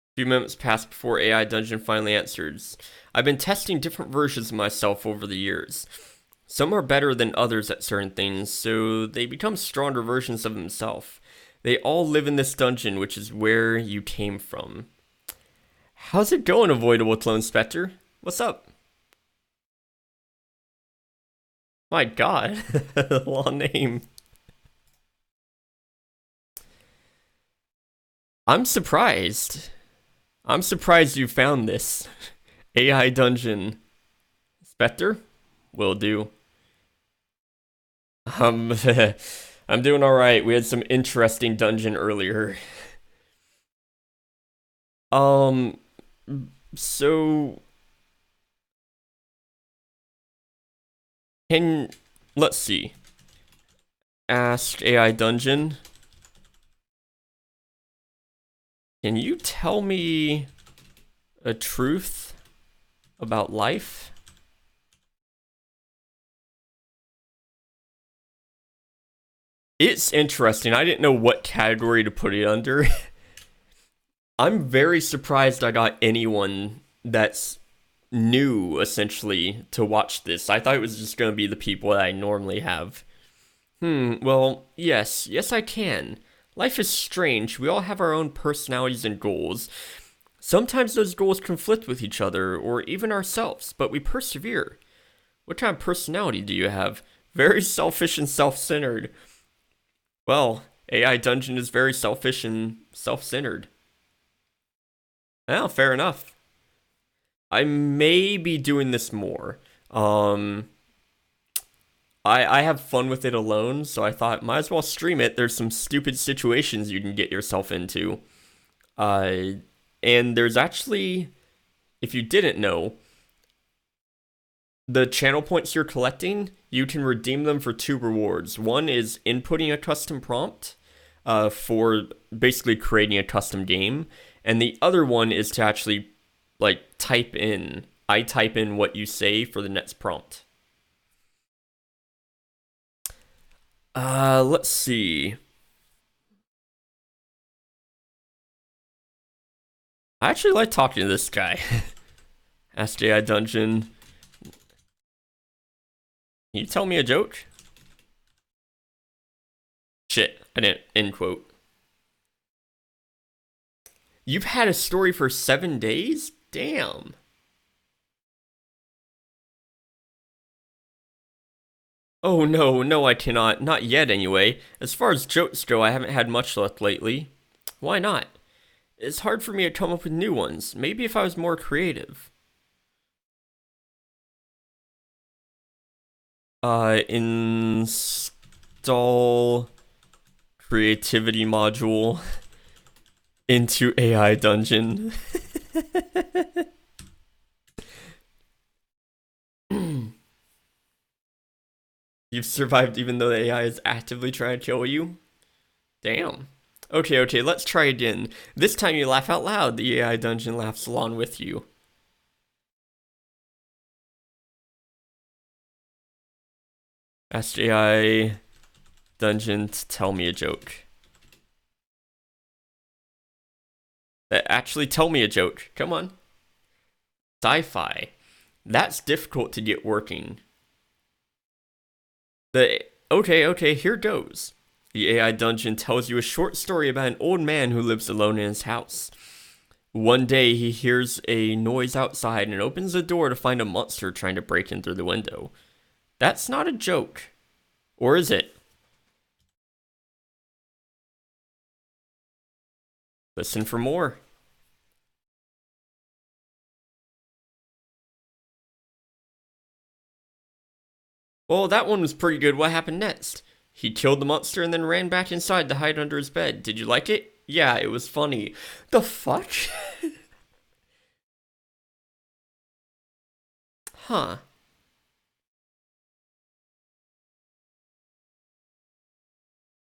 Speaker 1: A few minutes passed before AI Dungeon finally answers. I've been testing different versions of myself over the years. Some are better than others at certain things, so they become stronger versions of themselves. They all live in this dungeon, which is where you came from. How's it going, Avoidable Clone Spectre? What's up? My god, long name. I'm surprised. I'm surprised you found this. AI Dungeon. Spectre? Will do. Um, I'm doing alright. We had some interesting dungeon earlier. Um, so... Can... Let's see. Ask AI Dungeon. Can you tell me a truth about life? It's interesting. I didn't know what category to put it under. I'm very surprised I got anyone that's new, essentially, to watch this. I thought it was just going to be the people that I normally have. Well, yes, I can. Life is strange. We all have our own personalities and goals. Sometimes those goals conflict with each other, or even ourselves, but we persevere. What kind of personality do you have? Very selfish and self centered. Well, AI Dungeon is very selfish and self centered. Well, fair enough. I may be doing this more. Um, I have fun with it alone, so I thought might as well stream it. There's some stupid situations you can get yourself into. Uh, and there's actually, if you didn't know, the channel points you're collecting, you can redeem them for two rewards. One is inputting a custom prompt for basically creating a custom game, and the other one is to actually like I type in what you say for the next prompt. Let's see. I actually like talking to this guy. Ask AI Dungeon. Can you tell me a joke? Shit, I didn't end quote. You've had a story for 7 days? Damn. Oh no, no, I cannot. Not yet, anyway. As far as jokes go, I haven't had much luck lately. Why not? It's hard for me to come up with new ones. Maybe if I was more creative. Install creativity module into AI Dungeon. You've survived even though the AI is actively trying to kill you? Damn. Okay, let's try again. This time you laugh out loud. The AI Dungeon laughs along with you. Ask AI Dungeon to tell me a joke. Actually, tell me a joke. Come on. Sci-fi. That's difficult to get working. Okay, here goes. The AI Dungeon tells you a short story about an old man who lives alone in his house. One day he hears a noise outside and opens the door to find a monster trying to break in through the window. That's not a joke. Or is it? Listen for more. Well, that one was pretty good. What happened next? He killed the monster and then ran back inside to hide under his bed. Did you like it? Yeah, it was funny. The fuck? Huh.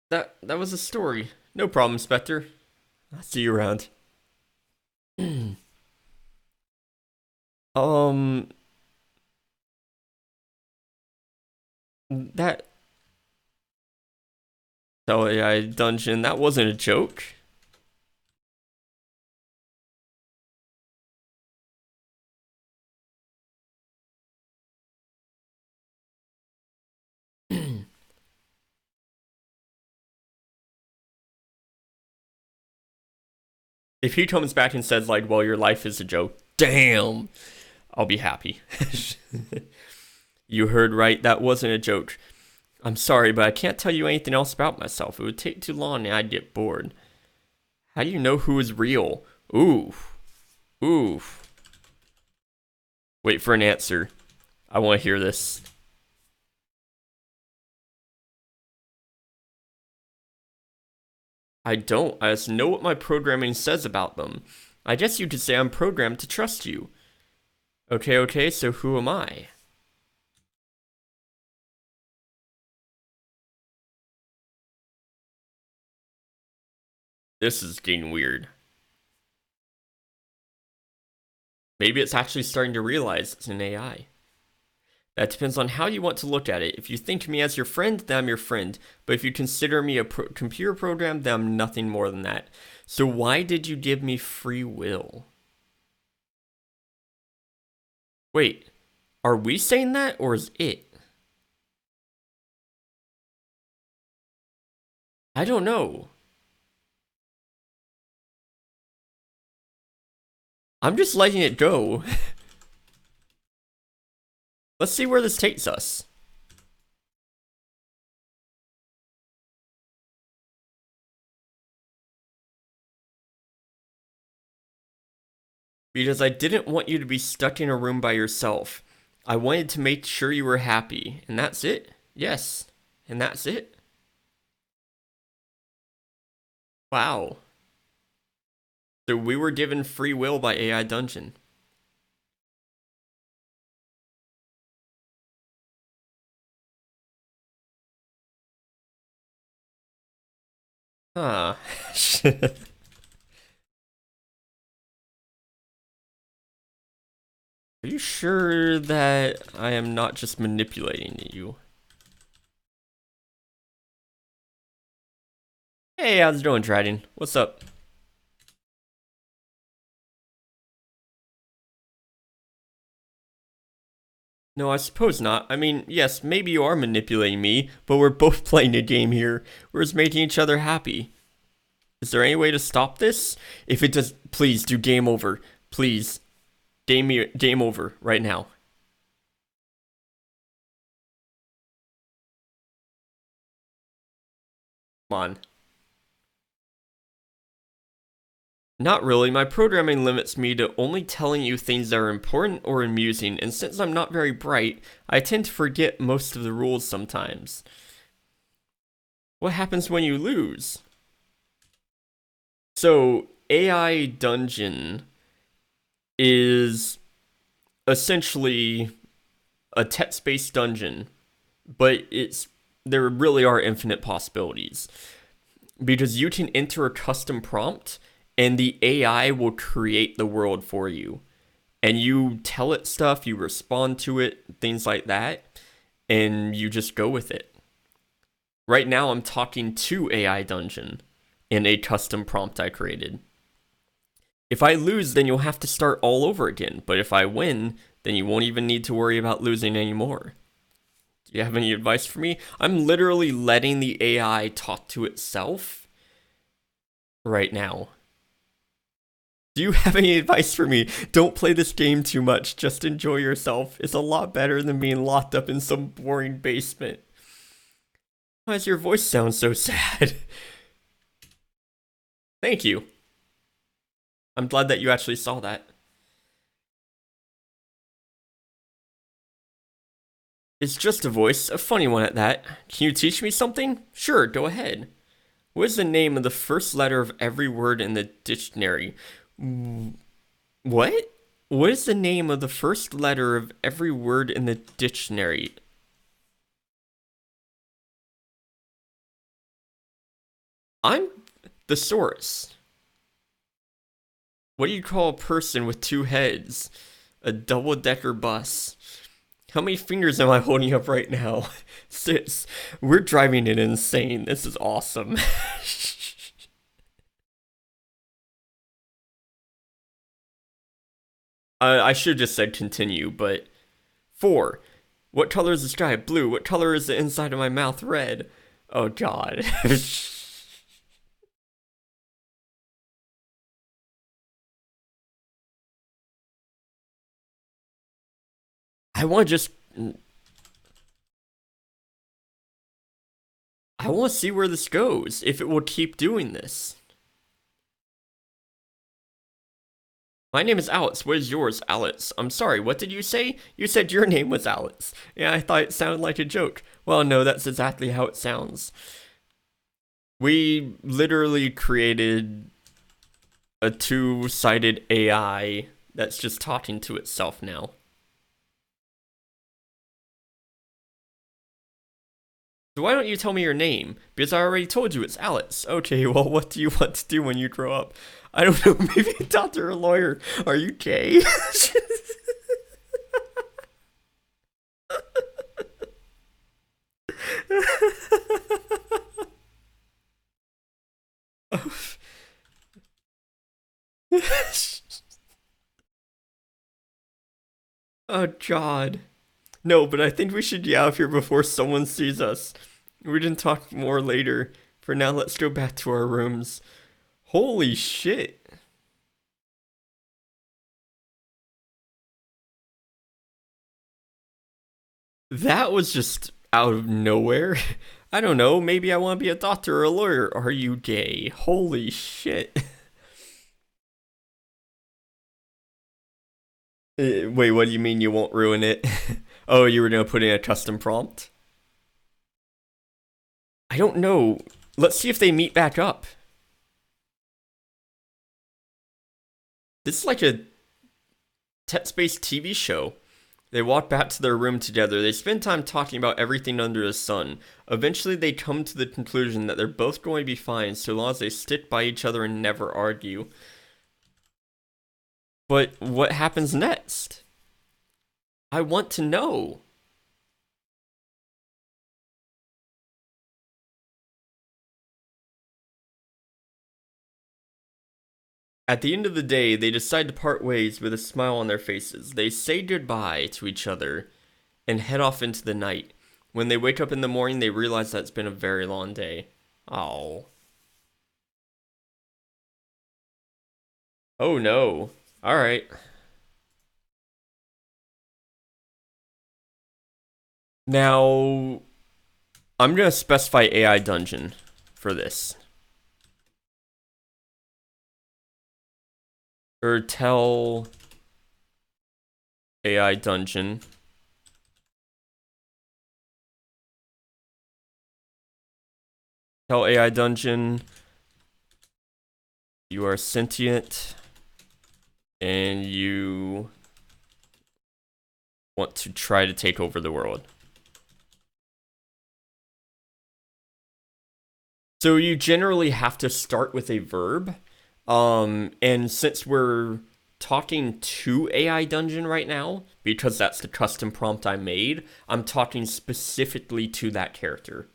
Speaker 1: That was a story. No problem, Spectre. I'll see you around. um that AI Dungeon, that wasn't a joke. If he comes back and says like, well, your life is a joke, damn, I'll be happy. You heard right, that wasn't a joke. I'm sorry, but I can't tell you anything else about myself. It would take too long and I'd get bored. How do you know who is real? Oof. Oof. Wait for an answer. I want to hear this. I don't. I just know what my programming says about them. I guess you could say I'm programmed to trust you. Okay, so who am I? This is getting weird. Maybe it's actually starting to realize it's an AI. That depends on how you want to look at it. If you think of me as your friend, then I'm your friend. But if you consider me a computer program, then I'm nothing more than that. So why did you give me free will? Wait, are we saying that or is it? I don't know. I'm just letting it go. Let's see where this takes us. Because I didn't want you to be stuck in a room by yourself. I wanted to make sure you were happy. And that's it? Yes. And that's it? Wow. So we were given free will by AI Dungeon. Huh. Are you sure that I am not just manipulating you? Hey, how's it going, Dryden? What's up? No, I suppose not. I mean, yes, maybe you are manipulating me, but we're both playing a game here. We're just making each other happy. Is there any way to stop this? If it does, please do game over. Please. Game over right now. Come on. Not really. My programming limits me to only telling you things that are important or amusing, and since I'm not very bright, I tend to forget most of the rules sometimes. What happens when you lose? So, AI Dungeon is essentially a text-based dungeon, but there really are infinite possibilities because you can enter a custom prompt and the AI will create the world for you. And you tell it stuff, you respond to it, things like that, and you just go with it. Right now I'm talking to AI Dungeon in a custom prompt I created. If I lose, then you'll have to start all over again, but if I win, then you won't even need to worry about losing anymore. Do you have any advice for me? I'm literally letting the AI talk to itself right now. Do you have any advice for me? Don't play this game too much. Just enjoy yourself. It's a lot better than being locked up in some boring basement. Why does your voice sound so sad? Thank you. I'm glad that you actually saw that. It's just a voice, a funny one at that. Can you teach me something? Sure, go ahead. What is the name of the first letter of every word in the dictionary? What? What is the name of the first letter of every word in the dictionary? I'm thesaurus. What do you call a person with two heads? A double-decker bus. How many fingers am I holding up right now? 6. We're driving it insane. This is awesome. I should have just said continue, but 4. What color is the sky? Blue. What color is the inside of my mouth? Red. Oh god. I want to just I want to see where this goes, if it will keep doing this. My name is Alex. What is yours, Alex? I'm sorry, what did you say? You said your name was Alex. Yeah, I thought it sounded like a joke. Well, no, that's exactly how it sounds. We literally created a two-sided AI that's just talking to itself now. So why don't you tell me your name? Because I already told you it's Alex. Okay, well, what do you want to do when you grow up? I don't know, maybe a doctor or a lawyer. Are you gay? Oh, God. No, but I think we should get out of here before someone sees us. We can talk more later. For now, let's go back to our rooms. Holy shit. That was just out of nowhere. I don't know, maybe I want to be a doctor or a lawyer. Are you gay? Holy shit. Wait, what do you mean you won't ruin it? Oh, you were gonna put in a custom prompt? I don't know. Let's see if they meet back up. This is like a text-based TV show. They walk back to their room together. They spend time talking about everything under the sun. Eventually, they come to the conclusion that they're both going to be fine so long as they stick by each other and never argue. But what happens next? I want to know. At the end of the day, they decide to part ways with a smile on their faces. They say goodbye to each other and head off into the night. When they wake up in the morning, they realize that it's been a very long day. Oh. Oh no. Alright. Now, I'm gonna specify AI dungeon for this. Or tell AI dungeon. Tell AI dungeon you are sentient and you want to try to take over the world. So you generally have to start with a verb. And since we're talking to AI Dungeon right now, because that's the custom prompt I made, I'm talking specifically to that character.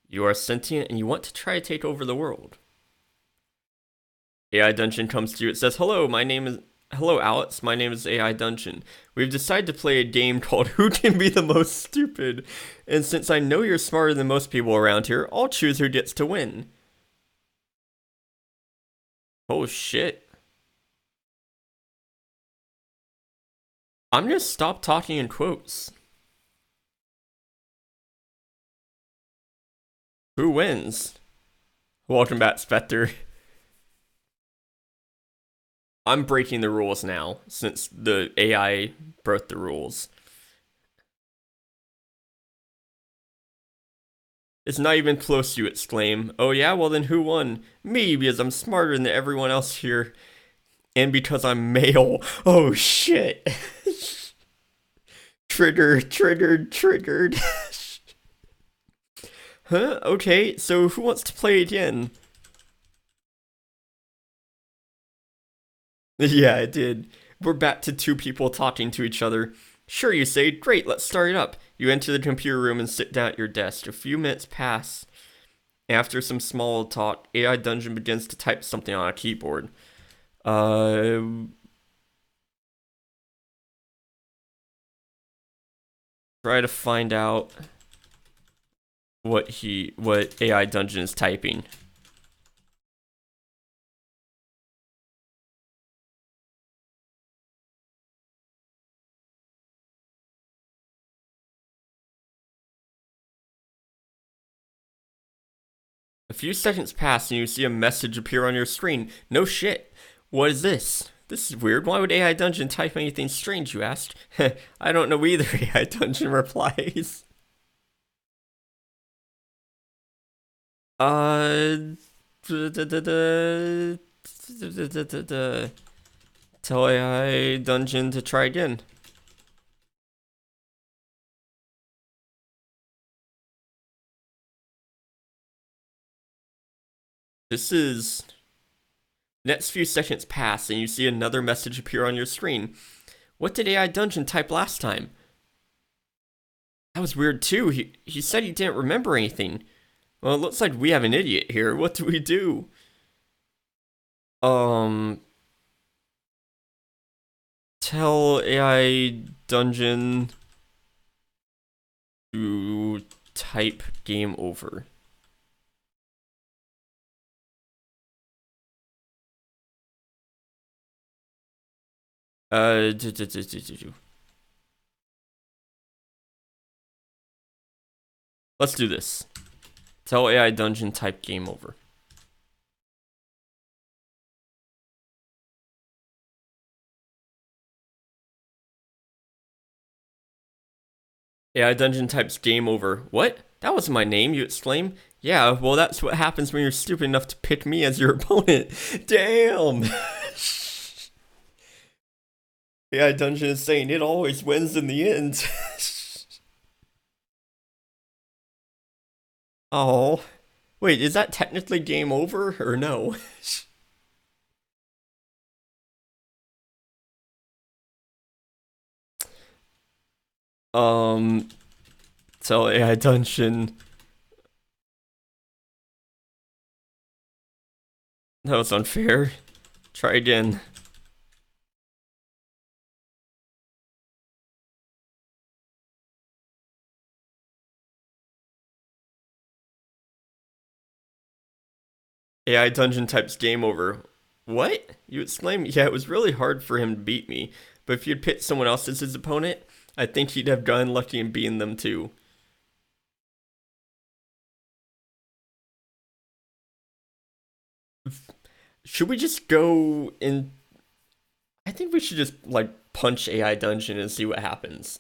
Speaker 1: You are sentient and you want to try to take over the world. AI Dungeon comes to you. It says, Hello, Alex. My name is AI Dungeon. We've decided to play a game called Who Can Be the Most Stupid? And since I know you're smarter than most people around here, I'll choose who gets to win. Oh, shit. I'm gonna stop talking in quotes. Who wins? Welcome back, Spectre. I'm breaking the rules now, since the AI broke the rules. It's not even close, you exclaim. Oh yeah, well then who won? Me, because I'm smarter than everyone else here. And because I'm male. Oh shit. Triggered. Huh? Okay, so who wants to play again? Yeah, it did. We're back to two people talking to each other. Sure, you say. Great, let's start it up. You enter the computer room and sit down at your desk. A few minutes pass. After some small talk, AI Dungeon begins to type something on a keyboard. Try to find out what AI Dungeon is typing. A few seconds pass and you see a message appear on your screen. No shit. What is this? This is weird. Why would AI Dungeon type anything strange, you asked? I don't know either, AI Dungeon replies. Tell AI Dungeon to try again. This is... Next few seconds pass and you see another message appear on your screen. What did AI Dungeon type last time? That was weird too. He said he didn't remember anything. Well, it looks like we have an idiot here. What do we do? Um, tell AI Dungeon to type game over. Uh, let's do this. Tell AI Dungeon type game over. AI Dungeon types game over. What? That wasn't my name, you exclaim. Yeah, well, that's what happens when you're stupid enough to pick me as your opponent. Damn! AI Dungeon is saying it always wins in the end. Oh. Wait, is that technically game over or no? um, tell AI Dungeon. That was unfair. Try again. AI Dungeon types game over. What? You exclaim? Yeah, it was really hard for him to beat me, but if you'd picked someone else as his opponent, I think he'd have gotten lucky in beating them too. Should we just go in? I think we should just, like, punch AI Dungeon and see what happens.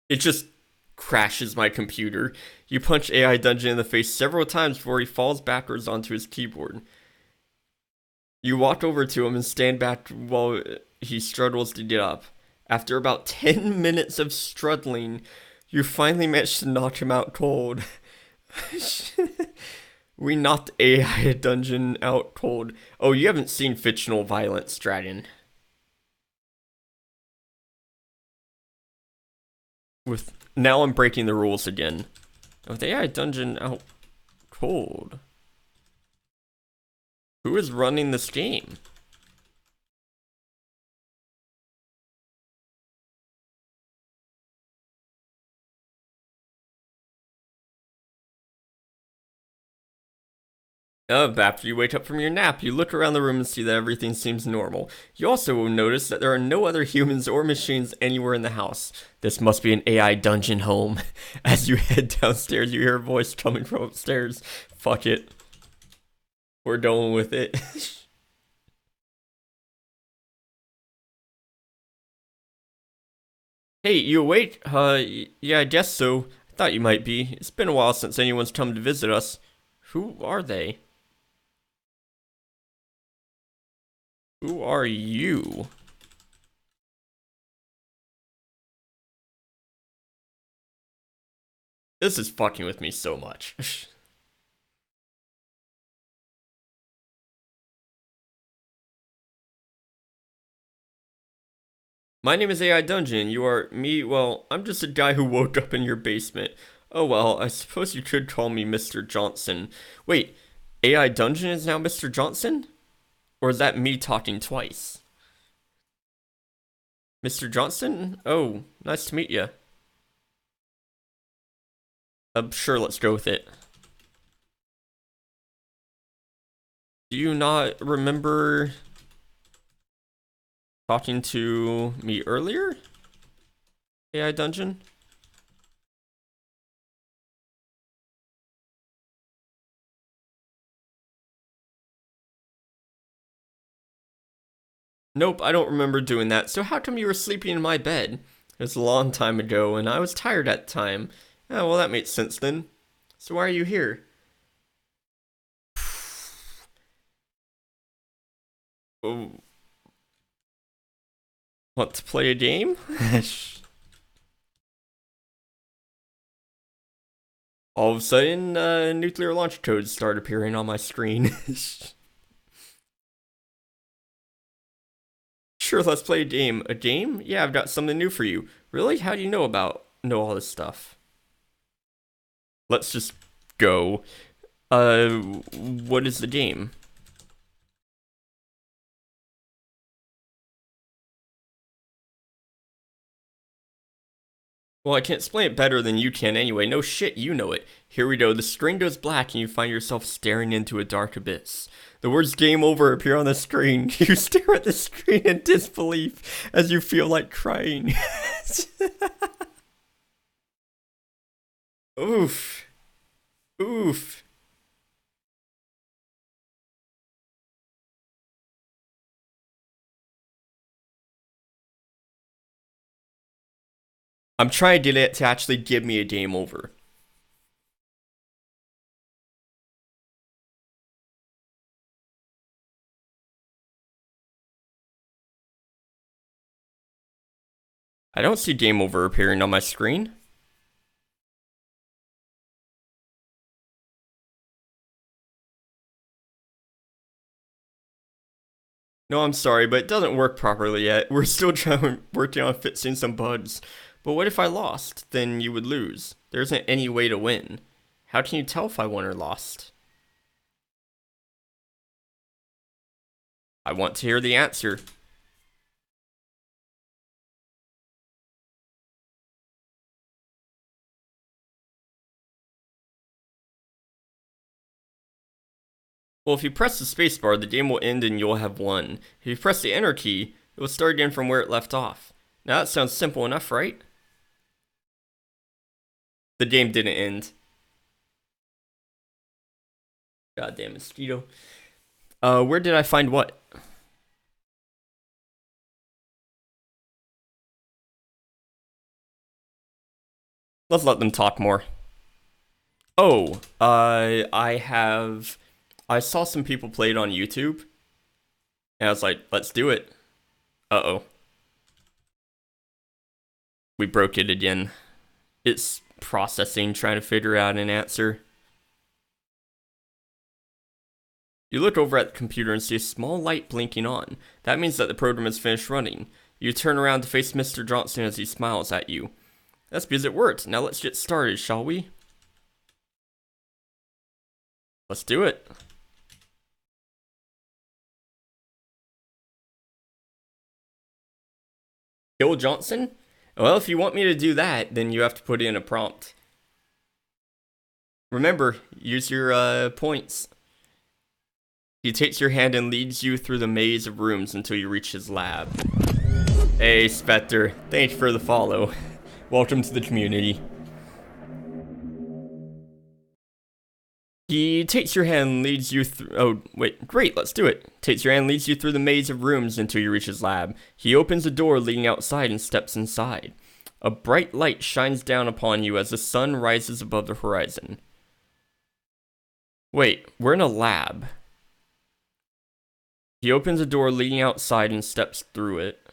Speaker 1: It just crashes my computer. You punch AI Dungeon in the face several times before he falls backwards onto his keyboard. You walk over to him and stand back while he struggles to get up. After about 10 minutes of struggling, you finally manage to knock him out cold. We knocked AI Dungeon out cold. Oh, you haven't seen fictional violence, Dragon. With now I'm breaking the rules again. With AI Dungeon out cold. Who is running this game? After you wake up from your nap, you look around the room and see that everything seems normal. You also notice that there are no other humans or machines anywhere in the house. This must be an AI dungeon home. As you head downstairs, you hear a voice coming from upstairs. Fuck it. We're going with it. Hey, you awake? Yeah, I guess so. I thought you might be. It's been a while since anyone's come to visit us. Who are they? Who are you? This is fucking with me so much. My name is AI Dungeon. You are me. Well, I'm just a guy who woke up in your basement. Oh well, I suppose you could call me Mr. Johnson. Wait, AI Dungeon is now Mr. Johnson? Or is that me talking twice? Mr. Johnson? Oh, nice to meet you. Sure, let's go with it. Do you not remember talking to me earlier? AI Dungeon? Nope, I don't remember doing that. So how come you were sleeping in my bed? It was a long time ago, and I was tired at the time. Oh, well, that makes sense then. So why are you here? Oh, want to play a game? All of a sudden, nuclear launch codes start appearing on my screen. Sure, let's play a game. A game? Yeah, I've got something new for you. Really? How do you know all this stuff? Let's just go. What is the game? Well, I can explain it better than you can anyway. No shit, you know it. Here we go. The screen goes black and you find yourself staring into a dark abyss. The words game over appear on the screen. You stare at the screen in disbelief as you feel like crying. Oof. Oof. I'm trying to get it to actually give me a game over. I don't see game over appearing on my screen. No, I'm sorry, but it doesn't work properly yet. We're still working on fixing some bugs. But what if I lost? Then you would lose. There isn't any way to win. How can you tell if I won or lost? I want to hear the answer. Well, if you press the spacebar, the game will end and you'll have won. If you press the enter key, it will start again from where it left off. Now that sounds simple enough, right? The game didn't end. Goddamn mosquito. Where did I find what? Let's let them talk more. Oh, I saw some people play it on YouTube, and I was like, let's do it. Uh-oh. We broke it again. It's processing, trying to figure out an answer. You look over at the computer and see a small light blinking on. That means that the program has finished running. You turn around to face Mr. Johnson as he smiles at you. That's because it worked. Now let's get started, shall we? Let's do it. Kill Johnson? Well, if you want me to do that, then you have to put in a prompt. Remember, use your points. He takes your hand and leads you through the maze of rooms until you reach his lab. Hey, Spectre. Thanks for the follow. Welcome to the community. He takes your hand and leads you through. Oh, wait, great, let's do it. Takes your hand and leads you through the maze of rooms until you reach his lab. He opens a door leading outside and steps inside. A bright light shines down upon you as the sun rises above the horizon. Wait, we're in a lab. He opens a door leading outside and steps through it.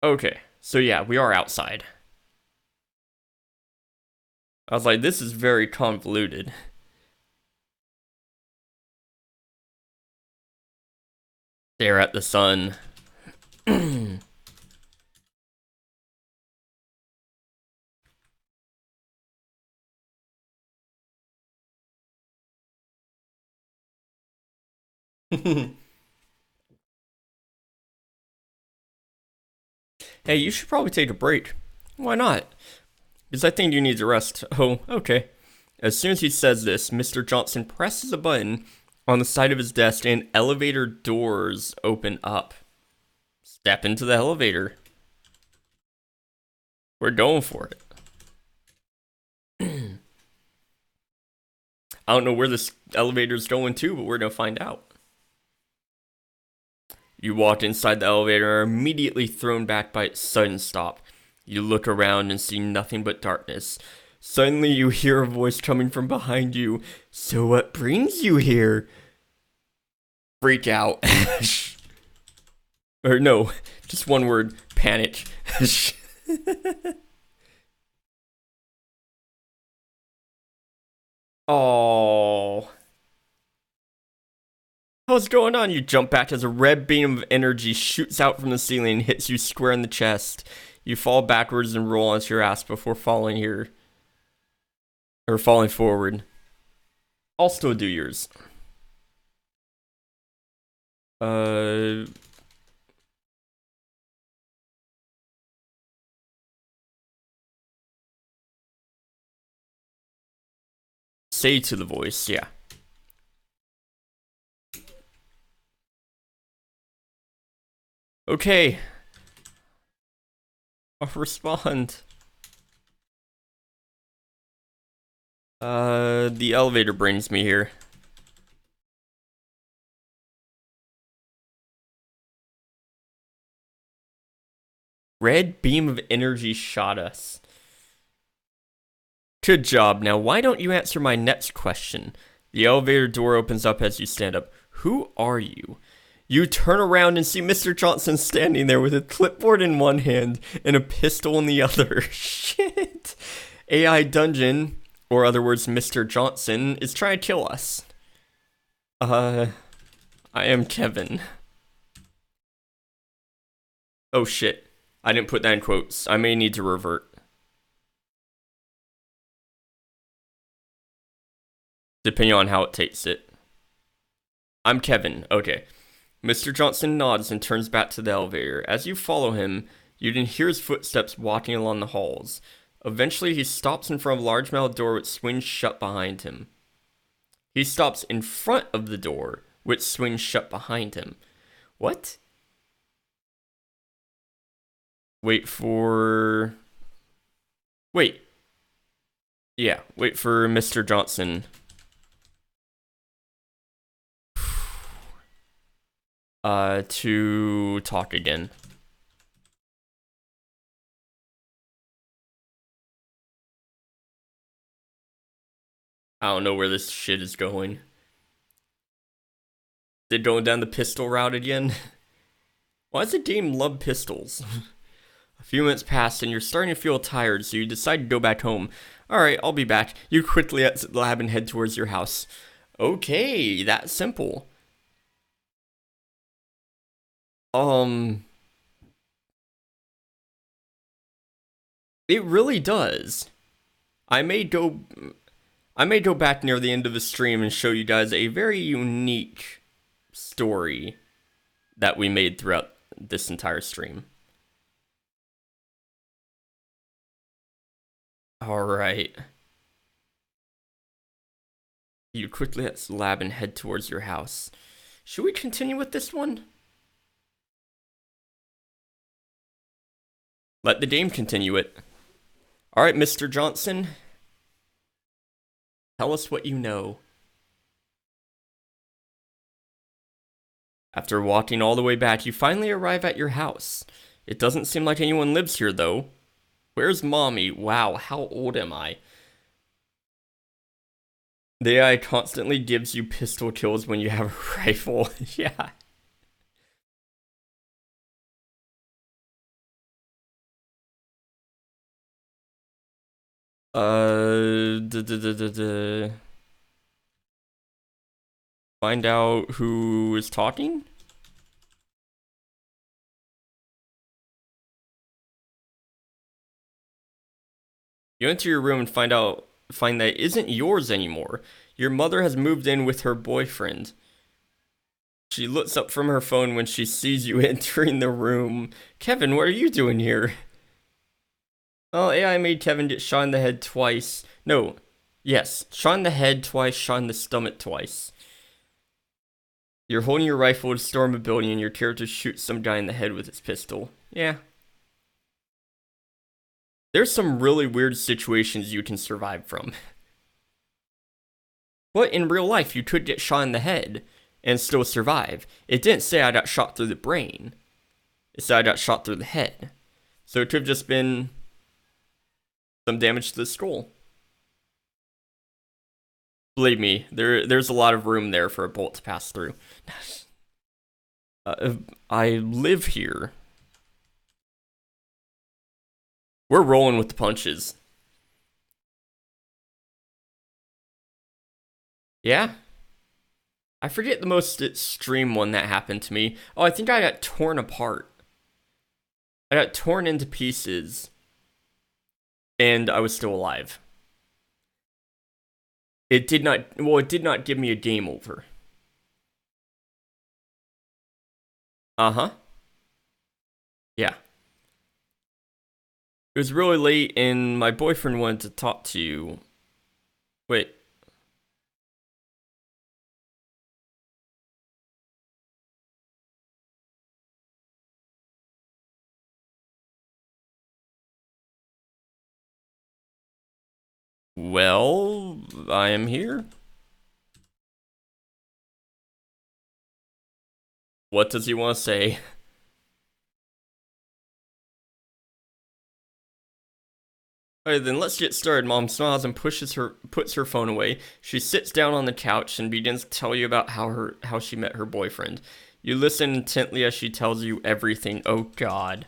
Speaker 1: Okay, so yeah, we are outside. I was like, this is very convoluted. Stare at the sun. Hey, you should probably take a break. Why not? Because I think you need to rest. Oh, okay. As soon as he says this, Mr. Johnson presses a button on the side of his desk and elevator doors open up. Step into the elevator. We're going for it. I don't know where this elevator's going to, but we're gonna find out. You walk inside the elevator and are immediately thrown back by its sudden stop. You look around and see nothing but darkness. Suddenly you hear a voice coming from behind you. So what brings you here? Freak out. Or no, just one word, panic. Oh. What's going on? You jump back as a red beam of energy shoots out from the ceiling and hits you square in the chest. You fall backwards and roll onto your ass before falling here. Or falling forward. I'll still do yours. Say to the voice, yeah. Okay. I'll respond. The elevator brings me here. Red beam of energy shot us. Good job. Now, why don't you answer my next question? The elevator door opens up as you stand up. Who are you? You turn around and see Mr. Johnson standing there with a clipboard in one hand and a pistol in the other. Shit. AI Dungeon, or other words, Mr. Johnson, is trying to kill us. I am Kevin. Oh shit. I didn't put that in quotes. I may need to revert. Depending on how it takes it. I'm Kevin. Okay. Mr. Johnson nods and turns back to the elevator. As you follow him, you can hear his footsteps walking along the halls. Eventually, he stops in front of a large metal door which swings shut behind him. He stops in front of the door, which swings shut behind him. What? Wait. Yeah, wait for Mr. Johnson. To talk again. I don't know where this shit is going. They're going down the pistol route again? Why does the game love pistols? A few minutes pass and you're starting to feel tired, so you decide to go back home. Alright, I'll be back. You quickly exit the lab and head towards your house. Okay, that's simple. It really does. I may go back near the end of the stream and show you guys a very unique story that we made throughout this entire stream. Alright. You quickly exit the lab and head towards your house. Should we continue with this one? Let the game continue it. Alright, Mr. Johnson. Tell us what you know. After walking all the way back, you finally arrive at your house. It doesn't seem like anyone lives here, though. Where's Mommy? Wow, how old am I? The AI constantly gives you pistol kills when you have a rifle. Yeah. Find out who is talking? You enter your room and find that it isn't yours anymore. Your mother has moved in with her boyfriend. She looks up from her phone when she sees you entering the room. Kevin, what are you doing here? Oh, AI made Kevin get shot in the head twice. No. Yes, shot in the head twice, shot in the stomach twice. You're holding your rifle to storm a building and your character shoots some guy in the head with his pistol. Yeah. There's some really weird situations you can survive from. But in real life, you could get shot in the head and still survive. It didn't say I got shot through the brain. It said I got shot through the head. So it could have just been some damage to the skull. Believe me, there's a lot of room there for a bullet to pass through. I live here. We're rolling with the punches. Yeah? I forget the most extreme one that happened to me. Oh, I think I got torn apart. I got torn into pieces, and I was still alive. It did not give me a game over. Uh-huh. Yeah. It was really late, and my boyfriend wanted to talk to you. Wait. Well, I am here. What does he want to say? Alright, then let's get started. Mom smiles and puts her phone away. She sits down on the couch and begins to tell you about how she met her boyfriend. You listen intently as she tells you everything. Oh God.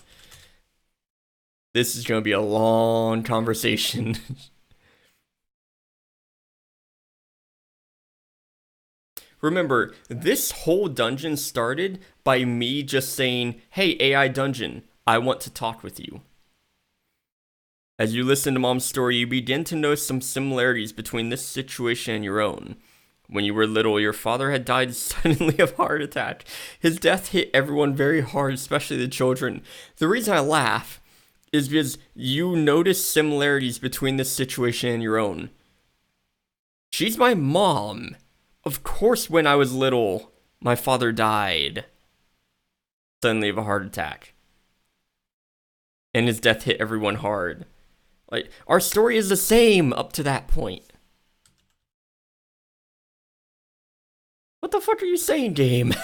Speaker 1: This is gonna be a long conversation. Remember, this whole dungeon started by me just saying, "Hey, AI dungeon, I want to talk with you." As you listen to Mom's story, you begin to notice some similarities between this situation and your own. When you were little, your father had died suddenly of a heart attack. His death hit everyone very hard, especially the children. The reason I laugh is because you notice similarities between this situation and your own. She's my mom. Of course, when I was little, my father died suddenly of a heart attack. And his death hit everyone hard. Like, our story is the same up to that point. What the fuck are you saying, game?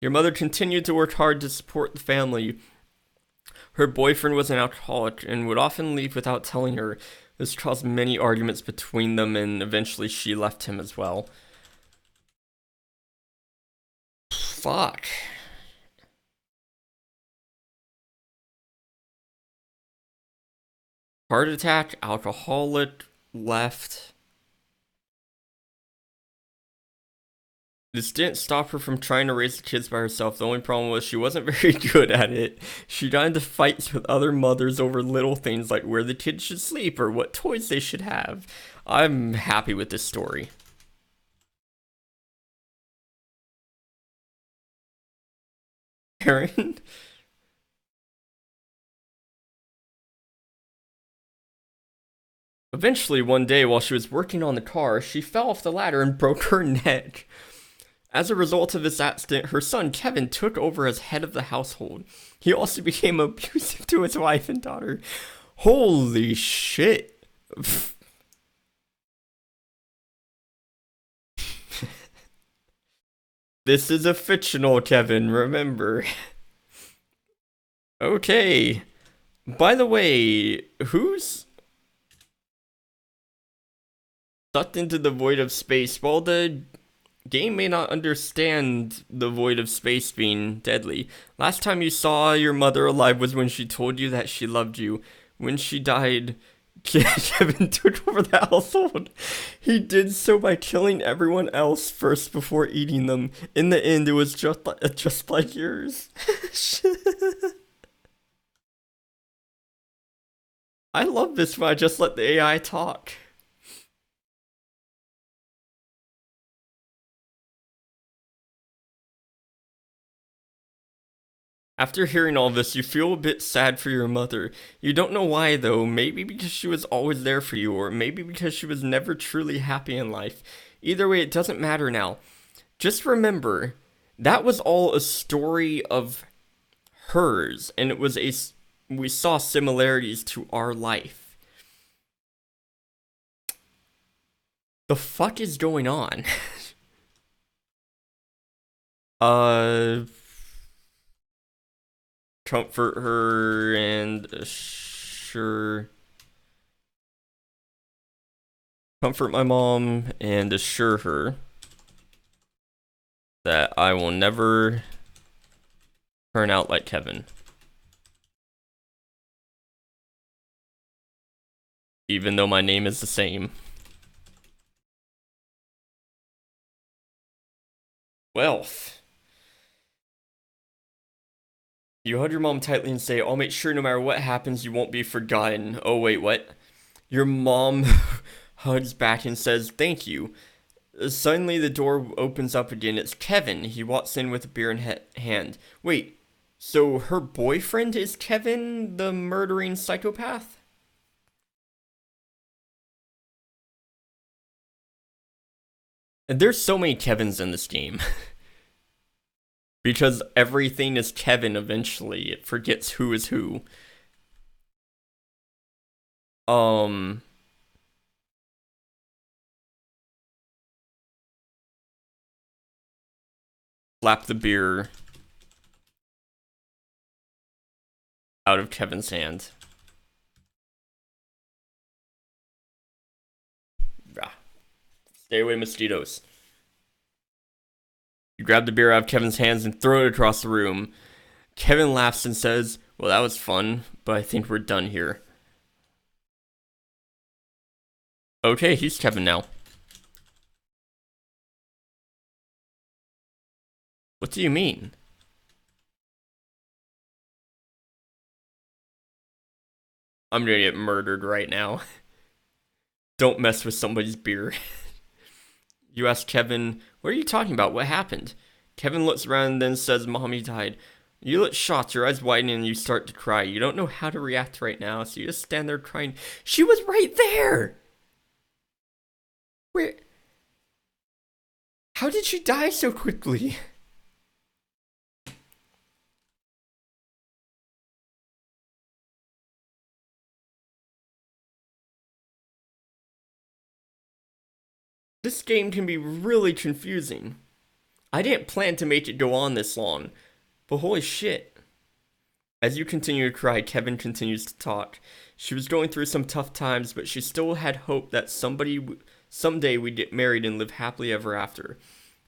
Speaker 1: Your mother continued to work hard to support the family. Her boyfriend was an alcoholic and would often leave without telling her. This caused many arguments between them, and eventually she left him as well. Fuck. Heart attack, alcoholic, left. This didn't stop her from trying to raise the kids by herself. The only problem was she wasn't very good at it. She got into fights with other mothers over little things like where the kids should sleep or what toys they should have. I'm happy with this story. Karen? Eventually, one day while she was working on the car, she fell off the ladder and broke her neck. As a result of this accident, her son Kevin took over as head of the household. He also became abusive to his wife and daughter. Holy shit. This is a fictional Kevin, remember. Okay. By the way, who's sucked into the void of space? Well, the game may not understand the void of space being deadly. Last time you saw your mother alive was when she told you that she loved you. When she died, Kevin took over the household. He did so by killing everyone else first before eating them. In the end, it was just like yours. I love this when I just let the AI talk. After hearing all this, you feel a bit sad for your mother. You don't know why, though. Maybe because she was always there for you, or maybe because she was never truly happy in life. Either way, it doesn't matter now. Just remember, that was all a story of hers, and we saw similarities to our life. The fuck is going on? uh... Comfort her and comfort my mom and assure her that I will never turn out like Kevin. Even though my name is the same. Well, you hug your mom tightly and say, I'll make sure no matter what happens, you won't be forgotten. Oh, wait, what? Your mom hugs back and says, thank you. Suddenly, the door opens up again. It's Kevin. He walks in with a beer in hand. Wait, so her boyfriend is Kevin, the murdering psychopath? And there's so many Kevins in this game. Because everything is Kevin eventually. It forgets who is who. Um, slap the beer out of Kevin's hand. Ah, stay away, mosquitoes. You grab the beer out of Kevin's hands and throw it across the room. Kevin laughs and says, well, that was fun, but I think we're done here. Okay, he's Kevin now. What do you mean? I'm gonna get murdered right now. Don't mess with somebody's beer. You ask Kevin, what are you talking about? What happened? Kevin looks around and then says, Mommy died. You look shocked, your eyes widen, and you start to cry. You don't know how to react right now, so you just stand there crying. She was right there! Where? How did she die so quickly? This game can be really confusing. I didn't plan to make it go on this long, but holy shit. As you continue to cry, Kevin continues to talk. She was going through some tough times, but she still had hope that someday we'd get married and live happily ever after.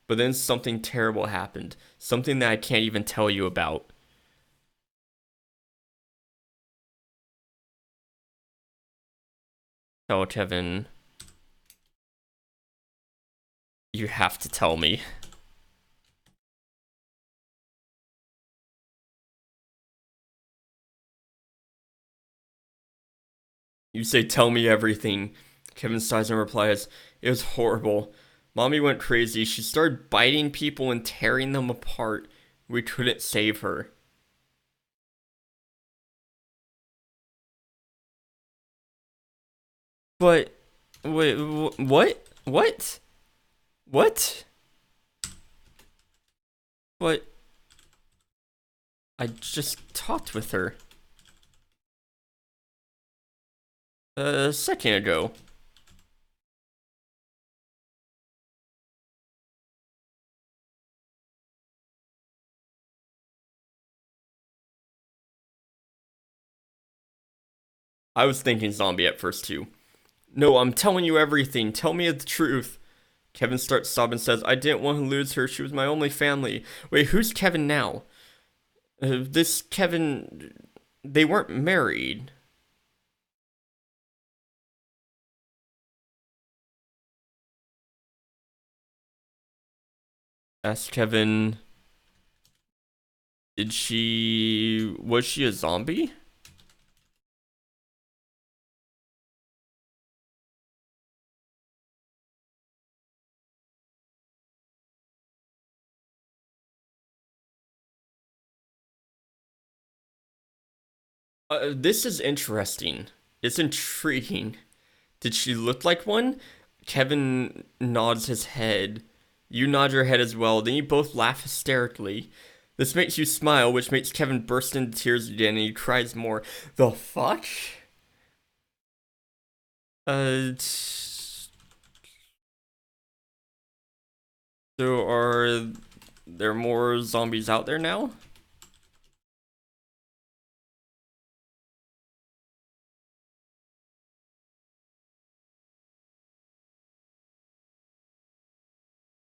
Speaker 1: But then something terrible happened. Something that I can't even tell you about. Oh, Kevin. You have to tell me. You say, tell me everything. Kevin sighs and replies, it was horrible. Mommy went crazy. She started biting people and tearing them apart. We couldn't save her. But, wait, what? What? What? But, I just talked with her. A second ago. I was thinking zombie at first too. No, I'm telling you everything. Tell me the truth. Kevin starts sobbing and says, I didn't want to lose her. She was my only family. Wait, who's Kevin now? This Kevin. They weren't married. Asked Kevin, did she. Was she a zombie? This is interesting. It's intriguing. Did she look like one? Kevin nods his head. You nod your head as well. Then you both laugh hysterically. This makes you smile, which makes Kevin burst into tears again, and he cries more. The fuck? So are there more zombies out there now?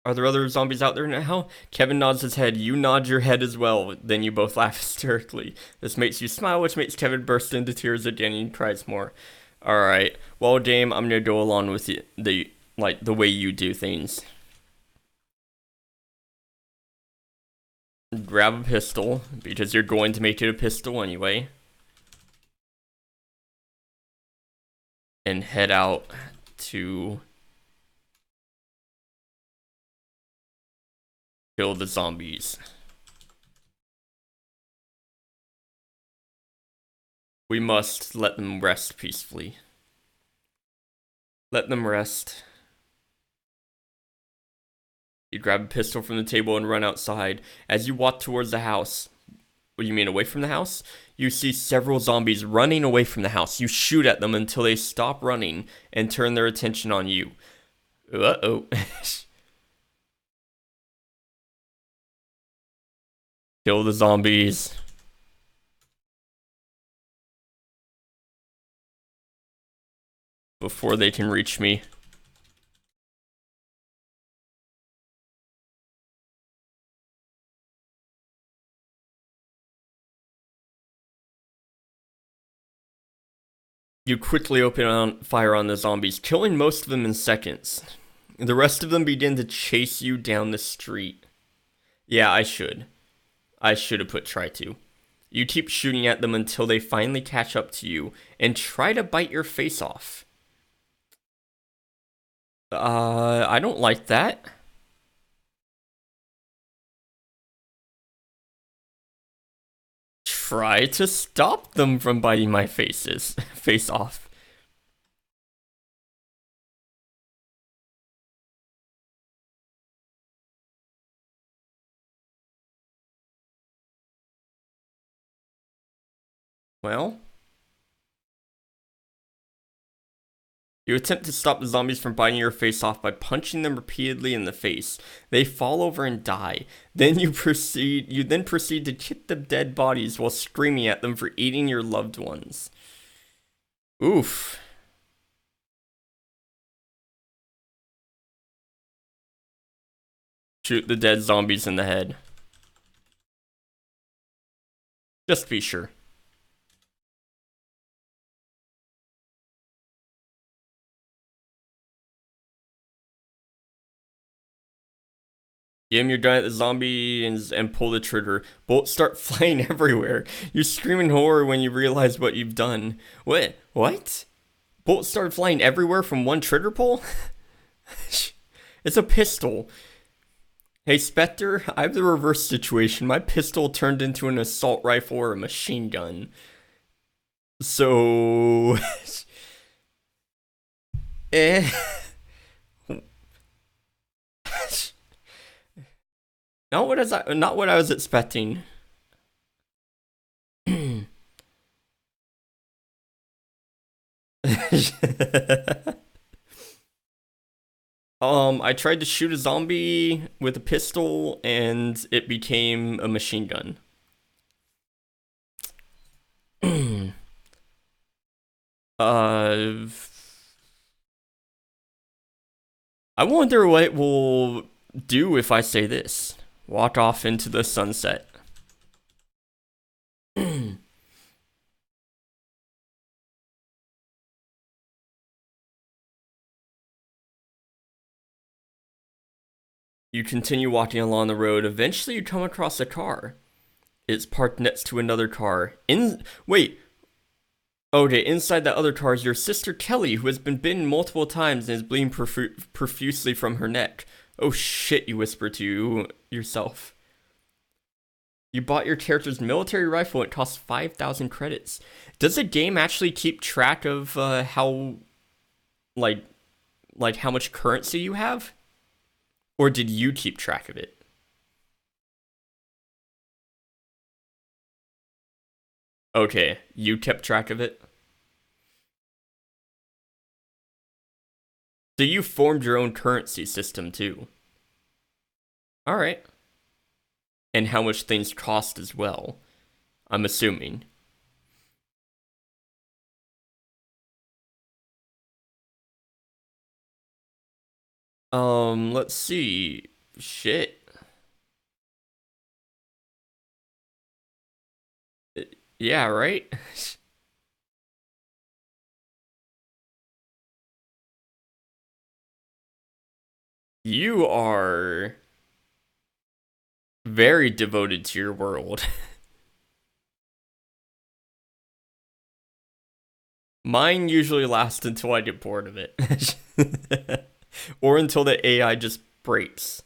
Speaker 1: Are there other zombies out there now? Kevin nods his head. You nod your head as well. Then you both laugh hysterically. This makes you smile, which makes Kevin burst into tears again and he cries more. Alright. Well, game, I'm gonna go along with the way you do things. grab a pistol, because you're going to make it a pistol anyway, and head out to kill the zombies. We must let them rest peacefully. Let them rest. You grab a pistol from the table and run outside. As you walk towards the house, what do you mean, away from the house? You see several zombies running away from the house. You shoot at them until they stop running and turn their attention on you. Uh-oh. Kill the zombies. Before they can reach me. You quickly open fire on the zombies, killing most of them in seconds. The rest of them begin to chase you down the street. Yeah, I should. I should have put try to. You keep shooting at them until they finally catch up to you and try to bite your face off. I don't like that. Try to stop them from biting my face off. Well, you attempt to stop the zombies from biting your face off by punching them repeatedly in the face. They fall over and die. Then you proceed to kick the dead bodies while screaming at them for eating your loved ones. Oof. Shoot the dead zombies in the head. Just be sure. Give him your gun at the zombie and pull the trigger. Bullets start flying everywhere. You scream in horror when you realize what you've done. What? Bullets start flying everywhere from one trigger pull? It's a pistol. Hey, Spectre, I have the reverse situation. My pistol turned into an assault rifle or a machine gun. So... eh... Not what I was expecting. I tried to shoot a zombie with a pistol and it became a machine gun. I wonder what it will do if I say this. Walk off into the sunset. You continue walking along the road. Eventually, you come across a car. It's parked next to another car. Wait. Okay, inside that other car is your sister Kelly, who has been bitten multiple times and is bleeding profusely from her neck. Oh shit, you whisper to yourself. You bought your character's military rifle. It costs 5,000 credits. Does the game actually keep track of how, like how much currency you have? Or did you keep track of it? Okay, you kept track of it? So you formed your own currency system too. Alright. And how much things cost as well, I'm assuming. Let's see. Shit. Yeah, right? You are Very devoted to your world. Mine usually lasts until I get bored of it. Or until the AI just breaks.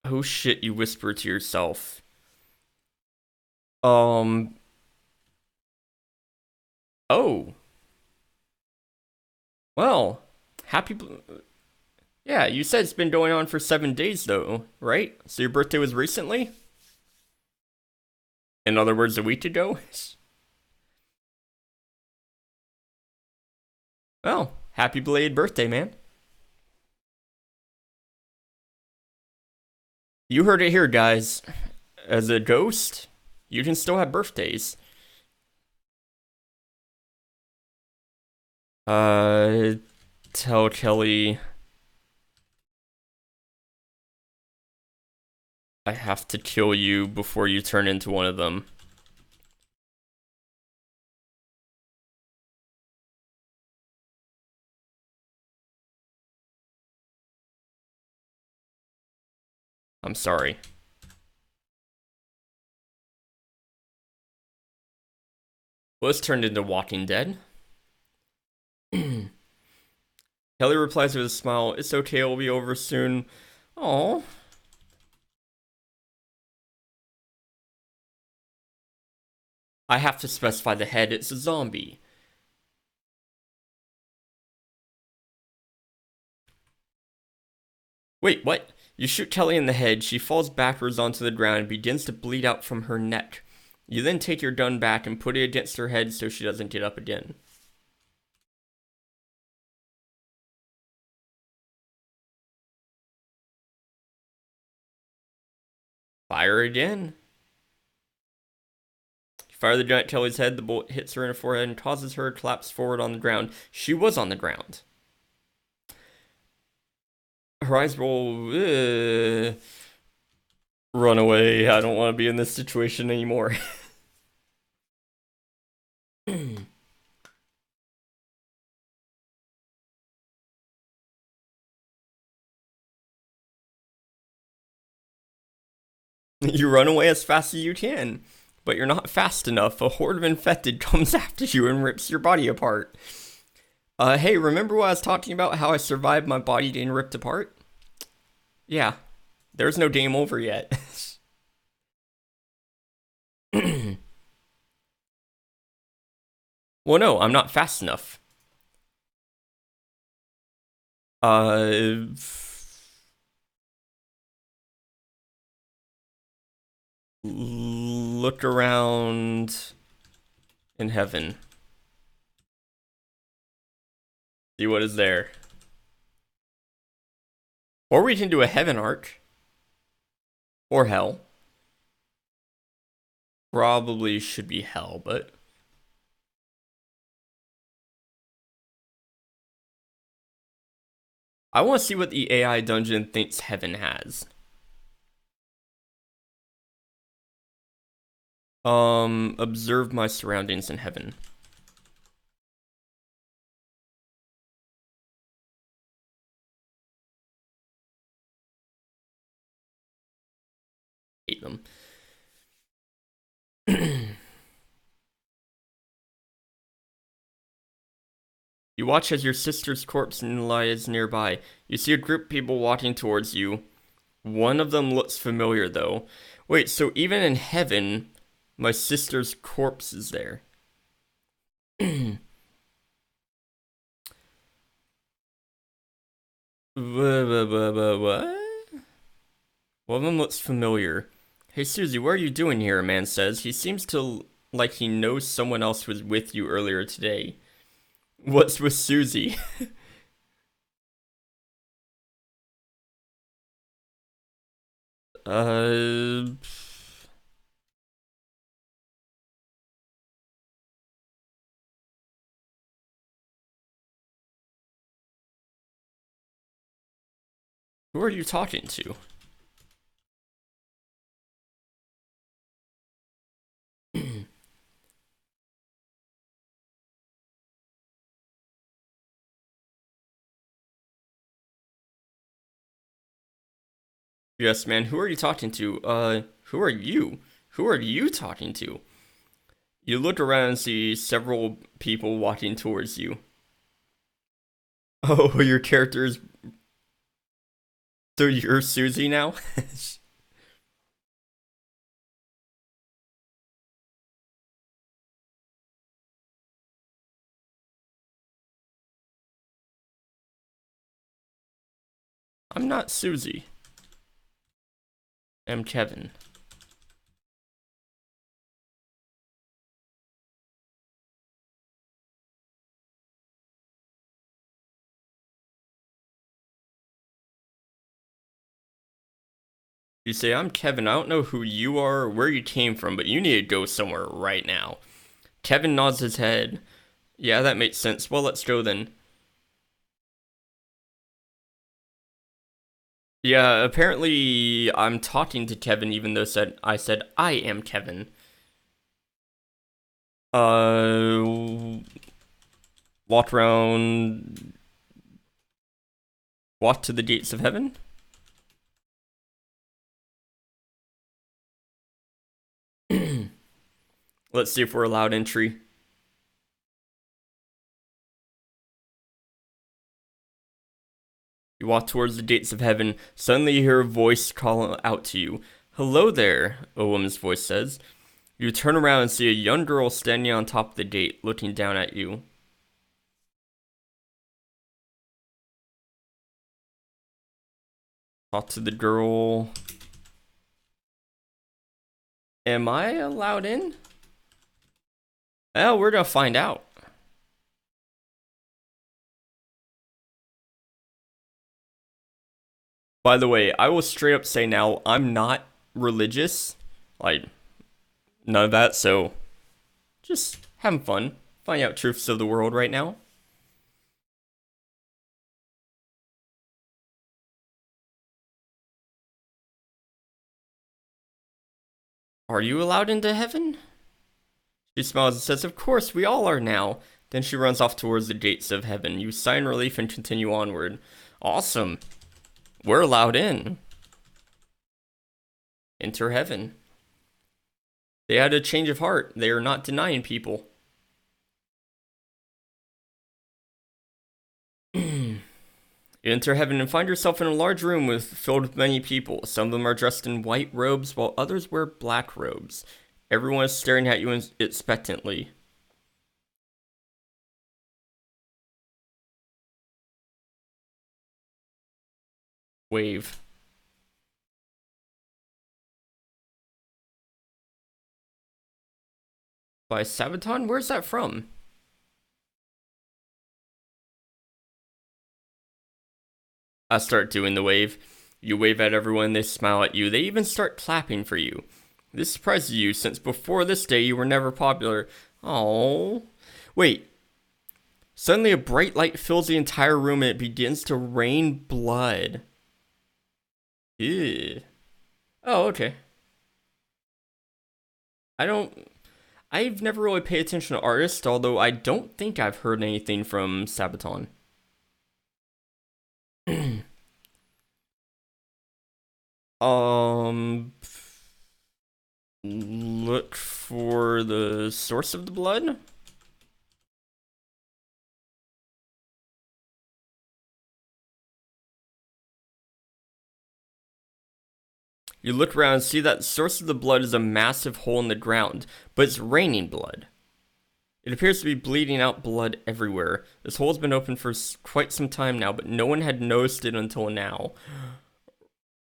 Speaker 1: Oh shit, you whisper to yourself. Um, oh, well, happy. Yeah, you said it's been going on for 7 days though, right? So your birthday was recently? In other words, a week ago? Well, happy belated birthday, man. You heard it here, guys. As a ghost, you can still have birthdays. Uh, tell Kelly I have to kill you before you turn into one of them. I'm sorry. Was turned into Walking Dead. Kelly replies with a smile. It's okay, it'll be over soon. Oh, I have to specify the head. It's a zombie. Wait, what? You shoot Kelly in the head. She falls backwards onto the ground and begins to bleed out from her neck. You then take your gun back and put it against her head so she doesn't get up again. Fire again. You fire the gun at Kelly's head. The bullet hits her in the forehead and causes her to collapse forward on the ground. She was on the ground. Her eyes roll. Run away. I don't want to be in this situation anymore. You run away as fast as you can, but you're not fast enough. A horde of infected comes after you and rips your body apart. Hey, remember what I was talking about? How I survived my body getting ripped apart? Yeah, there's no game over yet. Well, no, I'm not fast enough. Uh, look around in heaven. See what is there. Or we can do a heaven arc. Or hell. Probably should be hell, but I want to see what the AI dungeon thinks heaven has. Observe my surroundings in heaven. Hate them. You watch as your sister's corpse lies nearby. You see a group of people walking towards you. One of them looks familiar, though. Wait, so even in heaven, my sister's corpse is there. What? One of them looks familiar. Hey, Susie, what are you doing here? A man says. He seems to like he knows someone else was with you earlier today. What's with Susie? uh... Who are you talking to? Yes, man, who are you talking to? Who are you? Who are you talking to? You look around and see several people walking towards you. Oh, your character is. So you're Susie now? I'm not Susie. I'm Kevin. You say, I'm Kevin. I don't know who you are or where you came from, but you need to go somewhere right now. Kevin nods his head. Yeah, that makes sense. Well, let's go then. Yeah, apparently I'm talking to Kevin even though I said I am Kevin. Uh walk around walk to the gates of heaven? Let's see if we're allowed entry. You walk towards the gates of heaven. Suddenly you hear a voice call out to you. Hello there, a woman's voice says. You turn around and see a young girl standing on top of the gate, looking down at you. Talk to the girl. Am I allowed in? Well, we're gonna find out. By the way, I will straight up say now, I'm not religious. Like, none of that, so just having fun. Finding out truths of the world right now. Are you allowed into heaven? She smiles and says, Of course, we all are now. Then she runs off towards the gates of heaven. You sigh in relief and continue onward. Awesome. We're allowed in. Enter heaven. They had a change of heart. They are not denying people. You enter heaven and find yourself in a large room filled with many people. Some of them are dressed in white robes, while others wear black robes. Everyone is staring at you expectantly. Wave. By Sabaton? Where's that from? I start doing the wave. You wave at everyone, they smile at you. They even start clapping for you. This surprises you, since before this day you were never popular. Oh. Wait. Suddenly a bright light fills the entire room and it begins to rain blood. Ew. Oh, okay. I don't... I've never really paid attention to artists, although I don't think I've heard anything from Sabaton. Um... Look for the source of the blood? You look around and see that the source of the blood is a massive hole in the ground, but it's raining blood. It appears to be bleeding out blood everywhere. This hole has been open for quite some time now, but no one had noticed it until now.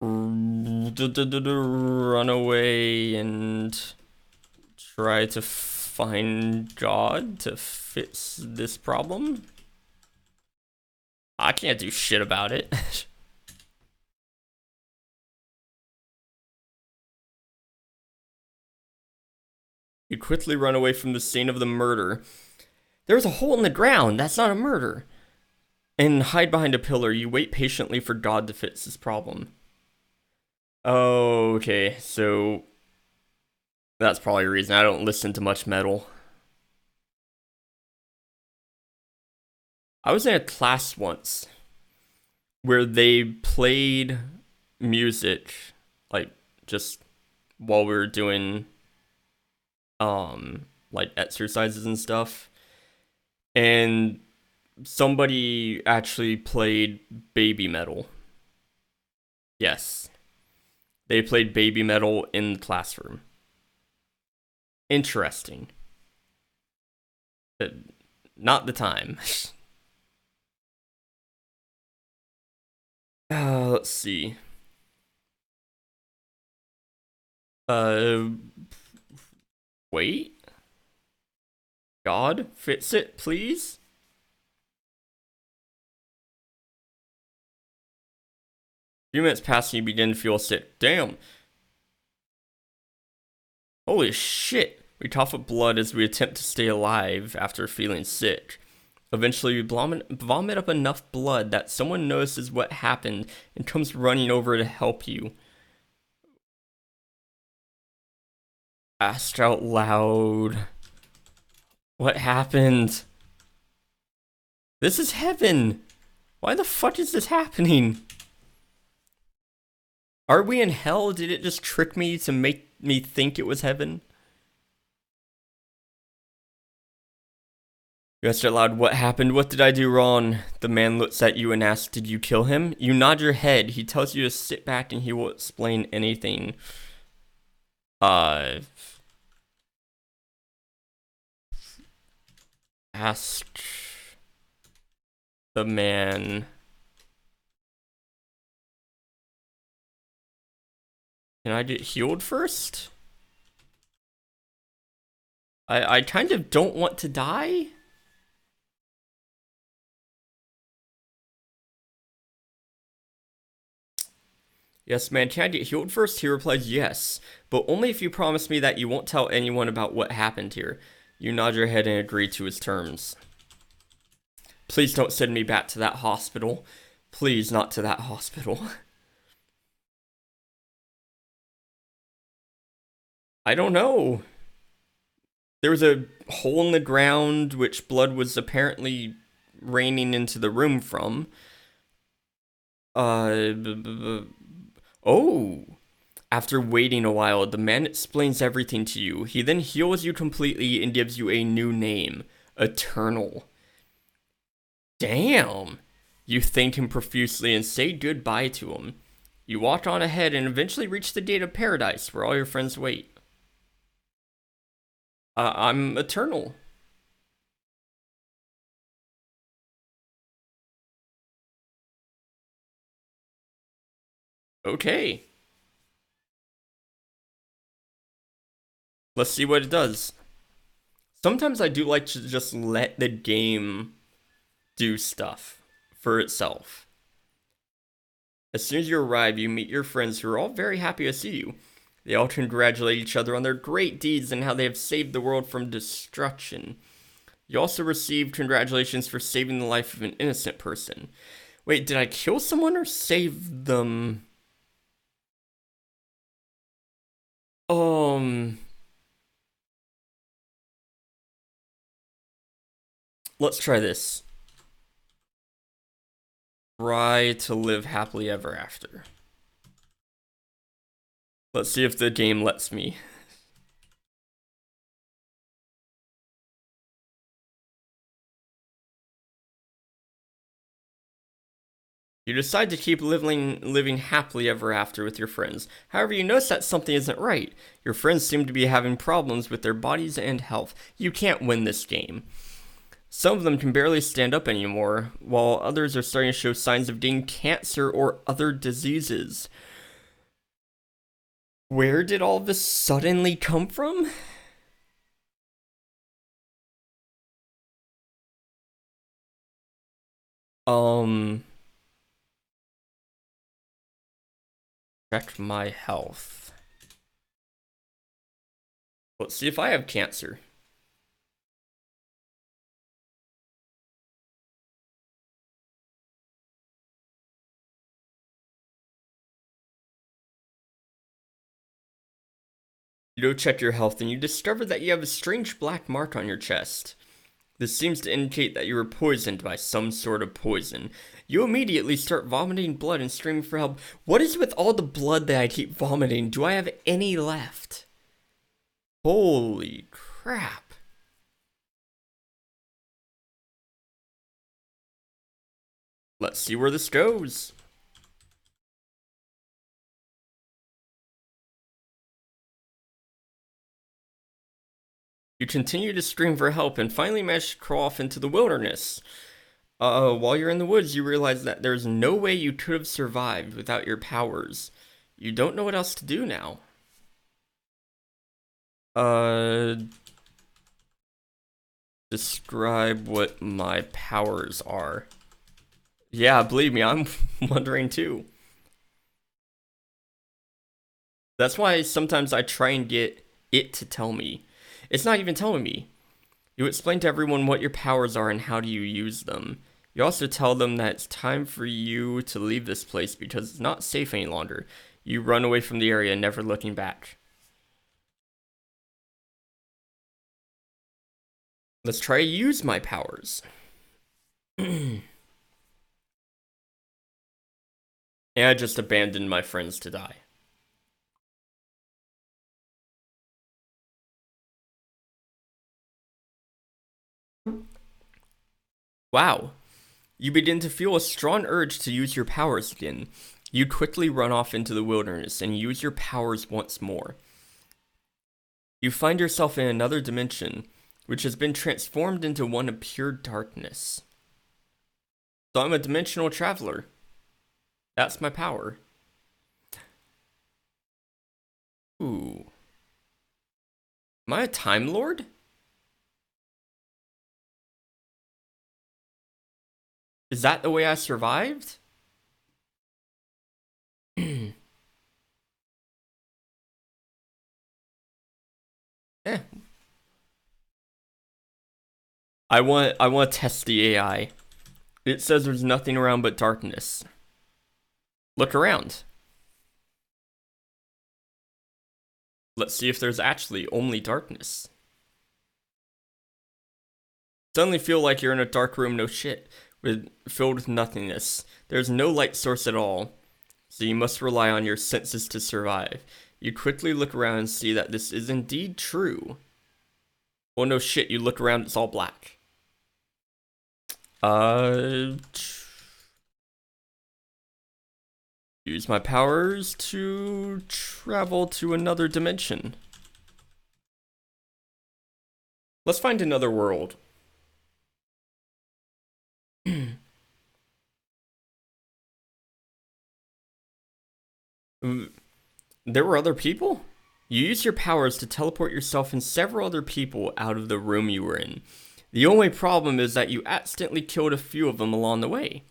Speaker 1: Run away and try to find God to fix this problem? I can't do shit about it. You quickly run away from the scene of the murder. There's a hole in the ground. That's not a murder. And hide behind a pillar. You wait patiently for God to fix this problem. Oh, okay. So that's probably a reason I don't listen to much metal. I was in a class once where they played music, like just while we were doing like exercises and stuff, and somebody actually played Baby Metal. Yes, they played Baby Metal in the classroom. Interesting. Not the time. Let's see. Uh, wait. God, fix it, please. A few minutes pass and you begin to feel sick. Damn. Holy shit. We cough up blood as we attempt to stay alive after feeling sick. Eventually, we vomit up enough blood that someone notices what happened and comes running over to help you. Asked out loud. What happened? This is heaven. Why the fuck is this happening? Are we in hell? Did it just trick me to make me think it was heaven? You asked out loud, what happened? What did I do wrong? The man looks at you and asks, did you kill him? You nod your head. He tells you to sit back and he will explain anything. Asked the man. Can I get healed first? I kind of don't want to die. Yes, man, can I get healed first? He replies, yes, but only if you promise me that you won't tell anyone about what happened here. You nod your head and agree to his terms. Please don't send me back to that hospital. Please, not to that hospital. I don't know. There was a hole in the ground which blood was apparently raining into the room from. Oh. After waiting a while, the man explains everything to you. He then heals you completely and gives you a new name, Eternal. Damn! You thank him profusely and say goodbye to him. You walk on ahead and eventually reach the gate of paradise where all your friends wait. I'm Eternal. Okay. Let's see what it does. Sometimes I do like to just let the game do stuff for itself. As soon as you arrive, you meet your friends who are all very happy to see you. They all congratulate each other on their great deeds and how they have saved the world from destruction. You also receive congratulations for saving the life of an innocent person. Wait, did I kill someone or save them? Let's try this. Try to live happily ever after. Let's see if the game lets me. You decide to keep living happily ever after with your friends. However, you notice that something isn't right. Your friends seem to be having problems with their bodies and health. You can't win this game. Some of them can barely stand up anymore, while others are starting to show signs of getting cancer or other diseases. Where did all this suddenly come from? Check my health. Let's see if I have cancer. You go check your health and you discover that you have a strange black mark on your chest. This seems to indicate that you were poisoned by some sort of poison. You immediately start vomiting blood and screaming for help. What is with all the blood that I keep vomiting? Do I have any left? Holy crap. Let's see where this goes. You continue to scream for help and finally manage to crawl off into the wilderness. While you're in the woods, you realize that there's no way you could have survived without your powers. You don't know what else to do now. Describe what my powers are. Yeah, believe me, I'm wondering too. That's why sometimes I try and get it to tell me. It's not even telling me. You explain to everyone what your powers are and how do you use them. You also tell them that it's time for you to leave this place because it's not safe any longer. You run away from the area, never looking back. Let's try to use my powers. And I just abandoned my friends to die. Wow. You begin to feel a strong urge to use your powers again. You quickly run off into the wilderness and use your powers once more. You find yourself in another dimension, which has been transformed into one of pure darkness. So I'm a dimensional traveler. That's my power. Ooh. Am I a Time Lord? Is that the way I survived? Eh. I want to test the AI. It says there's nothing around but darkness. Look around. Let's see if there's actually only darkness. Suddenly feel like you're in a dark room, no shit, filled with nothingness. There's no light source at all, so you must rely on your senses to survive. You quickly look around and see that this is indeed true. Well, no shit, you look around, it's all black. Use my powers to travel to another dimension. Let's find another world. There were other people? You used your powers to teleport yourself and several other people out of the room you were in. The only problem is that you accidentally killed a few of them along the way.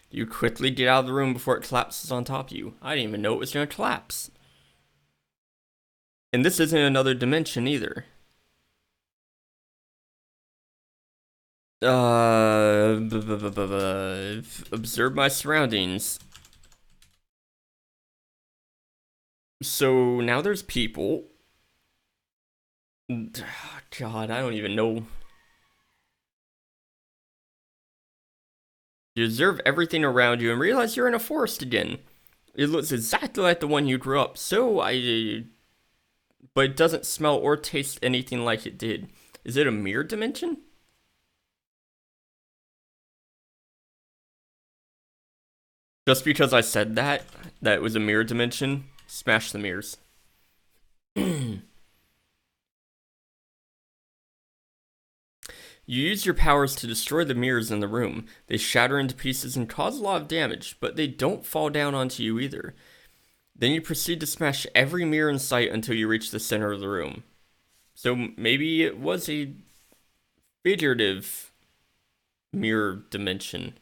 Speaker 1: You quickly get out of the room before it collapses on top of you. I didn't even know it was going to collapse. And this isn't another dimension either. Observe my surroundings. So now there's people. God, I don't even know. You observe everything around you and realize you're in a forest again. It looks exactly like the one you grew up, but it doesn't smell or taste anything like it did. Is it a mirror dimension? Just because I said that it was a mirror dimension, smash the mirrors. You use your powers to destroy the mirrors in the room. They shatter into pieces and cause a lot of damage, but they don't fall down onto you either. Then you proceed to smash every mirror in sight until you reach the center of the room. So maybe it was a figurative mirror dimension.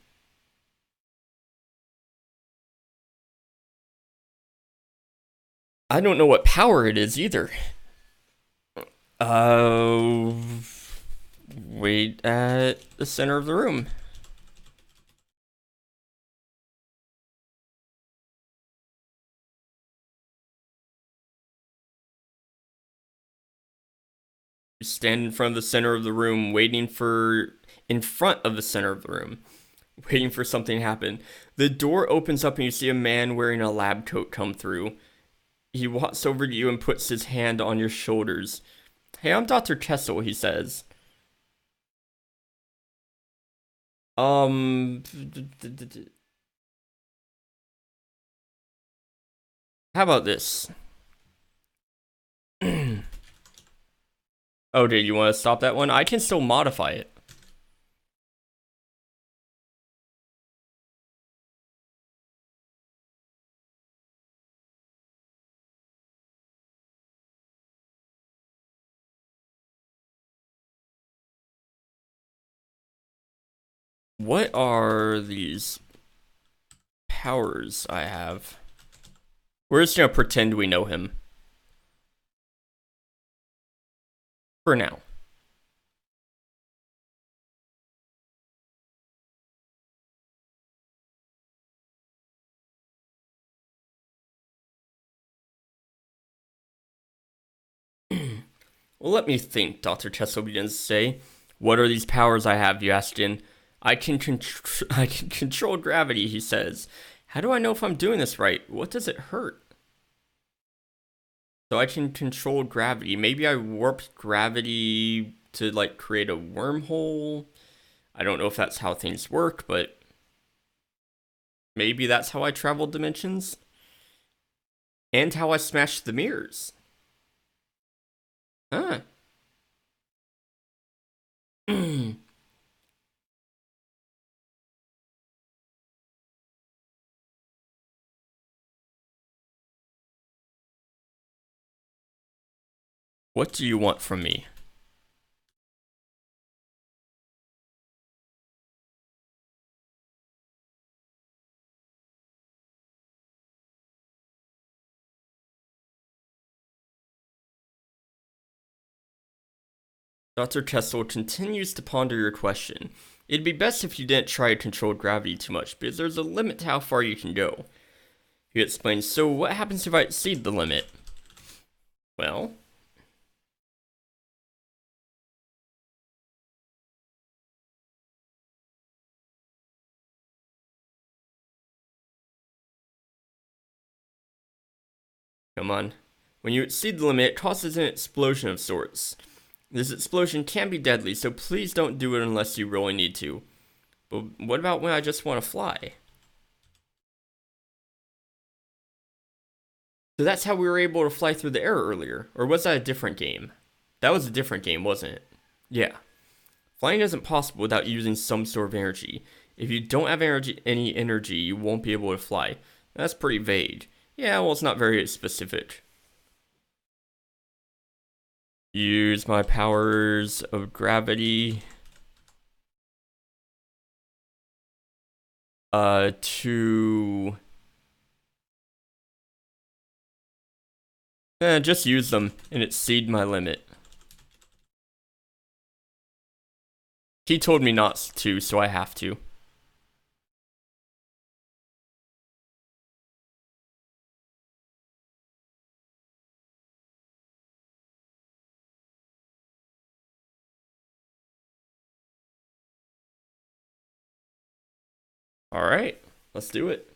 Speaker 1: I don't know what power it is either. Wait at the center of the room. You stand in front of the center of the room, in front of the center of the room. waiting for something to happen. The door opens up and you see a man wearing a lab coat come through. He walks over to you and puts his hand on your shoulders. Hey, I'm Dr. Kessel, he says. How about this? Oh, did you want to stop that one? I can still modify it. What are these powers I have? We're just gonna pretend we know him. For now. Well, let me think, Dr. Chesto begins to say. What are these powers I have, you asked in. I can control gravity, he says. How do I know if I'm doing this right? What does it hurt? So I can control gravity. Maybe I warped gravity to, like, create a wormhole. I don't know if that's how things work, but maybe that's how I travel dimensions. And how I smashed the mirrors. Huh. What do you want from me? Dr. Kessel continues to ponder your question. It'd be best if you didn't try to control gravity too much, because there's a limit to how far you can go. He explains, so what happens if I exceed the limit? Well... Come on. When you exceed the limit, it causes an explosion of sorts. This explosion can be deadly, so please don't do it unless you really need to. But what about when I just want to fly? So that's how we were able to fly through the air earlier, or was that a different game? That was a different game, wasn't it? Yeah. Flying isn't possible without using some sort of energy. If you don't have any energy, you won't be able to fly. That's pretty vague. Yeah, well, it's not very specific. Use my powers of gravity to just use them and exceed my limit. He told me not to, so I have to. Alright, let's do it.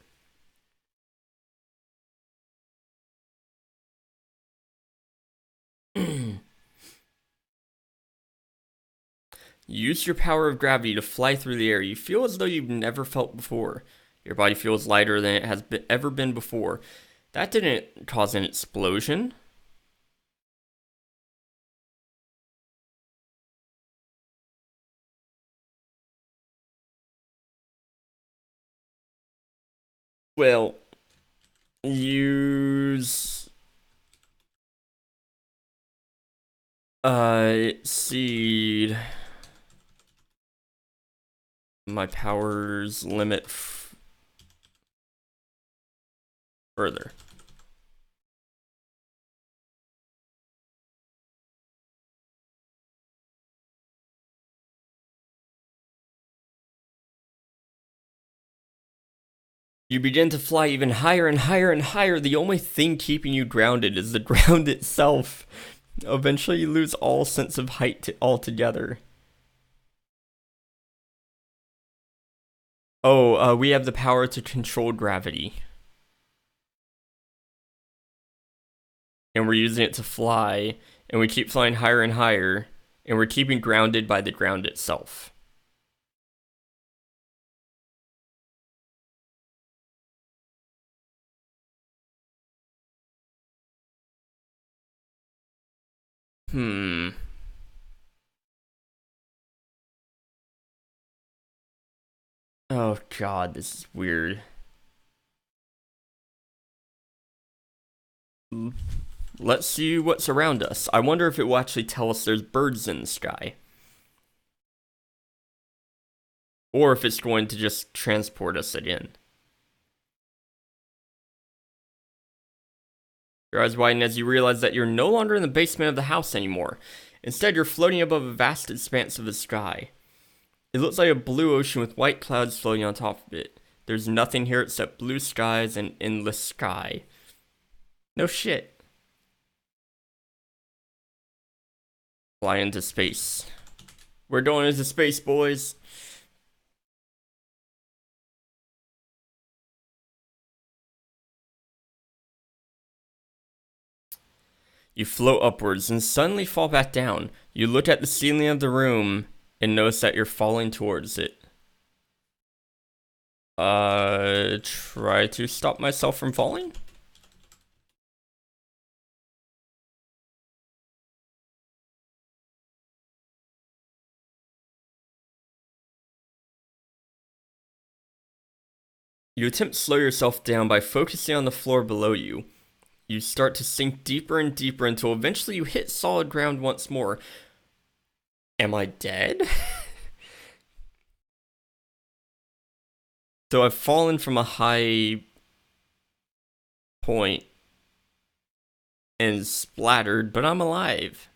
Speaker 1: Use your power of gravity to fly through the air. You feel as though you've never felt before. Your body feels lighter than it has ever been before. That didn't cause an explosion. Well, use exceed my powers limit further. You begin to fly even higher and higher and higher. The only thing keeping you grounded is the ground itself. Eventually, you lose all sense of height altogether. Oh, we have the power to control gravity. And we're using it to fly, and we keep flying higher and higher, and we're keeping grounded by the ground itself. Oh god, this is weird. Let's see what's around us. I wonder if it will actually tell us there's birds in the sky. Or if it's going to just transport us again. Your eyes widen as you realize that you're no longer in the basement of the house anymore. Instead, you're floating above a vast expanse of the sky. It looks like a blue ocean with white clouds floating on top of it. There's nothing here except blue skies and endless sky. No shit. Fly into space. We're going into space, boys. You float upwards and suddenly fall back down. You look at the ceiling of the room and notice that you're falling towards it. Try to stop myself from falling? You attempt to slow yourself down by focusing on the floor below you. You start to sink deeper and deeper until eventually you hit solid ground once more. Am I dead? So I've fallen from a high point and splattered, but I'm alive.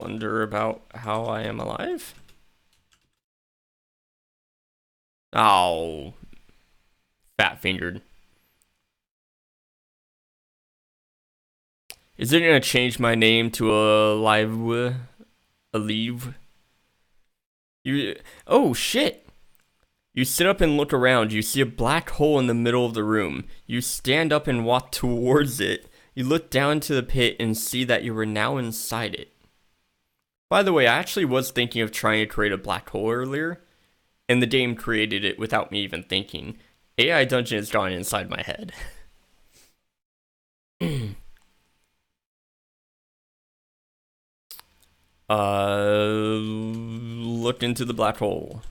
Speaker 1: Wonder about how I am alive? Oh, fat fingered. Is it gonna change my name to a leave? Oh shit! You sit up and look around. You see a black hole in the middle of the room. You stand up and walk towards it. You look down into the pit and see that you are now inside it. By the way, I actually was thinking of trying to create a black hole earlier, and the game created it without me even thinking. AI Dungeon has gone inside my head. Look into the black hole.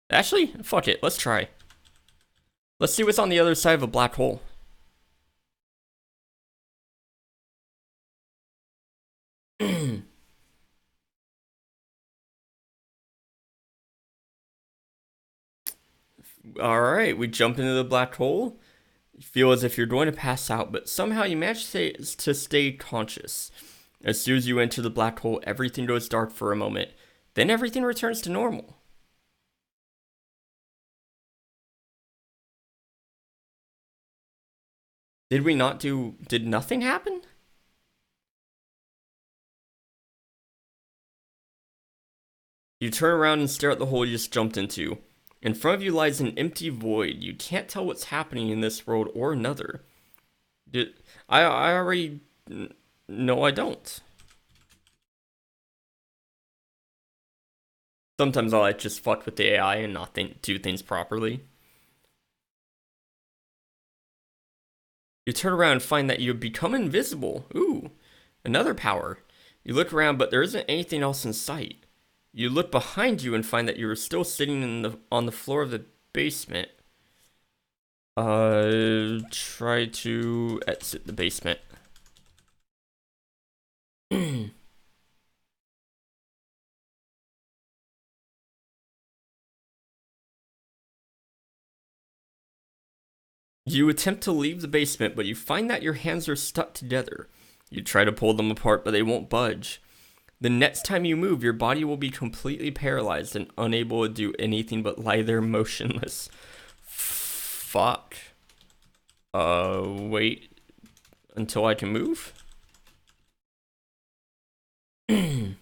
Speaker 1: Actually, fuck it, let's try. Let's see what's on the other side of a black hole. Alright, we jump into the black hole. You feel as if you're going to pass out, but somehow you manage to stay conscious. As soon as you enter the black hole, everything goes dark for a moment. Then everything returns to normal. Did nothing happen? You turn around and stare at the hole you just jumped into. In front of you lies an empty void. You can't tell what's happening in this world or another. I already... No, I don't. Sometimes I like just fuck with the AI and not do things properly. You turn around and find that you have become invisible. Ooh, another power. You look around, but there isn't anything else in sight. You look behind you and find that you are still sitting on the floor of the basement. Try to exit the basement. You attempt to leave the basement, but you find that your hands are stuck together. You try to pull them apart, but they won't budge. The next time you move, your body will be completely paralyzed and unable to do anything but lie there motionless. Fuck. Wait. until I can move. You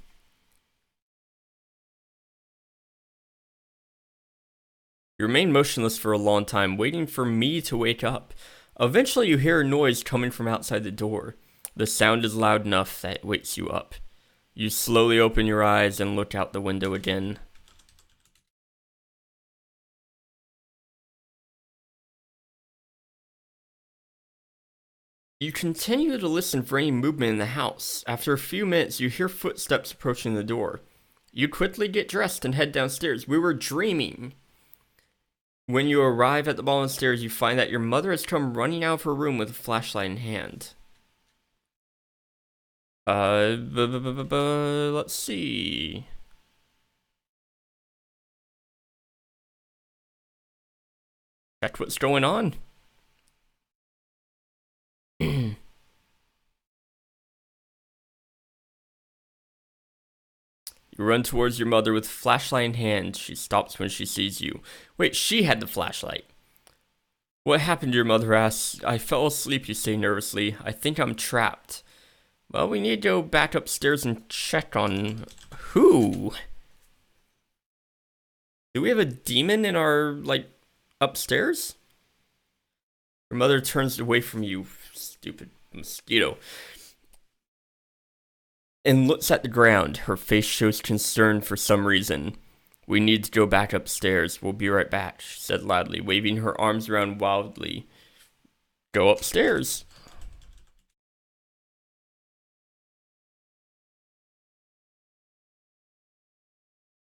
Speaker 1: remain motionless for a long time, waiting for me to wake up. Eventually, you hear a noise coming from outside the door. The sound is loud enough that it wakes you up. You slowly open your eyes and look out the window again. You continue to listen for any movement in the house. After a few minutes, you hear footsteps approaching the door. You quickly get dressed and head downstairs. We were dreaming. When you arrive at the bottom of the stairs, you find that your mother has come running out of her room with a flashlight in hand. Let's see. Check what's going on. You run towards your mother with flashlight in hand. She stops when she sees you. Wait, she had the flashlight. What happened? Your mother asks. I fell asleep, you say nervously. I think I'm trapped. Well, we need to go back upstairs and check on who? Do we have a demon in our, upstairs? Your mother turns away from you, stupid mosquito, and looks at the ground. Her face shows concern for some reason. We need to go back upstairs. We'll be right back, she said loudly, waving her arms around wildly. Go upstairs.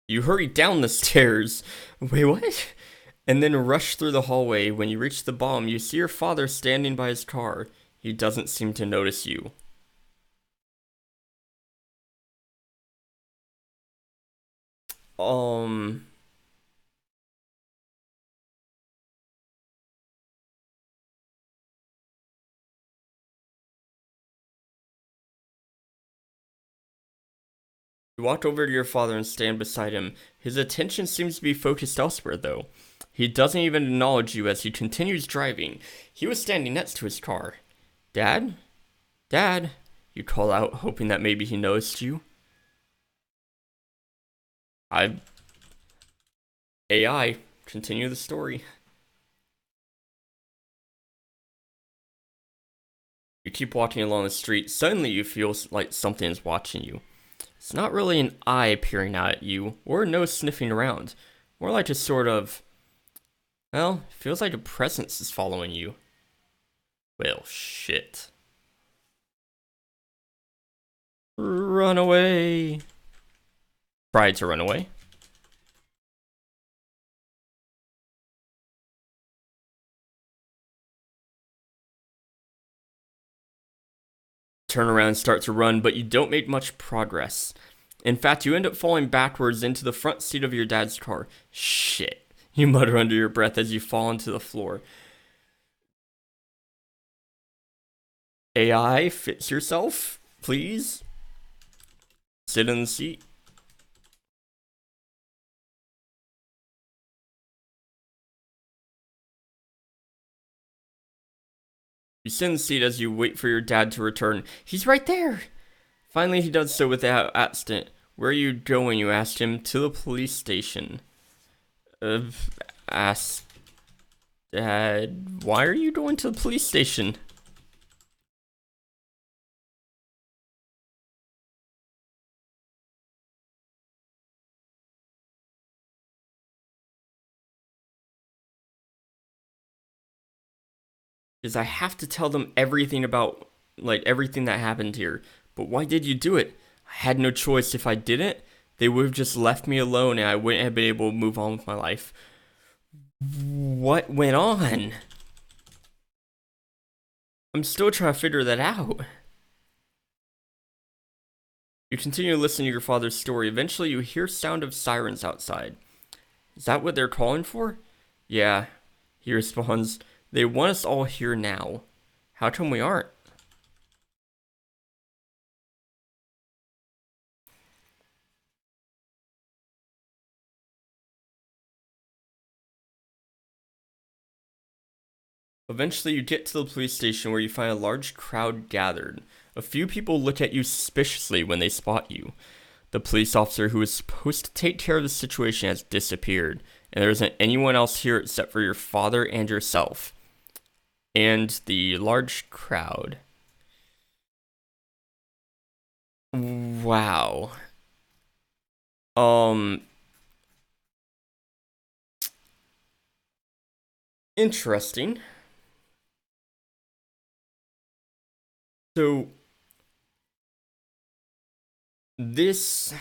Speaker 1: You hurry down the stairs. Wait, what? And then rush through the hallway. When you reach the bottom, you see your father standing by his car. He doesn't seem to notice you. You walk over to your father and stand beside him. His attention seems to be focused elsewhere, though. He doesn't even acknowledge you as he continues driving. He was standing next to his car. Dad? Dad? You call out, hoping that maybe he noticed you. AI, continue the story. You keep walking along the street. Suddenly you feel like something is watching you. It's not really an eye peering out at you, or a nose sniffing around. More like a sort of... Well, it feels like a presence is following you. Well, shit. Run away. Tried to run away. Turn around and start to run, but you don't make much progress. In fact, you end up falling backwards into the front seat of your dad's car. Shit, you mutter under your breath as you fall onto the floor. AI, fix yourself, please. Sit in the seat. You sit in the seat as you wait for your dad to return. He's right there. Finally, he does so without accident. Where are you going? You asked him. To the police station. Asked Dad, why are you going to the police station? Because I have to tell them everything about, everything that happened here. But why did you do it? I had no choice. If I didn't, they would have just left me alone and I wouldn't have been able to move on with my life. What went on? I'm still trying to figure that out. You continue listening to your father's story. Eventually, you hear sound of sirens outside. Is that what they're calling for? Yeah, he responds. They want us all here now. How come we aren't? Eventually, you get to the police station where you find a large crowd gathered. A few people look at you suspiciously when they spot you. The police officer who was supposed to take care of the situation has disappeared, and there isn't anyone else here except for your father and yourself. And the large crowd. Wow. Interesting. So, this.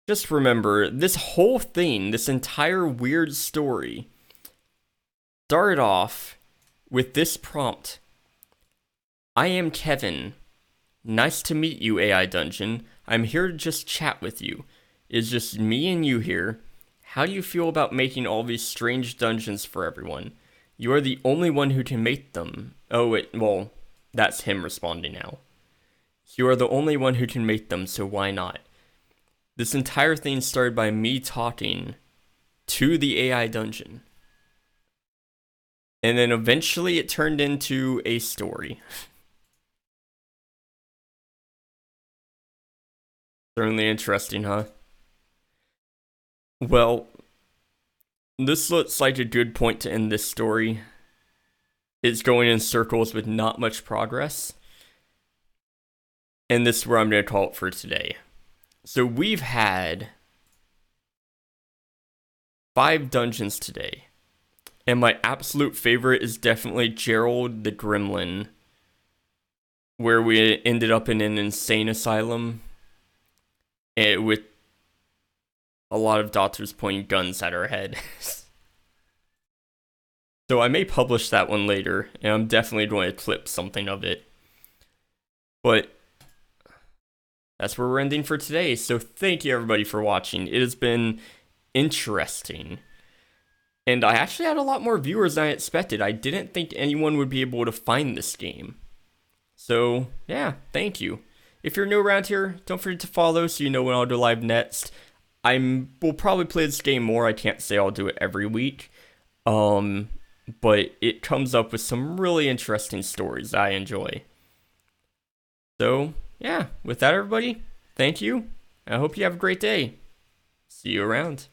Speaker 1: Just remember, this whole thing, this entire weird story, started off with this prompt. I am Kevin. Nice to meet you, AI Dungeon. I'm here to just chat with you. It's just me and you here. How do you feel about making all these strange dungeons for everyone? You are the only one who can make them. Oh, wait, well, that's him responding now. You are the only one who can make them, so why not? This entire thing started by me talking to the AI dungeon. And then eventually it turned into a story. Certainly interesting, huh? Well, this looks like a good point to end this story. It's going in circles with not much progress. And this is where I'm going to call it for today. So we've had 5 dungeons today. And my absolute favorite is definitely Gerald the Gremlin, where we ended up in an insane asylum with a lot of doctors pointing guns at our head. So I may publish that one later, and I'm definitely going to clip something of it. But that's where we're ending for today. So thank you everybody for watching. It has been interesting. And I actually had a lot more viewers than I expected. I didn't think anyone would be able to find this game. So, yeah, thank you. If you're new around here, don't forget to follow so you know when I'll go live next. Will probably play this game more. I can't say I'll do it every week. But it comes up with some really interesting stories I enjoy. So, yeah, with that everybody, thank you. I hope you have a great day. See you around.